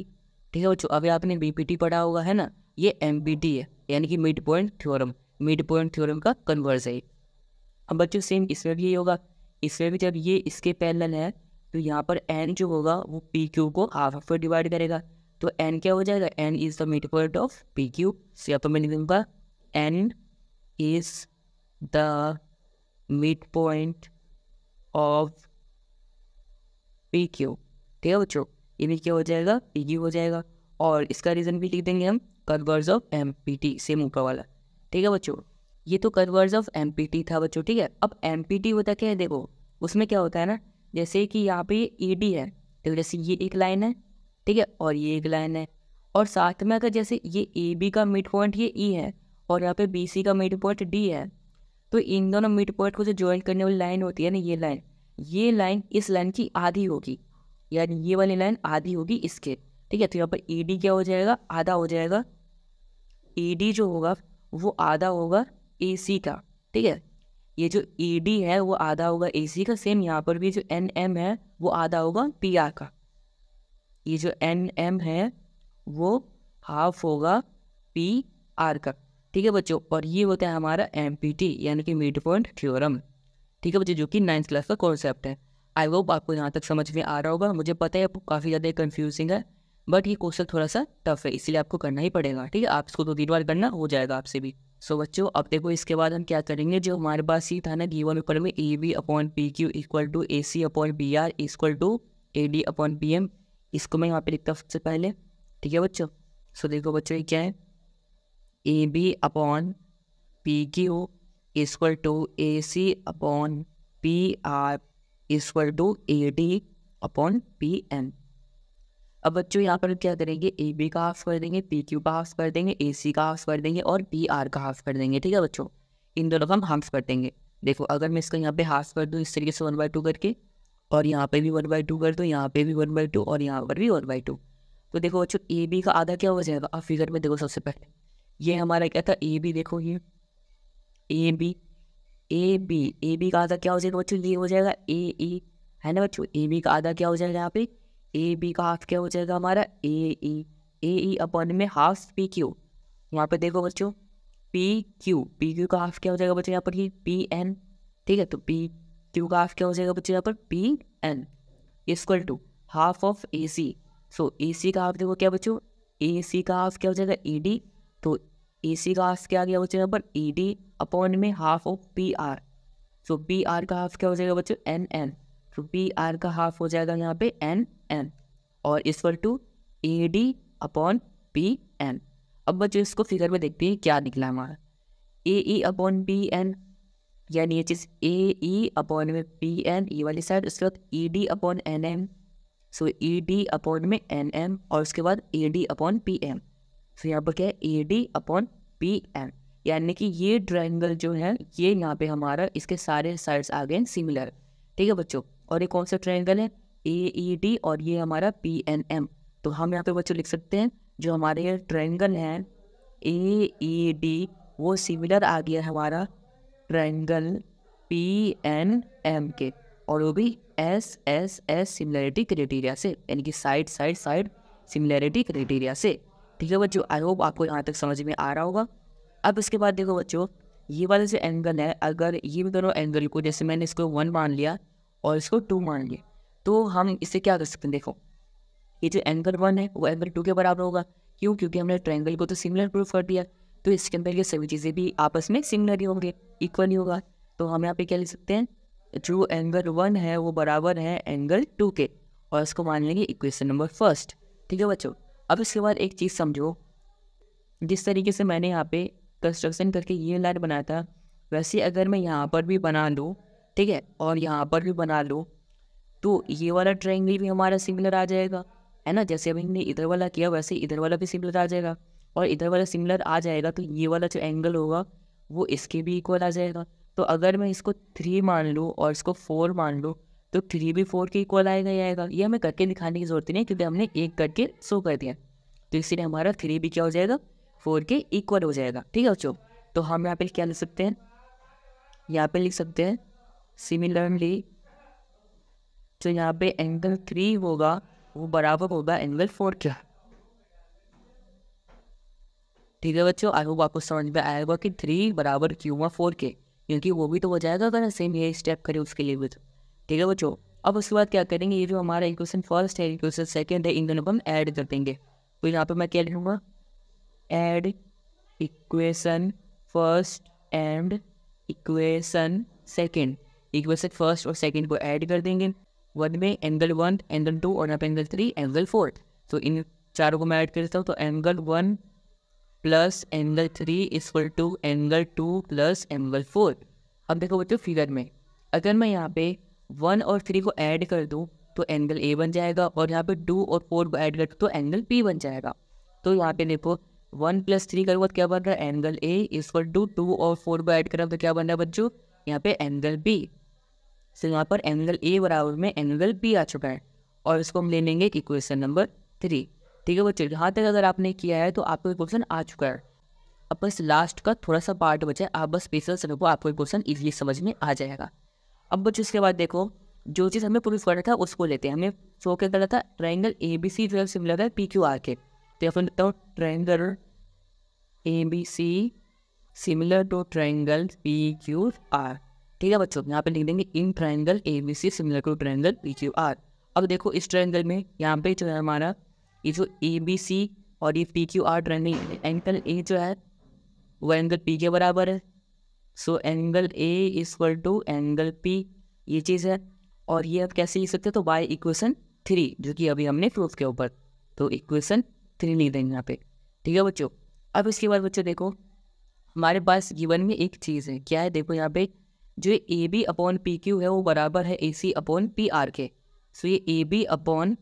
ठीक है बच्चों, अभी आपने बी पी टी पढ़ा होगा है ना, ये एम पी टी है, यानी कि mid point theorem, mid point theorem का कन्वर्स है। अब बच्चों सेम इसमें भी ये होगा, इसमें भी जब ये इसके पैरेलल है तो यहाँ पर एन जो होगा वो पी क्यू को हाफ हाफ पर डिवाइड करेगा। तो एन क्या हो जाएगा, N is the mid point of P Q. So यहाँ पर मैं लिख दूंगा N is the mid point of P Q. ठीक है बच्चों, ये भी क्या हो जाएगा, पी क्यू हो जाएगा, और इसका रीज़न भी लिख देंगे हम converse of M P T, same ऊपर वाला। ठीक है बच्चों, ये तो converse of M P T था बच्चों। ठीक है, अब एम पी टी होता क्या है, देखो उसमें क्या होता है ना, जैसे कि यहाँ पे ई डी है, तो जैसे ये एक लाइन है, ठीक है, और ये एक लाइन है, और साथ में अगर जैसे ये ए बी का मिड पॉइंट ये ई है और यहाँ पे बी सी का मिड पॉइंट डी है, तो इन दोनों मिड पॉइंट को जो ज्वाइन करने वाली लाइन होती है ना, ये लाइन इस लाइन की आधी होगी, यानी ये वाली लाइन आधी होगी इसके। ठीक है, तो यहाँ पर ई डी क्या हो जाएगा, आधा हो जाएगा, ई डी जो होगा वो आधा होगा ए सी का। ठीक है, ये जो ई डी है वो आधा होगा ए सी का, सेम यहाँ पर भी जो एन एम है वो आधा होगा पी आर का, ये जो एन एम है वो हाफ होगा पी आर का। ठीक है बच्चों, और ये होता है हमारा एम पी टी, यानी कि मिड पॉइंट थ्योरम। ठीक है बच्चों, जो कि 9th क्लास का कॉन्सेप्ट है। आई होप आपको यहाँ तक समझ में आ रहा होगा। मुझे पता है आपको काफ़ी ज़्यादा कंफ्यूजिंग है, बट ये क्वेश्चन थोड़ा सा टफ है, इसलिए आपको करना ही पड़ेगा। ठीक है, आप इसको 2-3 बार करना हो जाएगा आपसे भी। सो बच्चों, अब देखो इसके बाद हम क्या करेंगे, जो हमारे पास ही था ना गिवन पेपर में, A B upon P Q equal to A C upon B R equal to A D upon P M, इसको मैं यहाँ पे लिखता हूँ सबसे पहले। ठीक है बच्चों, सो देखो बच्चों ये क्या है, A B upon P Q equal to A C upon P R equal to A D upon P N. अब बच्चों यहाँ पर क्या करेंगे, ए बी का हाफ कर देंगे, पी क्यू का हाफ कर देंगे, ए सी का हाफ कर देंगे और पी आर का हाफ कर देंगे। ठीक है बच्चों, इन दोनों का हम हाफ कर देंगे। देखो अगर मैं इसका यहाँ पे हाफ कर दूँ इस तरीके से 1/2 करके, और यहाँ पे भी 1/2 कर दूँ, यहाँ पे भी 1/2 और यहाँ पर भी 1/2, तो देखो बच्चों ए बी का आधा क्या हो जाएगा। अब फिगर में देखो सबसे पहले ये हमारा क्या था, ए बी, देखो ये ए बी, ए बी का आधा क्या हो जाएगा बच्चों, ये हो जाएगा ए ई, है ना बच्चों। ए बी का आधा क्या हो जाएगा यहाँ पे, ए बी का हाफ क्या हो जाएगा हमारा ए ई अपॉन में हाफ पी क्यू। यहाँ पे देखो बच्चों पी क्यू का हाफ क्या हो जाएगा बच्चों यहाँ पर, ये पी एन। ठीक है, तो पी क्यू का हाफ क्या हो जाएगा बच्चों यहाँ पर P N equal to half of A C. So A C का हाफ देखो क्या बच्चों, ए सी का हाफ क्या हो जाएगा ई डी, तो ए सी का हाफ क्या आ गया बच्चों यहाँ पर ई डी अपॉन में half of P R. So P R का हाफ क्या हो जाएगा बच्चों एन एन, तो पी आर का हाफ हो जाएगा यहाँ पे एन एन और equal to A D upon P N. अब बच्चों इसको फिगर में देखते हैं क्या निकला हमारा, A E upon P N, यानी ये चीज़ ए ई अपॉन में पी एन ई वाली साइड, उसके बाद E D upon N M, so E D upon में एन एम और उसके बाद A D upon P M. So यहाँ पर क्या है A D upon P M, यानी कि ये ट्रायंगल जो है ये यहाँ पे हमारा इसके सारे साइड्स आ गए सिमिलर। ठीक है बच्चों, और ये कौन सा ट्रायंगल है, ए ई डी और ये हमारा पी एन एम। तो हम यहाँ पे बच्चों लिख सकते हैं जो हमारे ये ट्रायंगल है ए ई डी वो सिमिलर आ गया हमारा ट्रायंगल पी एन एम के, और वो भी S S S similarity criteria से, यानी कि side side side similarity criteria से। ठीक है बच्चों, आई होप आपको यहाँ तक समझ में आ रहा होगा। अब इसके बाद देखो बच्चों ये वाला जो एंगल है, अगर ये भी दोनों एंगल को, जैसे मैंने इसको 1 मान लिया और इसको 2 मान लिया, तो हम इससे क्या कर सकते हैं, देखो ये जो एंगल 1 है वो एंगल 2 के बराबर होगा। क्यों, क्योंकि हमने ट्रायंगल को तो सिमिलर प्रूफ कर दिया, तो इसके अंदर ये सभी चीज़ें भी आपस में सिमिलर ही होंगे, इक्वल ही होगा। तो हम यहाँ पे क्या लिख सकते हैं, जो एंगल 1 है वो बराबर है एंगल 2 के, और इसको मान लेंगे इक्वेशन नंबर फर्स्ट। ठीक है बच्चों, अब इसके बाद एक चीज़ समझो, जिस तरीके से मैंने यहाँ पे कंस्ट्रक्शन करके ये लाइन बनाया था, वैसे अगर मैं यहाँ पर भी बना लूँ, ठीक है, और यहाँ पर भी बना लूँ, तो ये वाला ट्रायंगल भी हमारा सिमिलर आ जाएगा, है ना। जैसे अभी हमने इधर वाला किया वैसे इधर वाला भी सिमिलर आ जाएगा, और इधर वाला सिमिलर आ जाएगा तो ये वाला जो एंगल होगा वो इसके भी इक्वल आ जाएगा। तो अगर मैं इसको 3 मान लूँ और इसको 4 मान लूँ, तो 3 भी 4 के इक्वल आएगा ही आएगा। ये हमें करके दिखाने की जरूरत नहीं, क्योंकि हमने एक करके शो कर दिया, तो इसीलिए हमारा 3 भी क्या हो जाएगा 4 के इक्वल हो जाएगा। ठीक है बच्चों, तो हम यहाँ पे क्या लिख सकते हैं, यहाँ पे लिख सकते हैं सिमिलरली जो यहाँ पे एंगल 3 होगा वो बराबर होगा एंगल 4 के। ठीक है बच्चों, आई होप आपको समझ में आएगा कि 3 बराबर क्यों हुआ 4 के, क्योंकि वो भी तो हो जाएगा अगर सेम ये स्टेप करें उसके लिए भी। ठीक है बच्चों, अब उसके बाद क्या करेंगे, ये जो हमारा इक्वेशन फर्स्ट है इक्वेशन सेकंड है, इन दोनों को हम ऐड कर देंगे। तो यहाँ पे मैं क्या लिखूँगा, add equation first and equation second. Equation first और सेकंड को ऐड कर देंगे, 1 में एंगल 1 एंगल 2 और यहाँ पे एंगल 3 एंगल 4। तो इन चारों को मैं ऐड कर देता हूँ, तो angle 1 plus angle 3 equal to angle 2 plus angle 4। अब देखो बच्चों फिगर में अगर मैं यहाँ पे 1 और 3 को ऐड कर दूँ तो एंगल ए बन जाएगा, और यहाँ पे 2 और 4 को ऐड कर दूँ तो एंगल बी बन जाएगा। तो यहाँ पे देखो 1 + 3 करूँगा तो क्या बन रहा है, एंगल ए इक्वल टू 2 और 4 को ऐड करा तो क्या बन रहा है बच्चों, यहाँ पे एंगल बी। तो यहाँ पर एंगल ए बराबर में एंगल बी आ चुका है, और इसको हम ले लेंगे इक्वेशन नंबर 3। ठीक है बच्चों, यहाँ तक अगर आपने किया है तो आपको इक्वेशन आ चुका है। अब बस लास्ट का थोड़ा सा पार्ट बचा है, आप बस पेशेंस रखो, आपको इक्वेशन इजीली समझ में आ जाएगा। अब बच्चों इसके बाद देखो जो चीज़ हमें प्रूफ करना था उसको लेते हैं। हमें शो क्या करना था, ट्रायंगल ए बी सी जो है सिमिलर है पी क्यू आर के। तो यहाँ पर लिखता हूँ triangle A B C similar to triangle P Q R. ठीक है बच्चों, यहाँ पे लिख देंगे in triangle A B C similar to triangle P Q R. अब देखो इस ट्रायंगल में यहाँ पे जो है हमारा ये जो ए बी सी और ये P Q R triangle, angle A जो है वो एंगल पी के बराबर है। So angle A equal to angle P, ये चीज़ है। और ये अब कैसे लिख सकते हैं, तो बाय इक्वेशन 3 जो कि अभी हमने प्रूफ के ऊपर, तो इक्वेशन 3 लिख देंगे यहाँ पे। ठीक है बच्चों। अब इसके बाद बच्चों देखो हमारे पास गिवन में एक चीज़ है, क्या है देखो यहाँ पे जो A B upon P Q है वो बराबर है A C upon P R के। सो ये A B upon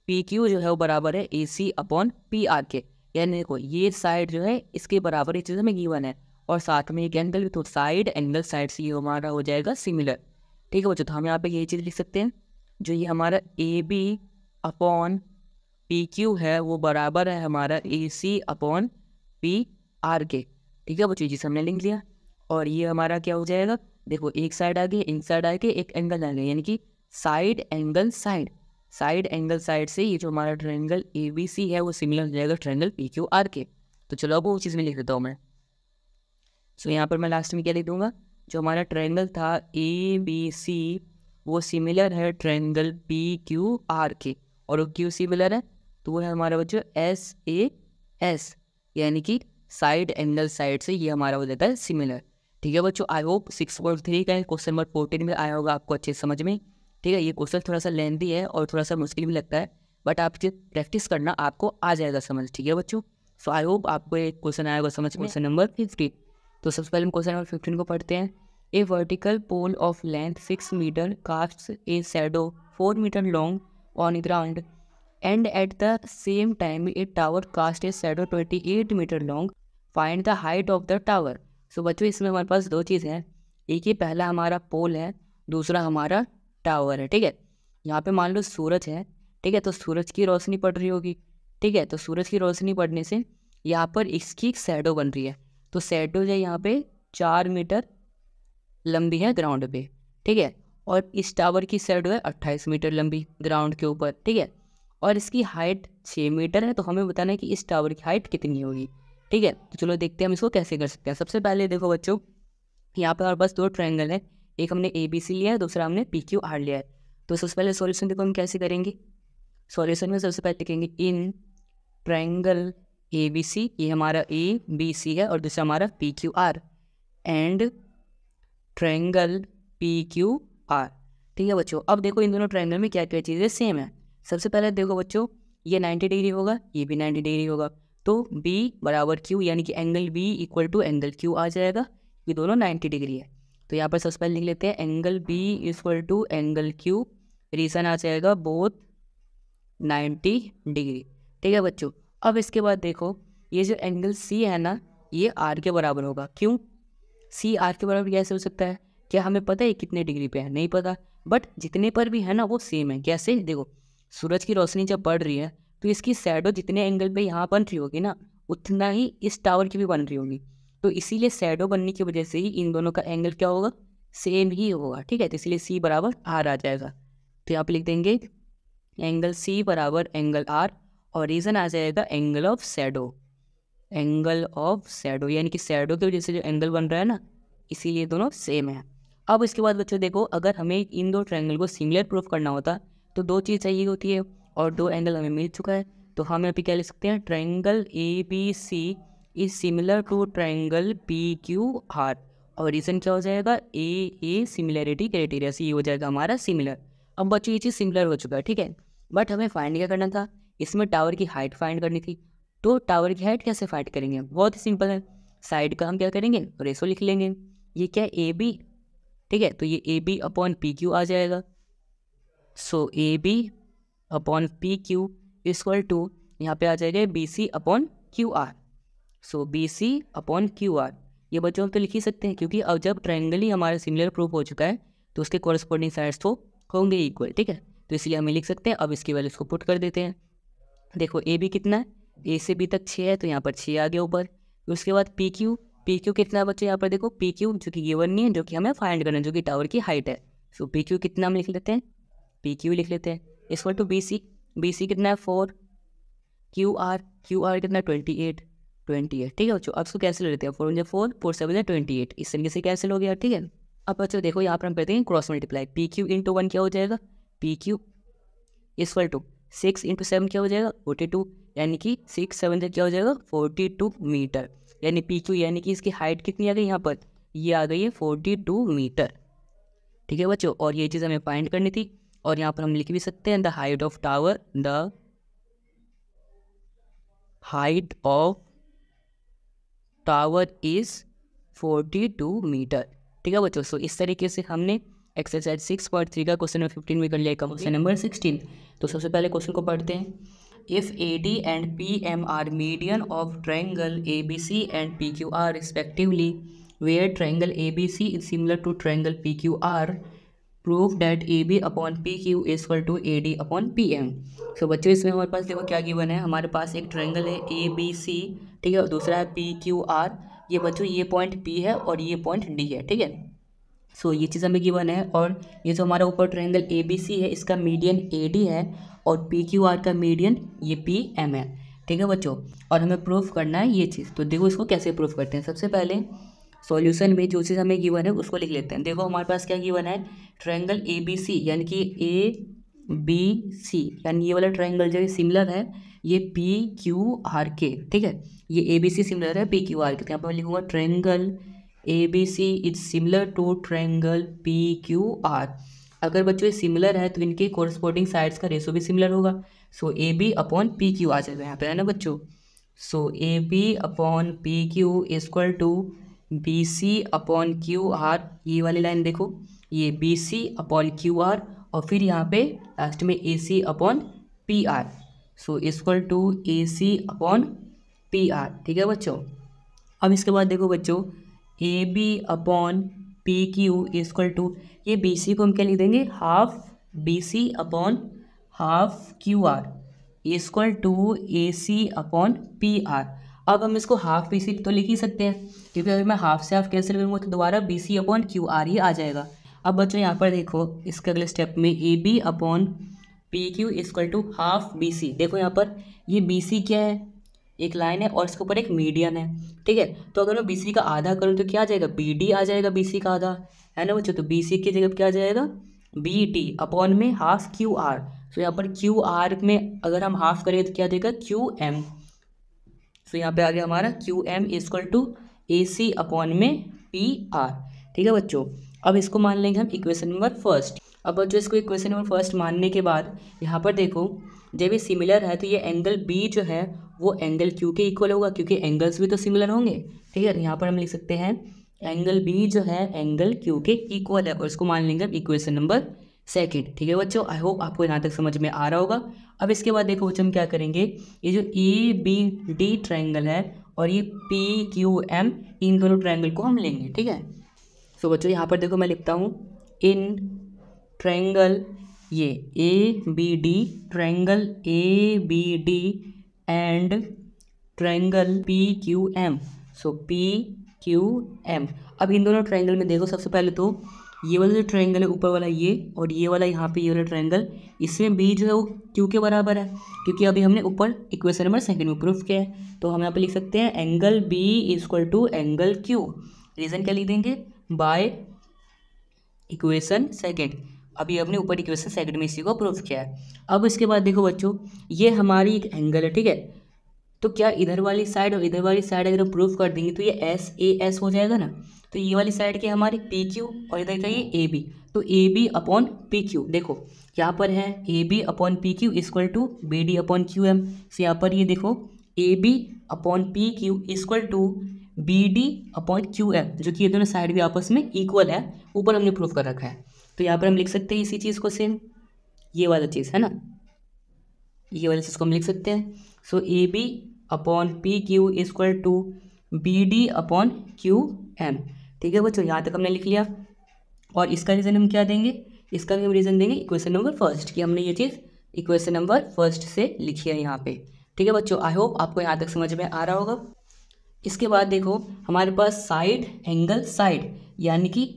P Q जो है वो बराबर है A C upon P R के। यानी देखो ये साइड जो है इसके बराबर ये चीज़ हमें गिवन है और साथ में एक एंगल भी, तो साइड एंगल साइड से ये हमारा हो जाएगा सिमिलर। ठीक है बच्चों, तो हम यहाँ पे ये चीज़ लिख सकते हैं जो ये हमारा A B upon P Q है वो बराबर है हमारा A C upon P R के। ठीक है बच्चों, जिसे हमने लिख लिया और ये हमारा क्या हो जाएगा, देखो एक साइड आ गई, इन साइड आ गई, एक एंगल आ गया, यानी कि side angle side, side angle side से ये जो हमारा ट्रायंगल ए बी सी है वो सिमिलर हो जाएगा ट्रायंगल पी क्यू आर के। तो चलो अब वो चीज़ में लिख देता हूँ मैं। सो यहाँ पर मैं लास्ट में क्या लिख दूंगा, जो हमारा ट्रायंगल था ए बी सी वो सिमिलर है ट्रायंगल पी क्यू आर के, और वो क्यों सिमिलर है, तो वो है हमारा बच्चों एस ए एस, यानी कि साइड एंगल साइड से ये हमारा हो जाता है सिमिलर। ठीक है बच्चों, आई होप 6.3 का क्वेश्चन नंबर 14 में आया होगा आपको अच्छे समझ में। ठीक है, ये क्वेश्चन थोड़ा सा लेंथी है और थोड़ा सा मुश्किल भी लगता है, बट आप प्रैक्टिस करना आपको आ जाएगा समझ। ठीक है बच्चों, सो आई होप आपको एक क्वेश्चन आया होगा समझ। क्वेश्चन नंबर 50, तो सबसे पहले हम क्वेश्चन नंबर 15 को पढ़ते हैं। A vertical pole of length 6 metre casts a shadow 4 metre long on ground and at the same time a tower cast a shadow 28 metre long, find the height of the tower. So बच्चों इसमें हमारे पास दो चीज़ हैं, एक ही पहला हमारा पोल है, दूसरा हमारा टावर है। ठीक है, यहाँ पे मान लो सूरज है, ठीक है, तो सूरज की रोशनी पड़ रही होगी। ठीक है, तो सूरज की रोशनी पड़ने से यहाँ पर इसकी शैडो बन रही है, तो शैडो जो है यहाँ पे 4 मीटर लंबी है ग्राउंड पे। ठीक है, और इस टावर की शैडो है 28 मीटर लंबी ग्राउंड के ऊपर। ठीक है, और इसकी हाइट 6 मीटर है, तो हमें बताना है कि इस टावर की हाइट कितनी होगी। ठीक है, तो चलो देखते हैं हम इसको कैसे कर सकते हैं। सबसे पहले देखो बच्चों यहाँ पे हमारे पास दो ट्रायंगल है, एक हमने ए बी सी लिया है, दूसरा हमने पी क्यू आर लिया है। तो सबसे पहले सॉल्यूशन देखो हम कैसे करेंगे। सॉल्यूशन में सबसे पहले लिखेंगे इन ट्रायंगल ए बी सी, ये हमारा ए बी सी है और दूसरा हमारा P Q are, and triangle P Q R. ठीक है बच्चों, अब देखो इन दोनों ट्रायंगल में क्या क्या चीज़ें सेम है। सबसे पहले देखो बच्चों ये 90 डिग्री होगा, ये भी 90 डिग्री होगा, तो B बराबर Q, यानी कि angle B equal to angle Q आ जाएगा, ये दोनों 90 डिग्री है। तो यहाँ पर सबसे पहले लिख लेते हैं angle B equal to angle Q, reason आ जाएगा बोथ 90 डिग्री। ठीक है बच्चों, अब इसके बाद देखो ये जो एंगल C है ना ये R के बराबर होगा। क्यों C R के बराबर कैसे हो सकता है, क्या हमें पता है कितने डिग्री पे है, नहीं पता, बट जितने पर भी है ना वो सेम है। कैसे, देखो सूरज की रोशनी जब पड़ रही है तो इसकी शैडो जितने एंगल पे यहाँ बन रही होगी ना उतना ही इस टावर की भी बन रही होगी, तो इसीलिए शैडो बनने की वजह से ही इन दोनों का एंगल क्या होगा, सेम ही होगा। ठीक है, तो इसलिए सी बराबर आर आ जाएगा। तो यहाँ पे लिख देंगे एंगल सी बराबर एंगल आर, और रीजन आ जाएगा angle of shadow, angle of shadow, यानी कि शैडो की वजह से जो एंगल बन रहा है ना इसीलिए दोनों सेम है। अब इसके बाद बच्चों देखो अगर हमें इन दो ट्रायंगल को सिमिलर प्रूफ करना होता तो दो चीज़ चाहिए होती है, और दो एंगल हमें मिल चुका है, तो हम यहाँ पे क्या लिख सकते हैं, triangle A B C is similar to triangle P Q R, और रीजन क्या हो जाएगा ए सिमिलरिटी क्राइटेरिया से ये हो जाएगा हमारा सिमिलर। अब बच्चों ये चीज़ सिमिलर हो चुका है, ठीक है, बट हमें फाइंड क्या करना था, इसमें टावर की हाइट फाइंड करनी थी। तो टावर की हाइट कैसे फाइंड करेंगे, बहुत ही सिंपल है, साइड का हम क्या करेंगे रेशो लिख लेंगे। ये क्या है ए बी, ठीक है, तो ये A B upon P Q आ जाएगा। So A B upon P Q equal to यहाँ पे आ जाएगा B C upon Q R. So B C upon Q R, ये बच्चों हम तो लिख ही सकते हैं क्योंकि अब जब ट्रायंगल ही हमारा सिमिलर प्रूफ हो चुका है तो उसके कॉरस्पॉन्डिंग साइड्स तो होंगे इक्वल। ठीक है, तो इसलिए हमें लिख सकते हैं। अब इसकी वैल्यूज को पुट कर देते हैं। देखो ए बी कितना है, ए से बी तक 6 है, तो यहाँ पर 6 आ गया ऊपर। उसके बाद पी क्यू कितना है बच्चों, यहाँ पर देखो पी क्यू जो कि गिवन नहीं है, जो कि हमें फाइंड करना है, जो कि टावर की हाइट है। सो पी क्यू कितना हम लिख लेते हैं, पी क्यू लिख लेते हैं इक्वल टू बी सी कितना है 4, क्यू आर कितना है 28। ठीक है बच्चों, अब इसको कैसे ले लेते हैं, 4 4 4 7 28, इस तरीके से कैंसिल हो गया। ठीक है, अब बच्चों देखो यहाँ पर हम करते हैं cross multiply, P Q into 1 क्या हो जाएगा, P Q equal to 6 into 7 क्या हो जाएगा 42, यानी कि 6 7 से क्या हो जाएगा 42 मीटर, यानी पी क्यू यानी कि इसकी हाइट कितनी आ गई यहाँ पर, ये आ गई है 42 मीटर। ठीक है बच्चों, और ये चीज़ हमें फाइंड करनी थी, और यहाँ पर हम लिख भी सकते हैं the height of tower, the height of tower is 42 metre. ठीक है बच्चों, सो इस तरीके से हमने एक्सरसाइज 6.3 का क्वेश्चन नंबर 15 में कर लिया। क्वेश्चन नंबर 16, तो सबसे पहले क्वेश्चन को पढ़ते हैं। If AD and PM are median of triangle ABC and PQR respectively, where triangle ABC is similar to triangle PQR, proof that AB upon PQ is equal to AD upon PM। So बच्चों इसमें हमारे पास देखो क्या given है, हमारे पास एक triangle है ABC, ठीक है, और दूसरा है PQR। ये बच्चों ये पॉइंट P है और ये पॉइंट D है, ठीक है। सो ये चीज़ हमें गिवन है, और ये जो हमारा ऊपर ट्रायंगल ABC है इसका मीडियन AD है और PQR का मीडियन ये PM है, ठीक है बच्चों। और हमें प्रूफ करना है ये चीज़। तो देखो इसको कैसे प्रूफ करते हैं। सबसे पहले सॉल्यूशन में जो चीज़ हमें गिवन है उसको लिख लेते हैं। देखो हमारे पास क्या गिवन है, ट्रायंगल ABC यानी कि ABC यानी ये वाला ट्रायंगल जो सिमिलर है ये PQR के, ठीक है। ये ABC सिमिलर है PQR के, तो यहाँ पर मैं लिखूंगा triangle ABC is similar to triangle PQR। अगर बच्चों ये सिमिलर है तो इनके कोरस्पोंडिंग साइड्स का रेशो भी सिमिलर होगा। सो AB अपॉन PQ आ जाएगा यहाँ पे, है ना बच्चों। So AB upon PQ is equal to BC upon QR। ये वाली लाइन देखो, ये BC अपॉन QR और फिर यहाँ पे लास्ट में AC upon PR। So equal to AC upon PR, ठीक है बच्चों। अब इसके बाद देखो बच्चों AB upon PQ equal to, ये BC को हम क्या लिख देंगे, half BC upon half QR equal to AC upon PR। अब हम इसको हाफ BC तो लिख ही सकते हैं, क्योंकि अगर मैं हाफ से हाफ कैंसिल करूँगा तो दोबारा BC अपॉन QR ही आ जाएगा। अब बच्चों यहाँ पर देखो इसके अगले स्टेप में AB upon PQ equal to half BC। देखो यहाँ पर ये BC क्या है, एक लाइन है और इसके ऊपर एक मीडियन है, ठीक है। तो अगर मैं BC का आधा करूँ तो क्या आ जाएगा, BD आ जाएगा BC का आधा, है ना बच्चों। तो BC की जगह क्या आ जाएगा, BD अपॉन में हाफ QR। तो यहाँ पर QR में अगर हम हाफ करें तो क्या देगा, QM। तो यहाँ पे आ गया हमारा QM equal to AC upon में PR, ठीक है बच्चों। अब इसको मान लेंगे हम इक्वेशन नंबर फर्स्ट। अब बच्चों इसको इक्वेशन नंबर फर्स्ट मानने के बाद यहाँ पर देखो जब ये सिमिलर है तो ये एंगल B जो है वो एंगल Q के इक्वल होगा, क्योंकि एंगल्स भी तो सिमिलर होंगे, ठीक है। यहाँ पर हम लिख सकते हैं एंगल B जो है एंगल Q के इक्वल है, और इसको मान लेंगे हम इक्वेशन नंबर सेकंड, ठीक है बच्चों। आई होप आपको यहाँ तक समझ में आ रहा होगा। अब इसके बाद देखो बच्चों हम क्या करेंगे, ये जो EBD ट्रायंगल है और ये PQM, इन दोनों ट्रायंगल को हम लेंगे, ठीक है। सो बच्चों यहाँ पर देखो मैं लिखता हूँ इन ट्रायंगल ये ABD, triangle ABD and triangle PQM। So PQM। अब इन दोनों ट्रायंगल में देखो सबसे पहले तो ये वाला जो ट्रायंगल है ऊपर वाला ये, और ये वाला यहाँ पे ये वाला ट्रायंगल, इसमें B जो है वो Q के बराबर है, क्योंकि अभी हमने ऊपर इक्वेशन नंबर सेकंड में प्रूफ किया है। तो हम यहाँ पे लिख सकते हैं angle B equal to angle Q। Reason क्या लिख देंगे, बाय इक्वेशन सेकंड। अभी हमने ऊपर इक्वेशन सेकंड में इसी को प्रूफ किया है। अब इसके बाद देखो बच्चों ये हमारी एक एंगल है, ठीक है। तो क्या इधर वाली साइड और इधर वाली साइड अगर हम प्रूफ कर देंगे तो ये SAS हो जाएगा ना। तो ये वाली साइड क्या हमारी PQ और इधर का ये AB, तो AB अपॉन PQ। देखो यहाँ पर है AB upon PQ equal to BD upon QM। तो यहाँ पर ये देखो AB upon PQ equal to BD upon QM, जो कि ये दोनों साइड भी आपस में इक्वल है, ऊपर हमने प्रूफ कर रखा है। तो यहाँ पर हम लिख सकते हैं इसी चीज़ को सेम, ये वाला चीज़ है ना, ये वाली चीज़ को हम लिख सकते हैं। So AB upon PQ equal to BD upon QM, ठीक है बच्चों। यहाँ तक हमने लिख लिया, और इसका रीज़न हम क्या देंगे, इसका भी हम रीज़न देंगे इक्वेशन नंबर फर्स्ट, कि हमने ये चीज़ इक्वेशन नंबर फर्स्ट से लिखी है यहाँ पे, ठीक है बच्चों। आई होप आपको यहाँ तक समझ में आ रहा होगा। इसके बाद देखो हमारे पास साइड एंगल साइड, यानी कि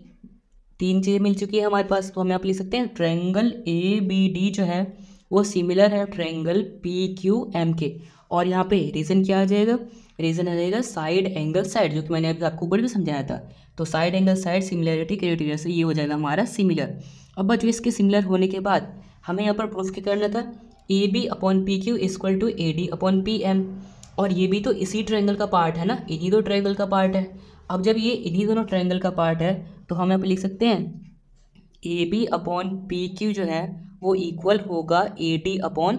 तीन चीज़ें मिल चुकी है हमारे पास। तो हम यहाँ पे लिख सकते हैं ट्रायंगल ABD जो है वो सिमिलर है ट्रायंगल PQM के, और यहाँ पे रीज़न क्या आ जाएगा, रीज़न आ जाएगा साइड एंगल साइड, जो कि मैंने अभी आपको ऊपर भी समझाया था। तो side angle side similarity criteria से ये हो जाएगा हमारा सिमिलर। अब बच्चों इसके सिमिलर होने के बाद हमें यहाँ पर प्रूफ क्या करना था, AB upon PQ equal to AD upon PM, और ये भी तो इसी ट्रायंगल का पार्ट है ना, इन्हीं दो ट्रायंगल का पार्ट है। अब जब ये इन्हीं दोनों ट्रायंगल का पार्ट है तो हम यहाँ पर लिख सकते हैं AB अपॉन PQ जो है वो इक्वल होगा AD अपॉन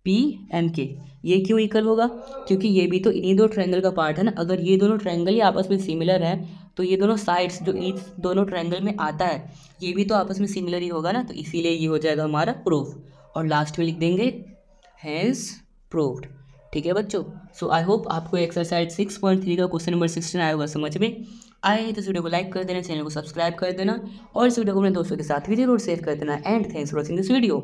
PMK। ये क्यों इक्वल होगा? क्योंकि ये भी तो इन्हीं दो ट्रायंगल का पार्ट है ना। अगर ये दोनों ट्रायंगल ही आपस में सिमिलर है तो ये दोनों साइड्स जो ईच दोनों ट्रायंगल में आता है ये भी तो आपस में सिमिलर ही होगा ना, तो इसीलिए ये हो जाएगा हमारा प्रूफ। और लास्ट में लिख देंगे हैज़ प्रूव्ड। ठीक है बच्चों, सो आई होप आपको एक्सरसाइज 6.3 का क्वेश्चन नंबर 16 आया होगा समझ में। आए तो इस वीडियो को लाइक कर देना, चैनल को सब्सक्राइब कर देना और इस वीडियो को अपने दोस्तों के साथ भी जरूर शेयर कर देना। And thanks for watching this video.